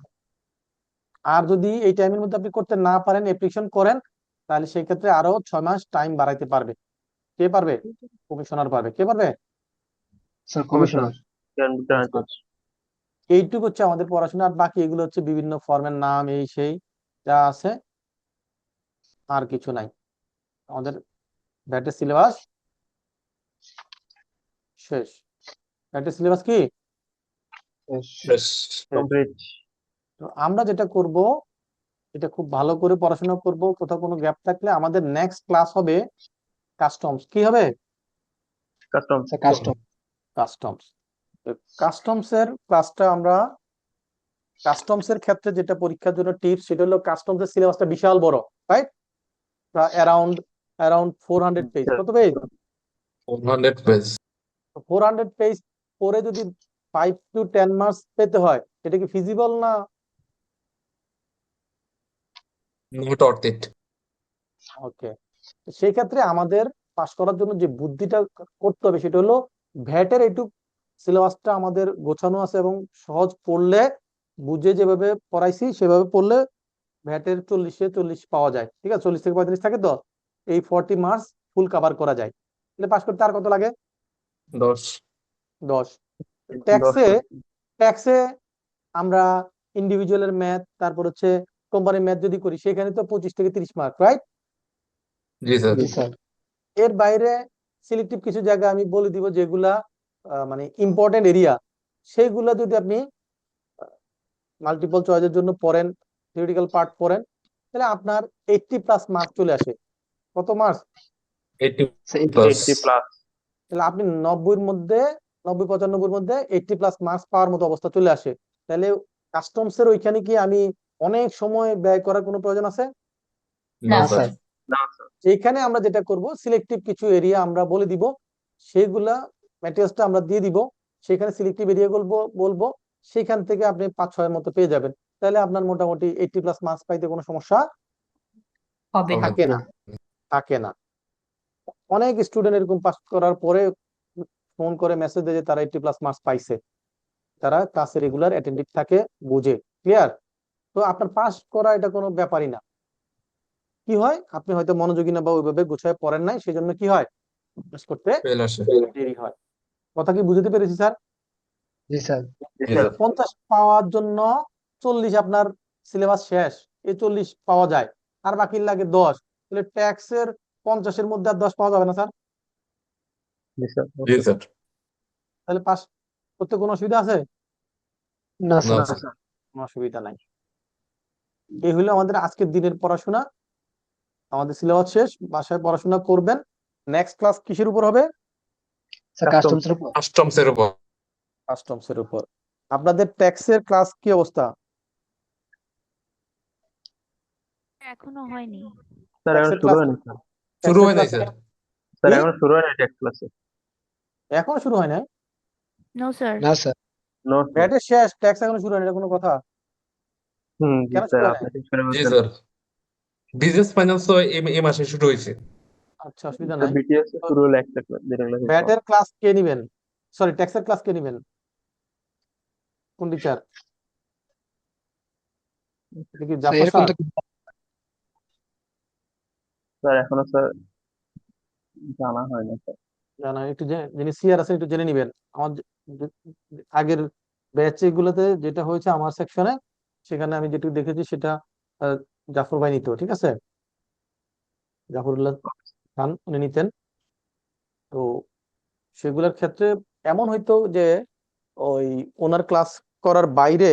আর যদি এই টাইমের মধ্যে আপনি করতে না পারেন, অ্যাপ্লিকেশন করেন, তাহলে সেই ক্ষেত্রে আরো 6 মাস টাইম বাড়াইতে পারবে। কে পারবে? কমিশনার পারবে। কে পারবে? Sir commissioner. এইটুকু হচ্ছে আমাদের পড়াশোনা। আর বাকি এগুলো হচ্ছে বিভিন্ন ফর্মের নাম, এই সেই যা আছে, আর কিছু নাই। আমাদের ভ্যাটের সিলেবাস শেষ। ভ্যাটের সিলেবাস কি শেষ। কমপ্লিট। তো আমরা যেটা করব, এটা খুব ভালো করে পড়াশোনা করব। কোথাও কোনো গ্যাপ থাকলে আমাদের নেক্সট ক্লাস হবে কাস্টমস। কি হবে? Custom. Sir custom. Customs. Customs এর ক্লাসটা আমরা, কাস্টমস এর ক্ষেত্রে যেটা পরীক্ষার জন্য টিপস, সেটা হলো কাস্টমস এর সিলেবাসটা বিশাল বড়, রাইট? Around 400 page. কত পেজ? 100 পেজ 400 পেজ পড়ে যদি 5 to 10 মার্কস পেতে হয়, এটা কি ফিজিবল না? নট অর্থ ইট। ওকে সেই ক্ষেত্রে আমাদের পাস করার জন্য যে বুদ্ধিটা করতে হবে, সেটা হলো ভ্যাটের একটু সিলেবাসটা আমাদের গোছানো আছে, এবং সহজ পড়লে, বুঝে যেভাবে পড়াইছি সেভাবে পড়লে ভ্যাটের 40-এ 40 পাওয়া যায়। ঠিক আছে, 40 থেকে 45 থাকে, তো এই 40 মার্কস ফুল কভার করা যায়। তাহলে পাস করতে আর কত লাগে? 10 10। ট্যাক্সে আমরা ইন্ডিভিজুয়ালের ম্যাথ, তারপর হচ্ছে কোম্পানির ম্যাথ যদি করি, সেখানে তো 25 থেকে 30 মার্ক, রাইট? জি স্যার। জি স্যার। এর বাইরে সিলেক্টিভ কিছু জায়গা আমি বলে দিব, যেগুলা মানে ইম্পর্টেন্ট এরিয়া, সেগুলা যদি আপনি মাল্টিপল চয়েসের জন্য পড়েন, থিওরিটিক্যাল পার্ট পড়েন, তাহলে আপনার 80+ মার্ক চলে আসে। কত মার্কস? 80 sir plus 80 plus. তাহলে আপনি 90-এর মধ্যে, 90-95-এর মধ্যে 80+ মার্কস পাওয়ার মতো অবস্থা চলে আসে। তাহলে কাস্টমস এর ওইখানে কি আমি অনেক সময় ব্যয় করার কোনো প্রয়োজন আছে? না না স্যার। না স্যার। সেইখানে আমরা যেটা করব, সিলেক্টিভ কিছু এরিয়া আমরা বলে দিব, সেগুলা ম্যাটেরিয়ালসটা আমরা দিয়ে দিব, সেখানে সিলেক্টিভ এরিয়া বলবো, সেখান থেকে আপনি 5-6 মতো পেয়ে যাবেন। তাহলে আপনার মোটামুটি 80+ মার্কস পাইতে কোনো সমস্যা হবে না। থাকে না, থাকে না। অনেক স্টুডেন্ট এরকম পাস করার পরে ফোন করে মেসেজ দেয় যে তারা 80+ মার্কস পাইছে, তারা ক্লাসে রেগুলার অ্যাটেন্টিভ থাকে, বুঝে। ক্লিয়ার? তো আপনার পাস করা এটা কোনো ব্যাপারই না। কি হয়, আপনি হয়তো মনোযোগী না বা ওইভাবে গুছায় পড়েন নাই, সেজন্য কি হয়, পাস করতে ফেল আসে। দেরি হয়। কথা কি বুঝতে পেরেছি স্যার? জি স্যার। জি স্যার। 50 পাওয়ার জন্য 40 আপনার সিলেবাস শেষ, এই 40 পাওয়া যায়, আর বাকি লাগে 10। তাহলে ট্যাক্সের 50-এর মধ্যে আর 10 পাওয়া যাবে না স্যার? জি স্যার। জি স্যার। তাহলে পাস করতে কোনো অসুবিধা আছে? না না স্যার। স্যার। কোনো অসুবিধা নাই। এই হলো আমাদের আজকের দিনের পড়াশোনা। আমাদের সিলেবাস শেষ, বাসায় পড়াশোনা করবেন। নেক্সট ক্লাস কিসের উপর হবে? স্যার কাস্টমসের উপর। কাস্টমস এর উপর। কাস্টমস এর উপর। আপনাদের ট্যাক্সের ক্লাস কি অবস্থা? এখনো হয়নি। স্যার এখন ট্যাক্সের শুরু ক্লাস, হয়নি স্যার। শুরু হয় নাই স্যার। স্যার কি? এখন শুরু হয় না ট্যাক্স ক্লাসে। এখনো শুরু হয় নাই? No sir. না স্যার। নো। ভ্যাটের শেষ, ট্যাক্স এখনো শুরু হয় না, এটা কোনো কথা? জি কেন স্যার শুরু হয় আপনি নাই? ঠিক করে জি বলছেন। স্যার। বিজনেস ফাইন্যান্স তো এই মাসে শুরু হয়েছে। আচ্ছা, অসুবিধা স্যার নাই। বিটিএস শুরু হলো একটা ক্লাস, দুইটা ক্লাস। ভ্যাটের ক্লাস কে নিবেন? সরি, ট্যাক্সের ক্লাস কে নিবেন? কোন টিচার? এটা কি স্যার জাফর এরকম স্যার? তো স্যার এখনো স্যার জানা হয় না স্যার। জানা একটু যিনি সিআর আছেন একটু জেনে নিবেন। আমার আগের ব্যাচ গুলোতে যেটা হয়েছে আমার সেকশনে, সেখানে আমি যেটুকু দেখেছি সেটা আহ, জাফর ভাই নিত, ঠিক আছে? জাফরুল্লাহ খান উনি নিতেন। তো সেগুলোর ক্ষেত্রে এমন হইতো যে ওই ওনার ক্লাস করার বাইরে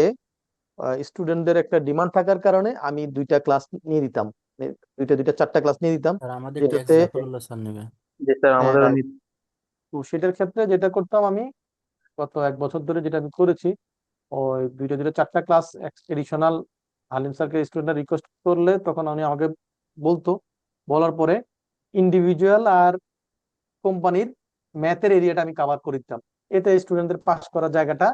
স্টুডেন্টদের একটা ডিমান্ড থাকার কারণে আমি দুইটা ক্লাস নিয়ে দিতাম, দুইটা চারটা ক্লাস নিয়ে দিতাম, স্যার আমাদের ট্যাক্স যেটাতে জাফরুল্লাহ স্যার নেবে। জি স্যার হ্যাঁ, আমাদেরও right. তো সেটার ক্ষেত্রে যেটা করতাম আমি গত 1 বছর ধরে যেটা আমি করেছি, ওই দুইটা চারটা ক্লাস এডিশনাল আলিম স্যারকে স্টুডেন্টরা রিকোয়েস্ট করলে তখন উনি আমাকে বলতো, বলার পরে ইন্ডিভিজুয়াল আর কোম্পানির ম্যাথের এরিয়াটা আমি কভার করে দিতাম। এতে স্টুডেন্টদের পাস করার জায়গাটা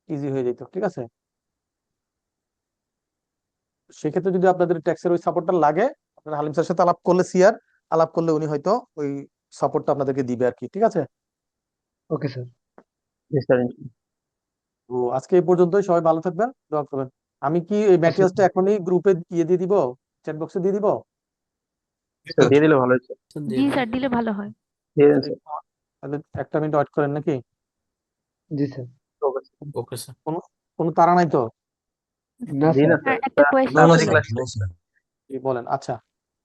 ইজি হয়ে যেত, ঠিক আছে? সেক্ষেত্রে যদি আপনাদের ট্যাক্সের ওই সাপোর্টটা লাগে, আপনারা হালিম স্যারের সাথে আলাপ করলে, সিআর আলাপ করলে উনি হয়তো ওই সাপোর্টটা আপনাদেরকে দিবে আর কি, ঠিক আছে? Okay sir. জি স্যার তো আজকে এই পর্যন্তই, সবাই ভালো থাকবেন, দোয়া করবেন। আমি কি এই ম্যাটেরিয়ালসটা এখনই গ্রুপে দিয়ে দিব, চ্যাট বক্সে দিয়ে দিব? স্যার দিয়ে দিলে ভালো হচ্ছে। স্যার জি দিয়ে দিন। স্যার দিলে ভালো হয়। দিয়ে দিন স্যার। তাহলে 1 মিনিট ওয়েট করেন নাকি? জি sir. Okay sir. Okay sir. কোনো কোনো তাড়া নাই তো? না জি স্যার। না স্যার স্যার, একটা স্যার কোয়েশ্চেন আমাদের ছিল। ক্লাস কি বলেন? আচ্ছা,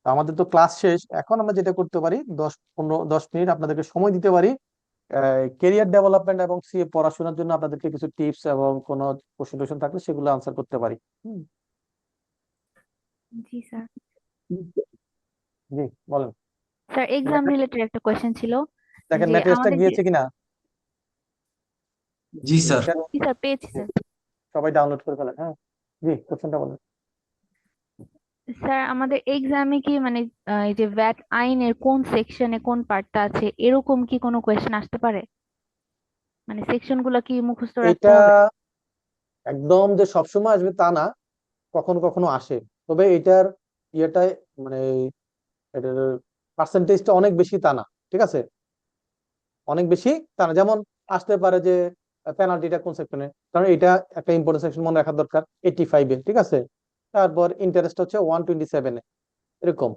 তো আমাদের তো ক্লাস শেষ, এখন আমরা যেটা করতে পারি 10-15-10 মিনিট আপনাদেরকে সময় দিতে পারি কেরিয়ার ডেভেলপমেন্ট এবং সিএ পড়াশোনার জন্য আপনাদেরকে কিছু টিপস এবং কোনো কোশ্চেন টোশ্চেন থাকলে সেগুলো আনসার করতে পারি। জি স্যার। জি বলেন। স্যার এক্সাম রিলেটেড একটা কোয়েশ্চেন ছিল দেখেন যে ম্যাটেরিয়ালসটা আমাদের যে গিয়েছে কিনা? জি স্যার। জি স্যার পেয়েছি স্যার। সবাই ডাউনলোড করে ফেলেন, হ্যাঁ। জি, কোশ্চেনটা বলেন। স্যার আমাদের এক্সামে কি মানে এই যে ভ্যাট আইনের কোন সেকশনে কোন পার্টটা আছে এরকম কি কোনো কোয়েশ্চেন আসতে পারে? মানে সেকশন গুলো কি মুখস্থ রাখতে এটা হবে? একদম যে সবসময় আসবে তা না, কখনো কখনো আসে। তবে এটার ইয়েটা মানে এটার পার্সেন্টেজটা অনেক বেশি তা না, ঠিক আছে? অনেক বেশি তা না। যেমন আসতে পারে যে পেনাল্টিটা কোন সেকশনে, কারণ এটা একটা ইম্পর্টেন্ট সেকশন মনে রাখা দরকার 85-এ, ঠিক আছে? তারপর ইন্টারেস্ট হচ্ছে 127-এ, এরকম।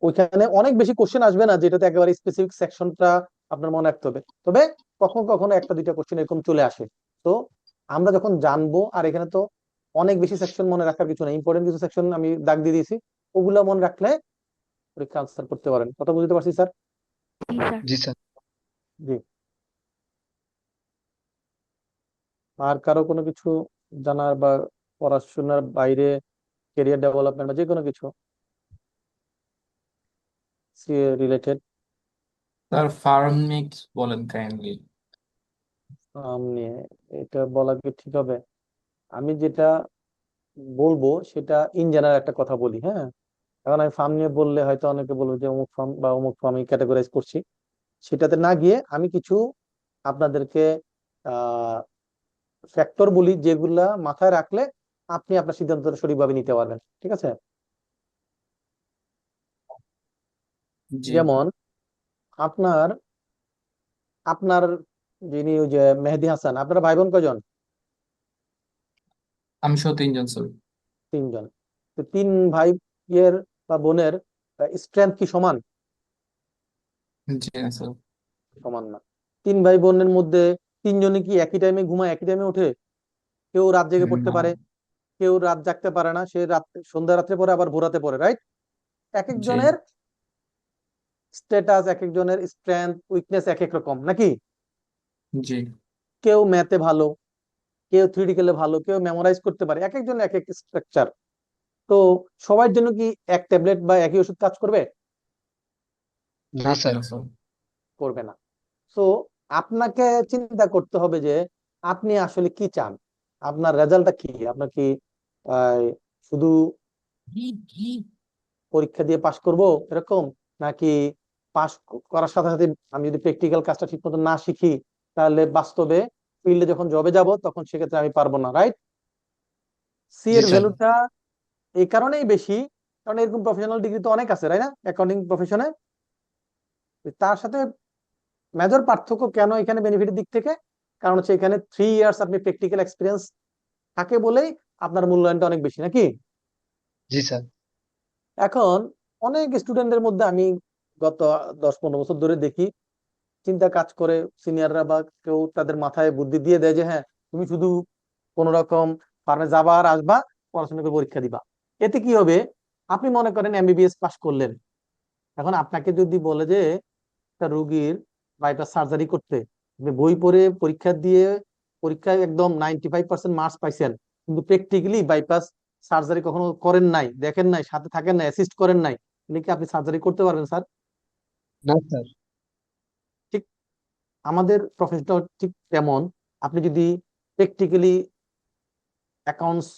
ওইখানে অনেক বেশি কোশ্চেন আসবে না যেটাতে একেবারে স্পেসিফিক সেকশনটা আপনার মনে রাখতে হবে। তবে কখনো কখনো একটা দুইটা কোশ্চেন এরকম চলে আসে। তো আমরা যখন জানবো, আর এখানে তো অনেক বেশি সেকশন মনে রাখার কিছু না, ইম্পর্টেন্ট কিছু সেকশন আমি দাগ দিয়ে দিয়েছি, ওগুলা মনে রাখলে পরীক্ষা আনসার করতে পারেন। কথা বুঝতে পারছি স্যার? জি স্যার। জি স্যার। জি। আর কারো কোনো কিছু জানার বা পড়াশোনার বাইরে ক্যারিয়ার ডেভেলপমেন্ট বা যে কোনো কিছু রিলেটেড স্যার ফার্ম মিক্স বলেন কাইন্ডলি। নিয়ে এটা বলা কি ঠিক হবে? আমি যেটা বলবো সেটা ইন জেনারেল একটা কথা বলি, হ্যাঁ। এখন আমি ফার্ম নিয়ে বললে হয়তো অনেকে বলবো যে অমুক ফার্ম বা অমুক ফার্ম আমি ক্যাটাগরাইজ করছি, সেটাতে না গিয়ে আমি কিছু আপনাদেরকে আহ ফ্যাক্টর বলি যেগুলা মাথায় রাখলে আপনি আপনার সিদ্ধান্তটা সঠিকভাবে নিতে পারবেন, ঠিক আছে? জি। যেমন আপনার আপনার যিনি ওই যে মেহেদী হাসান, আপনারা ভাই বোন কয়জন? আমি সহ 3 জন স্যার। 3 জন। তো 3 ভাই ইয়ের বা বোনের স্ট্রেংথ কি সমান? জি না স্যার। সমান না। 3 ভাই বোনের মধ্যে 3জনই কি একই টাইমে ঘুমায়, একই টাইমে ওঠে? কেউ রাত জেগে পড়তে না। পারে, কেউ রাত জাগতে পারে না, সে রাত সন্ধ্যা রাত্রে পরে আবার ভোরাতে পড়ে, রাইট? এক জি একজনের স্ট্যাটাস, এক একজনের স্ট্রেংথ উইকনেস এক এক রকম নাকি? জি কেউ ম্যাথে ভালো, কেউ থিওরিটিক্যালে ভালো, কেউ মেমোরাইজ করতে পারে, এক একজন এক এক স্ট্রাকচার। তো সবার জন্য কি এক ট্যাবলেট বা একই ওষুধ কাজ করবে? না স্যার। না স্যার। করবে না। তো আপনাকে চিন্তা করতে হবে যে আপনি আসলে কি চান, আপনার রেজাল্টটা কি। আপনার কি আহ, শুধু পরীক্ষা দিয়ে পাশ করব এরকম, নাকি পাশ করার সাথে সাথে আমি যদি প্র্যাকটিক্যাল কাজটা ঠিক মতো না শিখি তাহলে বাস্তবে ফিল্ডে যখন জবে যাব তখন সেক্ষেত্রে আমি পারবো না, রাইট? সি জি এর স্যার। ভ্যালুটা এই কারণেই বেশি, কারণ এরকম প্রফেশনাল ডিগ্রি তো অনেক আছে, তাই না, অ্যাকাউন্টিং প্রফেশনে। তার সাথে মেজর পার্থক্য কেন এখানে বেনিফিটের দিক থেকে, কারণ হচ্ছে এখানে 3 ইয়ার্স আপনি প্র্যাকটিক্যাল এক্সপিরিয়েন্স থাকে বলেই আপনার মূল্যায়নটা অনেক বেশি, নাকি? জি স্যার। এখন অনেক স্টুডেন্টদের মধ্যে আমি গত 10-15 বছর ধরে দেখি, চিন্তা কাজ করে সিনিয়ররা বা কেউ তাদের মাথায় বুদ্ধি দিয়ে দেয় যে হ্যাঁ তুমি শুধু কোন রকম ফার্মে যাবা আর আসবা, পড়াশোনা করে পরীক্ষা দিবা। এতে কি হবে, আপনি মনে করেন এমবিবিএস পাস করলেন, এখন আপনাকে যদি বলে যে একটা রোগীর বাইপাস সার্জারি করতে, আপনি বই পড়ে পরীক্ষা দিয়ে পরীক্ষায় একদম 95% মার্কস পাইছেন, কিন্তু প্র্যাকটিক্যালি বাইপাস সার্জারি কখনো করেন নাই, দেখেন নাই, সাথে থাকেন নাই, অ্যাসিস্ট করেন নাই, তাহলে কি আপনি সার্জারি করতে পারবেন স্যার? না স্যার। ঠিক আমাদের প্রফেশনটা ঠিক তেমন। আপনি যদি practically accounts,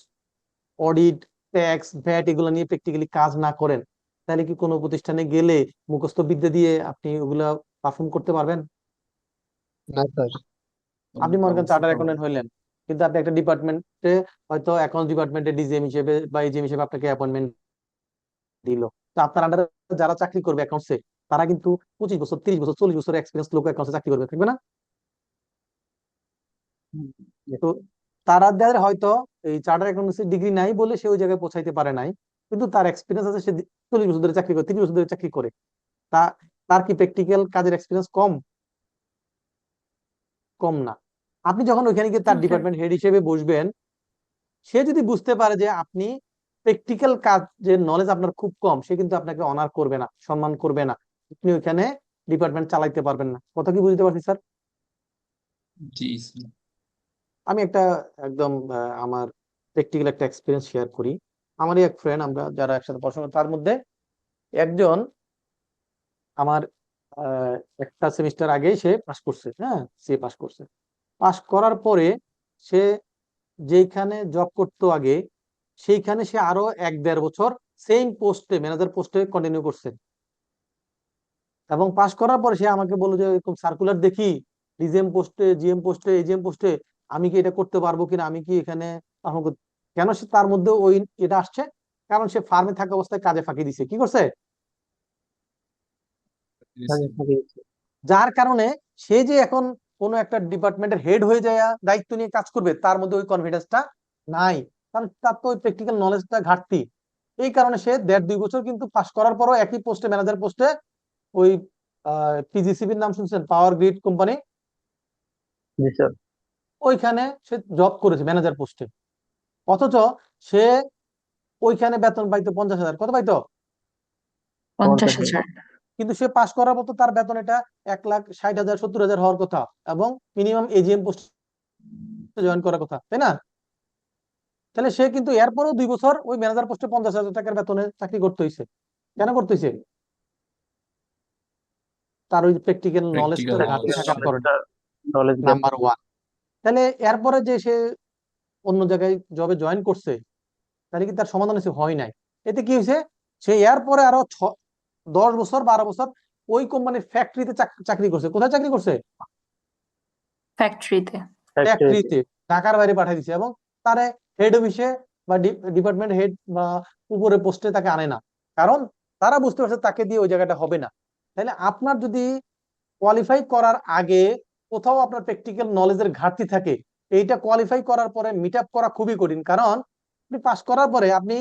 audit, tax, VAT এগুলো নিয়ে প্র্যাকটিক্যালি কাজ না করেন, তাহলে কি কোনো প্রতিষ্ঠানে গেলে মুখস্থ বিদ্যা দিয়ে আপনি ওগুলা পারফর্ম করতে পারবেন? না স্যার। আপনি মনে করেন অবশ্যই চার্টার পারবো। অ্যাকাউন্টেন্ট হইলেন, কিন্তু আপনি একটা ডিপার্টমেন্টে হয়তো অ্যাকাউন্ট ডিপার্টমেন্টে ডিজিএম হিসেবে বা এজিএম হিসেবে আপনাকে অ্যাপয়েন্টমেন্ট দিল, তো আপনার আন্ডারে যারা চাকরি করবে অ্যাকাউন্টসে, তারা কিন্তু 25 বছর, 30 বছর, 40 বছর এক্সপিরিয়েন্স লোক অ্যাকাউন্টসে চাকরি করবে, থাকবে না? তো তাদের হয়তো এই চার্টার অ্যাকাউন্টেন্সি ডিগ্রি নাই বলে সে ওই জায়গায় পৌঁছাইতে পারে নাই, কিন্তু তার এক্সপিরিয়েন্স আছে, সে 40 বছর ধরে চাকরি করে, 30 বছর ধরে চাকরি করে। তা তার কি প্র্যাকটিক্যাল কাজের এক্সপিরিয়েন্স কম? কম না। আপনি যখন ওইখানে গিয়ে তার স্যার ডিপার্টমেন্ট হেড হিসেবে বসবেন, সে যদি বুঝতে পারে যে আপনি প্র্যাকটিক্যাল কাজের নলেজ আপনার খুব কম, সে কিন্তু আপনাকে অনার করবে না, সম্মান করবে না, আপনি ওইখানে ডিপার্টমেন্ট চালাইতে পারবেন না। কথা কি বুঝতে পারছি স্যার? জি স্যার। আমি একটা একদম আমার প্র্যাকটিক্যাল একটা এক্সপিরিয়েন্স শেয়ার করি। আমারই এক ফ্রেন্ড, আমরা যারা একসাথে পড়াশোনা, তার মধ্যে একজন আমার একটা সেমিস্টার আগেই সে পাস করছে, হ্যাঁ সে পাস করছে। পাস করার পরে সে যেখানে জব করতো আগে, সেইখানে সে আরো 1-1.5 বছর সেম পোস্টে, ম্যানেজার পোস্টে কন্টিনিউ করছে। এবং পাস করার পরে সে আমাকে বললো যে এরকম সার্কুলার দেখি, ডিজিএম পোস্টে, জিএম পোস্টে, এজিএম পোস্টে, আমি কি এটা করতে পারবো কিনা, আমি কি এখানে কেন সে তার মধ্যে ওই এটা আসছে, কারণ সে ফার্মে থাকা অবস্থায় কাজে ফাঁকি দিছে। কি করছে? যার কারণে সে যে এখন কোন একটা ডিপার্টমেন্টের হেড হয়ে যায়, দায়িত্ব নিয়ে কাজ করবে, তার মধ্যে ওই কনফিডেন্সটা নাই, কারণ তার তো ওই প্র্যাকটিক্যাল নলেজটা ঘাটতি। এই কারণে সে 1.5-2 বছর কিন্তু পাস করার পরও একই পোস্টে, ম্যানেজার পোস্টে, ওই পিজিসিবির নাম শুনছেন, পাওয়ার গ্রিড কোম্পানি, জি স্যার। ওইখানে সে জব করেছে ম্যানেজার পোস্টে। অথচ সে ওইখানে বেতন পাইতো 50,000, কত পাইতো? 50,000। কিন্তু সে পাস করার মতো তার বেতন এটা 1,60,000, 70,000 হওয়ার কথা, এবং মিনিমাম এজিএম পোস্টে জয়েন করার কথা, তাই না? তাহলে সে কিন্তু এরপরও 2 বছর ওই ম্যানেজার পোস্টে 50,000 টাকার বেতনে চাকরি করতে হয়েছে। কেন করতে হয়েছে? তার ওই প্র্যাকটিক্যাল প্র্যাকটিক্যাল নলেজটা ঘাটতি নলেজ থাকার ছিল। কারণে, নলেজ গ্যাপ। নাম্বার 1। তাহলে এরপরে যে সে অন্য জায়গায় জবে জয়েন করছে, তাহলে কি তার সমাধান হয়েছে? হয় নাই। এতে কি হয়েছে, সে এরপরে আরো 10 বছর 12 বছর ওই কোম্পানির ফ্যাক্টরিতে চাকরি করছে। কোথায় চাকরি করছে? ফ্যাক্টরিতে। ফ্যাক্টরিতে, ঢাকার বাইরে পাঠিয়ে দিচ্ছে, এবং তারে হেড অফিসে বা ডিপার্টমেন্ট হেড বা উপরে পোস্টে তাকে আনে না, কারণ তারা বুঝতে পারছে তাকে দিয়ে ওই জায়গাটা হবে না। তাহলে আপনার যদি কোয়ালিফাই করার আগে কোথাও আপনার প্র্যাকটিক্যাল নলেজের ঘাটতি থাকে, এইটা কোয়ালিফাই করার পরে মিট আপ করা খুবই কঠিন। কারণ আপনি পাস করার পরে, আপনি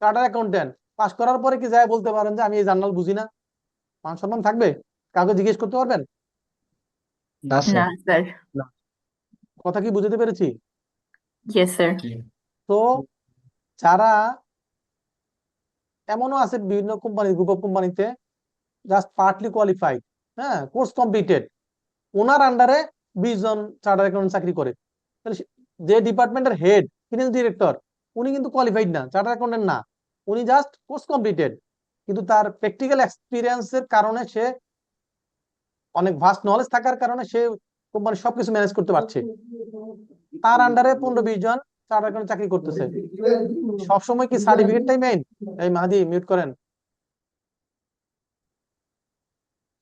চার্টার অ্যাকাউন্টেন্ট পাস করার পরে কি যায় বলতে পারেন যে আমি এই জার্নাল বুঝি না? মান সম্মান থাকবে? কাউকে জিজ্ঞেস করতে পারবেন? না না স্যার। স্যার। কথা কি বুঝতে পেরেছি? Yes sir. জি। তো যারা, এমনও আছে বিভিন্ন কোম্পানি, গ্রুপ অফ কোম্পানিতে জাস্ট পার্টলি কোয়ালিফাইড, হ্যাঁ কোর্স কমপ্লিটেড, ওনার আন্ডারে 20 জন চার্টার অ্যাকাউন্টেন্ট চাকরি করে। তাহলে যে ডিপার্টমেন্টের হেড, ফিনান্স ডিরেক্টর, উনি কিন্তু কোয়ালিফাইড না, চার্টার অ্যাকাউন্টেন্ট না, উনি জাস্ট কোর্স কমপ্লিটেড, কিন্তু তার প্র্যাকটিক্যাল এক্সপিরিয়েন্সের কারণে, সে অনেক ভাস্ট নলেজ থাকার কারণে সে কোম্পানির সবকিছু ম্যানেজ করতে পারছে। তার আন্ডারে 15-20 জন চার্টার অ্যাকাউন্টেন্ট চাকরি করতেছে। সবসময় কি সার্টিফিকেটটাই মেইন? এই মাহাদি মিউট করেন।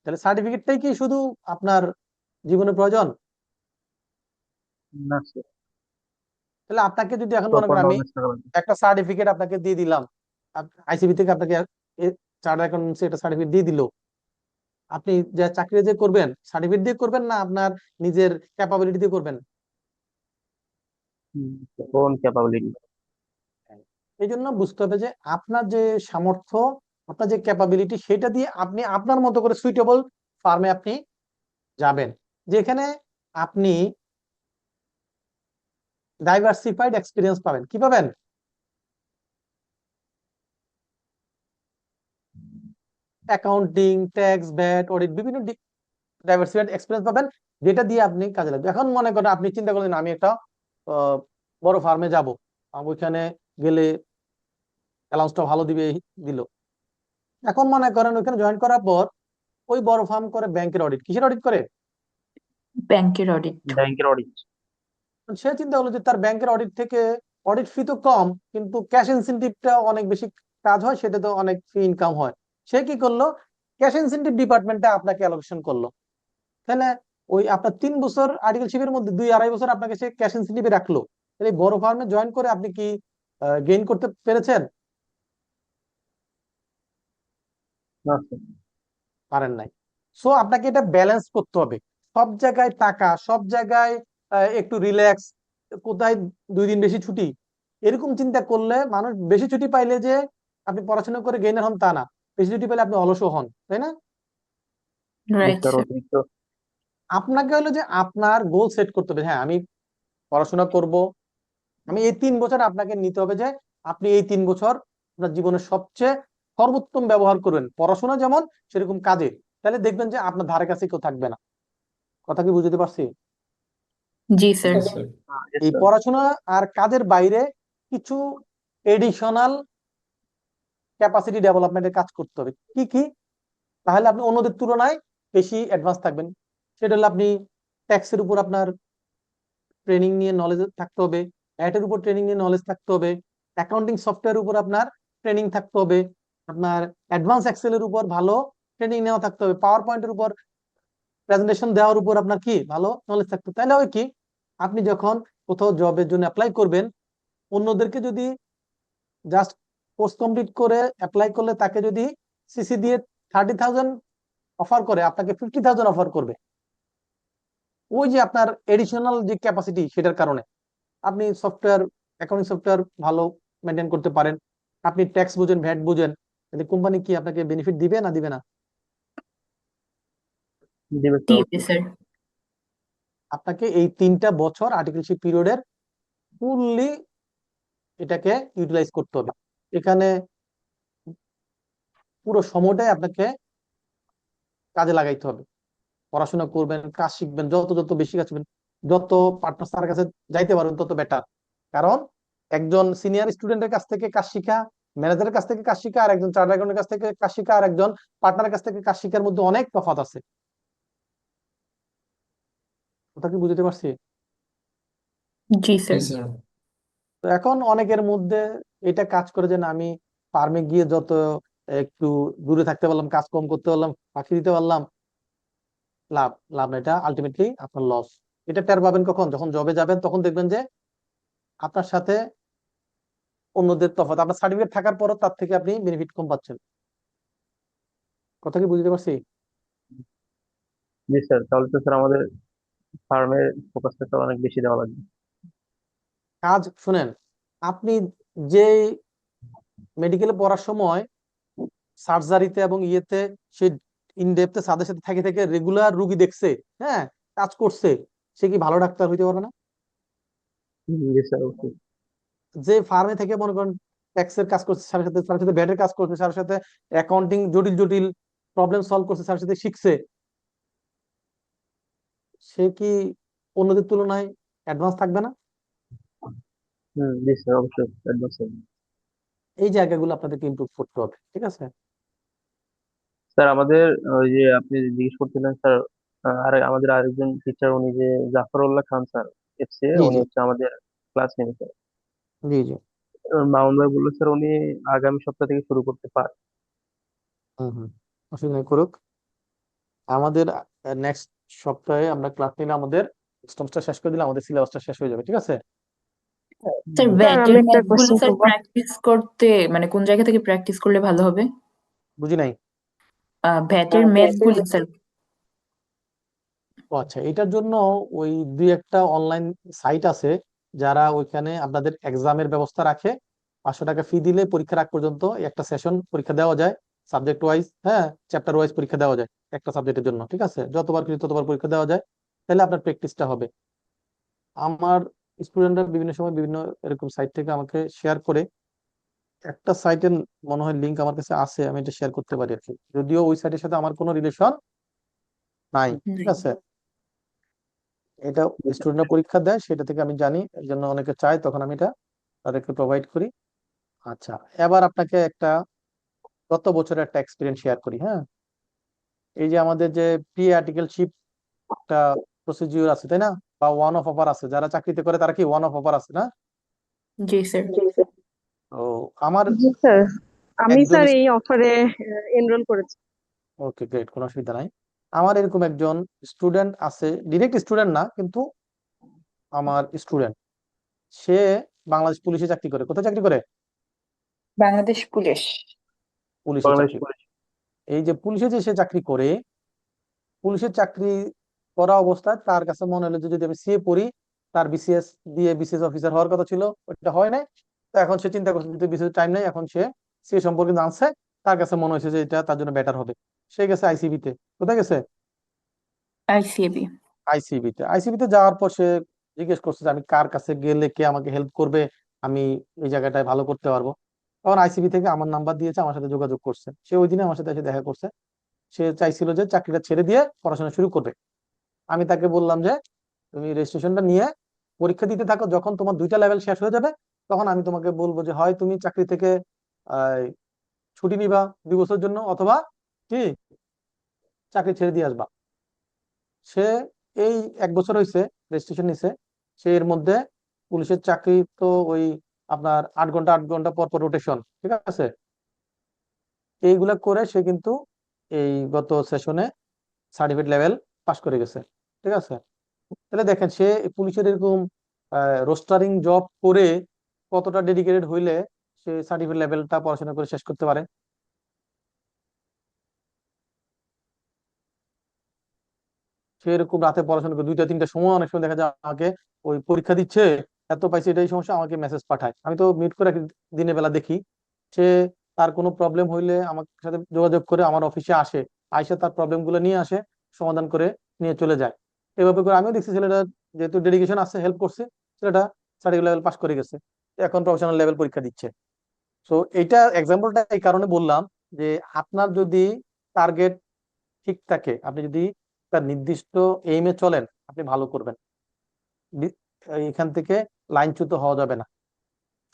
তাহলে সার্টিফিকেটটাই কি শুধু আপনার জীবনে প্রয়োজন? না স্যার। তাহলে আপনাকে যদি এখন মনে প্রপার করেন আমি নলেজ থাকা লাগবে। একটা সার্টিফিকেট আপনাকে দিয়ে দিলাম, আইসিবি থেকে আপনাকে চার্টার অ্যাকাউন্টেন্সি একটা সার্টিফিকেট দিয়ে দিল, আপনি যে চাকরি যে করবেন সার্টিফিকেট দিয়ে করবেন না আপনার নিজের ক্যাপাবিলিটি দিয়ে করবেন? কোন ক্যাপাবিলিটি? এই জন্য বুঝতে হবে যে আপনার যে সামর্থ্য, আপনার যে ক্যাপাবিলিটি, সেটা দিয়ে আপনি আপনার মতো করে সুইটেবল ফার্মে আপনি যাবেন, যেখানে আপনি ডাইভার্সিফাইড এক্সপিরিয়েন্স পাবেন। কি পাবেন? অ্যাকাউন্টিং, ট্যাক্স, ভ্যাট, অডিট, বিভিন্ন ডাইভার্সিফাইড এক্সপিরিয়েন্স পাবেন, যেটা দিয়ে আপনি কাজে লাগবে। এখন মনে করেন আপনি চিন্তা করলেন আমি একটা বড় ফার্মে যাব, ওইখানে গেলে অ্যালাউন্সটা ভালো দিল। এখন মনে করেন ওইখানে জয়েন করার পর ওই বড় ফার্ম করে ব্যাংকের অডিট। কিসের অডিট করে? ব্যাংকের অডিট। ব্যাংকের অডিট। সে চিন্তা হলো যে তার ব্যাংকের অডিট থেকে অডিট ফি তো কম, কিন্তু ক্যাশ ইনসেন্টিভটা অনেক বেশি কাজ হয়, সেটা তো অনেক ফি ইনকাম হয়। সে কি করলো? ক্যাশ ইনসেন্টিভ ডিপার্টমেন্টটা আপনাকে অ্যালোকেশন করলো। তাহলে ওই আপনার 3 বছর আর্টিকেলশিপের মধ্যে 2-2.5 বছর আপনাকে সে ক্যাশ ইনসেন্টিভে রাখলো। তাহলে এই বড় ফার্মে জয়েন করে আপনি কি গেইন করতে পেরেছেন? না স্যার। পারেন নাই। সো আপনাকে এটা ব্যালেন্স করতে হবে। সব জায়গায় টাকা, সব জায়গায় একটু রিল্যাক্স, কোথায় 2 দিন বেশি ছুটি, এরকম চিন্তা করলে মানুষ বেশি ছুটি পাইলে যে আপনি পড়াশোনা করে গেইনার হন তা না, বেশি ছুটি পেলে আপনি অলসও হন, তাই না? Right sir sir. অতিরিক্ত। আপনাকে হলো যে আপনার গোল সেট করতে হবে। হ্যাঁ, আমি পড়াশোনা করব, আমি এই 3 বছর আপনাকে নিতে হবে যে আপনি এই 3 বছর আপনার জীবনের সবচেয়ে সর্বোত্তম ব্যবহার করবেন, পড়াশোনা যেমন সেরকম কাজে। তাহলে দেখবেন যে আপনার ধারে কাছে কেউ থাকবে না। কথা কি বুঝতে পারছি? জি স্যার। Yes, sir. এই পড়াশোনা আর কাজের বাইরে কিছু এডিশনাল ক্যাপাসিটি ডেভেলপমেন্টের কাজ করতে হবে। কি কি? তাহলে আপনি অন্যদের তুলনায় বেশি অ্যাডভান্স থাকবেন। সেটা হলো আপনি ট্যাক্সের উপর আপনার ট্রেনিং নিয়ে নলেজ থাকতে হবে, অ্যাটের উপর ট্রেনিং নিয়ে নলেজ থাকতে হবে, অ্যাকাউন্টিং সফটওয়্যার উপর আপনার ট্রেনিং থাকতে হবে, আপনার অ্যাডভান্স এক্সেলের উপর ভালো ট্রেনিং নেওয়া থাকতে হবে, পাওয়ার পয়েন্টের উপর প্রেজেন্টেশন দেওয়ার উপর আপনার কি ভালো নলেজ থাকতে হবে। তাহলে ওই কি আপনি যখন কোথাও জবের জন্য অ্যাপ্লাই করবেন, অন্যদেরকে যদি জাস্ট কোর্স কমপ্লিট করে অ্যাপ্লাই করলে তাকে যদি সিসি দিয়ে 30,000 অফার করে, আপনাকে 50,000 অফার করবে। ওই যে আপনার এডিশনাল যে ক্যাপাসিটি, সেটার কারণে আপনি সফটওয়্যার, অ্যাকাউন্টিং সফটওয়্যার ভালো মেনটেন করতে পারেন, আপনি ট্যাক্স বুঝেন, ভ্যাট বুঝেন, তাহলে কোম্পানি কি আপনাকে বেনিফিট দিবে না দিবে না? দিবে স্যার। দিবে স্যার। আপনাকে এই 3টা বছর আর্টিকেলশিপ পিরিয়ডের ফুললি এটাকে ইউটিলাইজ করতে হবে। এখানে পুরো সময়টাই আপনাকে কাজে লাগাইতে হবে। পড়াশোনা করবেন, কাজ শিখবেন, যত যত বেশি কাজ শিখবেন, যত পার্টনার তার কাছে যাইতে পারবেন তত বেটার। কারণ একজন সিনিয়র স্টুডেন্টের কাছ থেকে কাজ শিখা, ম্যানেজারের কাছ থেকে কাজ শিখা, আর একজন চার্টার্ড অ্যাকাউন্টেন্টের কাছ থেকে কাজ শিখা, আর একজন পার্টনারের কাছ থেকে কাজ শিখার মধ্যে অনেক তফাৎ আছে। কথা কি বুঝতে পারছি? জি স্যার। Yes, sir. তো এখন অনেকের মধ্যে এটা কাজ করে যে না, আমি ফার্মে গিয়ে যত একটু দূরে থাকতে পারলাম, কাজ কম করতে পারলাম, ফাঁকি দিতে পারলাম, লাভ লাভ না, এটা আলটিমেটলি আপনার লস। এটা টের পাবেন কখন? যখন জবে যাবেন, তখন দেখবেন যে আপনার সাথে অন্যদের তফাৎ, আপনার সার্টিফিকেট থাকার পরও তার থেকে আপনি বেনিফিট কম পাচ্ছেন। কথা কি বুঝতে পারছি? জি স্যার, তাহলে তো স্যার আমাদের ফার্মের ফোকাসটা অনেক বেশি দেওয়া লাগবে। কাজ শুনেন, আপনি যে মেডিকেলে পড়ার সময় সার্জারিতে এবং ইয়েতে সে ইনডেপথে সাদের সাথে থেকে থেকে রেগুলার রুগী দেখছে, হ্যাঁ, কাজ করছে, সে কি ভালো ডাক্তার হইতে পারবে না? জি স্যার, অবশ্যই। যে ফার্মে থেকে মনে করেন ট্যাক্সের কাজ করছে, সাথে সাথে তার সাথে ব্যাটের কাজ করছে, সাথে সাথে অ্যাকাউন্টিং জটিল জটিল প্রবলেম সলভ করছে, সাথে সাথে শিখছে, সে কি অন্যদের তুলনায় অ্যাডভান্স থাকবে না? জি স্যার, অবশ্যই অ্যাডভান্স হবে। এই জায়গাগুলো আপনাদেরকে ইমপ্রুভ করতে হবে, ঠিক আছে? স্যার আমাদের ওই যে আপনি জিজ্ঞেস করছিলেন স্যার, আর আমাদের আরেকজন টিচার, উনি যে জাফরুল্লাহ খান স্যার এফসিএ, জি উনি জি হচ্ছে আমাদের ক্লাস নেবে স্যার। জি জি। মামুন ভাই বললো স্যার উনি আগামী সপ্তাহ থেকে শুরু করতে পারে। হম, অসুবিধা নেই, করুক। আমাদের নেক্সট সপ্তাহে আমরা ক্লাস নিলে আমাদের সেমিস্টার শেষ করে দিলে আমাদের সিলেবাসটা শেষ হয়ে যাবে, ঠিক আছে? স্যার স্যার ভ্যাটের আমি একটা ম্যাথগুলো কোশ্চেন স্যার করবো। প্র্যাকটিস করতে মানে কোন জায়গা থেকে প্র্যাকটিস করলে ভালো হবে? বুঝি নাই। ভ্যাটের ম্যাথ গুলো স্যার। ও আচ্ছা, এটার জন্য ওই দুই একটা অনলাইন সাইট আছে যারা ওইখানে আপনাদের এক্সামের ব্যবস্থা রাখে। 500 টাকা ফি দিলে পরীক্ষার আগ পর্যন্ত একটা সেশন পরীক্ষা দেওয়া যায়, সাবজেক্ট ওয়াইজ, হ্যাঁ, চ্যাপ্টার ওয়াইজ পরীক্ষা দেওয়া যায় একটা সাবজেক্টের জন্য, ঠিক আছে? যতবার খুশি ততবার পরীক্ষা দেওয়া যায়, তাহলে আপনার প্র্যাকটিসটা হবে। আমার স্টুডেন্টরা বিভিন্ন সময় বিভিন্ন এরকম সাইট থেকে আমাকে শেয়ার করে। একটা সাইটের মনে হয় লিঙ্ক আমার কাছে আছে, আমি এটা শেয়ার করতে পারি আর কি, যদিও ওই সাইটের সাথে আমার কোনো রিলেশন নাই, ঠিক আছে? এটা স্টুডেন্টরা পরীক্ষা দেয়, সেটা থেকে আমি জানি, এর জন্য অনেকে চায়, তখন আমি এটা তাদেরকে প্রোভাইড করি। আচ্ছা, এবার আপনাকে একটা গত বছরের একটা এক্সপিরিয়েন্স শেয়ার করি, হ্যাঁ। এই যে আমাদের যে প্রি আর্টিকেলশিপ একটা প্রসিডিউর আছে, তাই না? বা ওয়ান অফ অফার আছে, যারা চাকরিতে করে তারা কি ওয়ান অফ অফার আছে না? জি স্যার। ও, আমার জি স্যার, আমি একজন স্যার এই অফারে এনরোল করেছি। ওকে, গ্রেট, কোনো অসুবিধা নাই। আমার এরকম একজন স্টুডেন্ট আছে, ডিরেক্ট স্টুডেন্ট না কিন্তু আমার স্টুডেন্ট, সে বাংলাদেশ পুলিশে চাকরি করে। কোথায় চাকরি করে? বাংলাদেশ পুলিশ। পুলিশে বাংলাদেশ চাকরি করে। পুলিশ। এই যে পুলিশে যে সে চাকরি করে, পুলিশের চাকরি করা অবস্থায় তার কাছে মনে হলো যে যদি আমি সিএ পড়ি, তার বিসিএস দিয়ে বিসিএস অফিসার হওয়ার কথা ছিল, ওটা হয় নাই। তো এখন সে চিন্তা করছে যদি বিসিএস টাইম নাই, এখন সে সিএ সম্পর্কে জানছে, তার কাছে মনে হয়েছে যে এটা তার জন্য বেটার হবে। সে গেছে আইসিবি তে। কোথায় গেছে? আইসিএবি। আইসিবিতে যাওয়ার পর সে জিজ্ঞেস করছে যে আমি কার কাছে গেলে কে আমাকে হেল্প করবে, আমি এই জায়গাটায় ভালো করতে পারবো। তখন আইসিবি থেকে আমার নাম্বার দিয়েছে, আমার সাথে যোগাযোগ করছে। সে ওই দিনে আমার সাথে এসে দেখা করছে। সে চাইছিল যে চাকরিটা ছেড়ে দিয়ে পড়াশোনা শুরু করবে। আমি তাকে বললাম যে তুমি রেজিস্ট্রেশনটা নিয়ে পরীক্ষা দিতে থাকো, যখন তোমার 2টা লেভেল শেষ হয়ে যাবে, তখন আমি তোমাকে বলবো যে হয় তুমি চাকরি থেকে আহ, ছুটি নিবা 2 বছরের জন্য, অথবা কি চাকরি ছেড়ে দিয়ে আসবা। সে এই 1 বছর হয়েছে রেজিস্ট্রেশন নিছে। সে এর মধ্যে পুলিশের চাকরি তো ওই আপনার 8 ঘন্টা 8 ঘন্টা পর পর রোটেশন, ঠিক আছে? এইগুলা করে সে কিন্তু এই গত সেশনে সার্টিফিকেট লেভেল পাস করে গেছে, ঠিক আছে? তাহলে দেখেন সে পুলিশের এরকম রোস্টারিং জব করে কতটা ডেডিকেটেড হইলে সে সার্টিফিকেট লেভেলটা পড়াশোনা করে শেষ করতে পারে। সে এরকম রাতে পড়াশোনা করে 2টা 3টার সময় অনেক সময় দেখা যায় আমাকে ওই পরীক্ষা দিচ্ছে, এত পাইছে এটাই সমস্যা, আমাকে মেসেজ পাঠায়, আমি তো মিউট করে রাখি, দিনের বেলা দেখি। সে তার কোনো প্রবলেম হইলে আমার সাথে যোগাযোগ করে আমার অফিসে আসে, আইসে তার প্রবলেম গুলো নিয়ে আসে, সমাধান করে নিয়ে চলে যায়। এভাবে করে আমিও দেখছি ছেলেটা যেহেতু ডেডিকেশন আছে, হেল্প করছে, ছেলেটা সার্টিফিকেট লেভেল পাস করে গেছে, এখন প্রফেশনাল লেভেল পরীক্ষা দিচ্ছে। তো এইটা এক্সাম্পলটা এই কারণে বললাম যে আপনার যদি টার্গেট ঠিক থাকে, আপনি যদি তার নির্দিষ্ট এইমে চলেন, আপনি ভালো করবেন। এখান থেকে লাইনচ্যুত হওয়া যাবে না,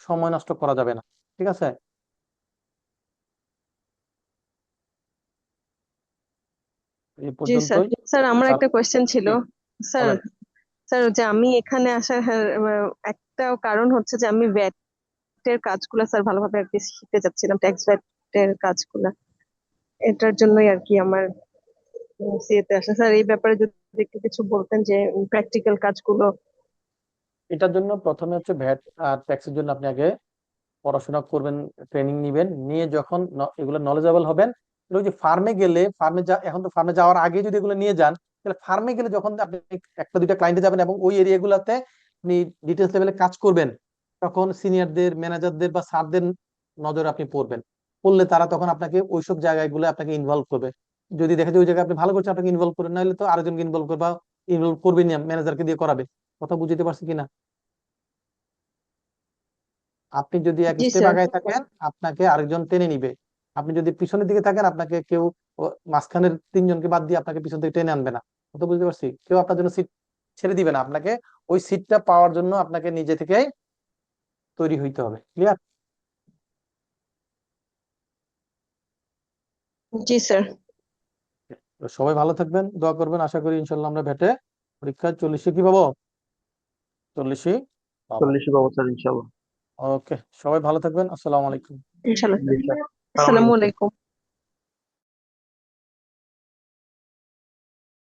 সময় নষ্ট করা যাবে না, ঠিক আছে? এই জি স্যার। পর্যন্তই। স্যার আমার স্যার, একটা কোয়েশ্চেন ছিল স্যার। বলেন। স্যার যে আমি এখানে আসার একটা কারণ হচ্ছে যে আমি ভ্যাটের কাজগুলো স্যার ভালোভাবে আর কি শিখতে চাচ্ছিলাম, ট্যাক্স ভ্যাটের কাজগুলা। এটার জন্যই আর কি আমার সিএতে আসা। স্যার এই ব্যাপারে যদি একটু কিছু বলতেন যে প্র্যাকটিক্যাল কাজগুলো। এটার জন্য প্রথমে হচ্ছে ভ্যাট আর ট্যাক্সের জন্য আপনি আগে পড়াশোনা করবেন, ট্রেনিং নিবেন, নিয়ে যখন এগুলো নলেজেবল হবেন, ওই যে ফার্মে গেলে, এখন তো ফার্মে যাওয়ার আগে যদি এগুলো নিয়ে যান, তাহলে ফার্মে গেলে যখন আপনি 1টা 2টা ক্লায়েন্টে যাবেন এবং ওই এরিয়াগুলোতে আপনি ডিটেলস লেভেলে কাজ করবেন, তখন সিনিয়রদের, ম্যানেজারদের বা স্যারদের নজরে আপনি পড়বেন। পড়লে তারা তখন আপনাকে ওইসব জায়গাগুলো আপনাকে ইনভলভ করবে। যদি দেখে যে ওই জায়গায় আপনি ভালো করছেন, আপনাকে ইনভলভ করে, নাহলে তো আরেকজনকে ইনভলভ করবা, ইনভলভ করবেন না, ম্যানেজারকে দিয়ে করাবে। কথা বুঝতে পারছি কিনা? আপনি যদি এক জি স্টেপ স্যার। আগায় থাকেন, আপনাকে আরেকজন টেনে নিবে। আপনি যদি পিছনের দিকে থাকেন, আপনাকে কেউ মাঝখানের 3জনকে বাদ দিয়ে আপনাকে পিছন থেকে টেনে আনবে না। কথা বুঝতে পারছি? কেউ আপনার জন্য সিট ছেড়ে দিবে না, আপনাকে ওই সিটটা পাওয়ার জন্য আপনাকে নিজে থেকেই তৈরি হইতে হবে। ক্লিয়ার? জি স্যার। সবাই ভালো থাকবেন, দোয়া করবেন। আশা করি ইনশাল্লাহ আমরা ভেটে পরীক্ষায় 40 কি পাবো, 40 পাবো। 40 পাবো স্যার ইনশাল্লাহ। ওকে, সবাই ভালো থাকবেন। আসসালামু আলাইকুম। ইনশাআল্লাহ। জি স্যার। আসসালামু আলাইকুম।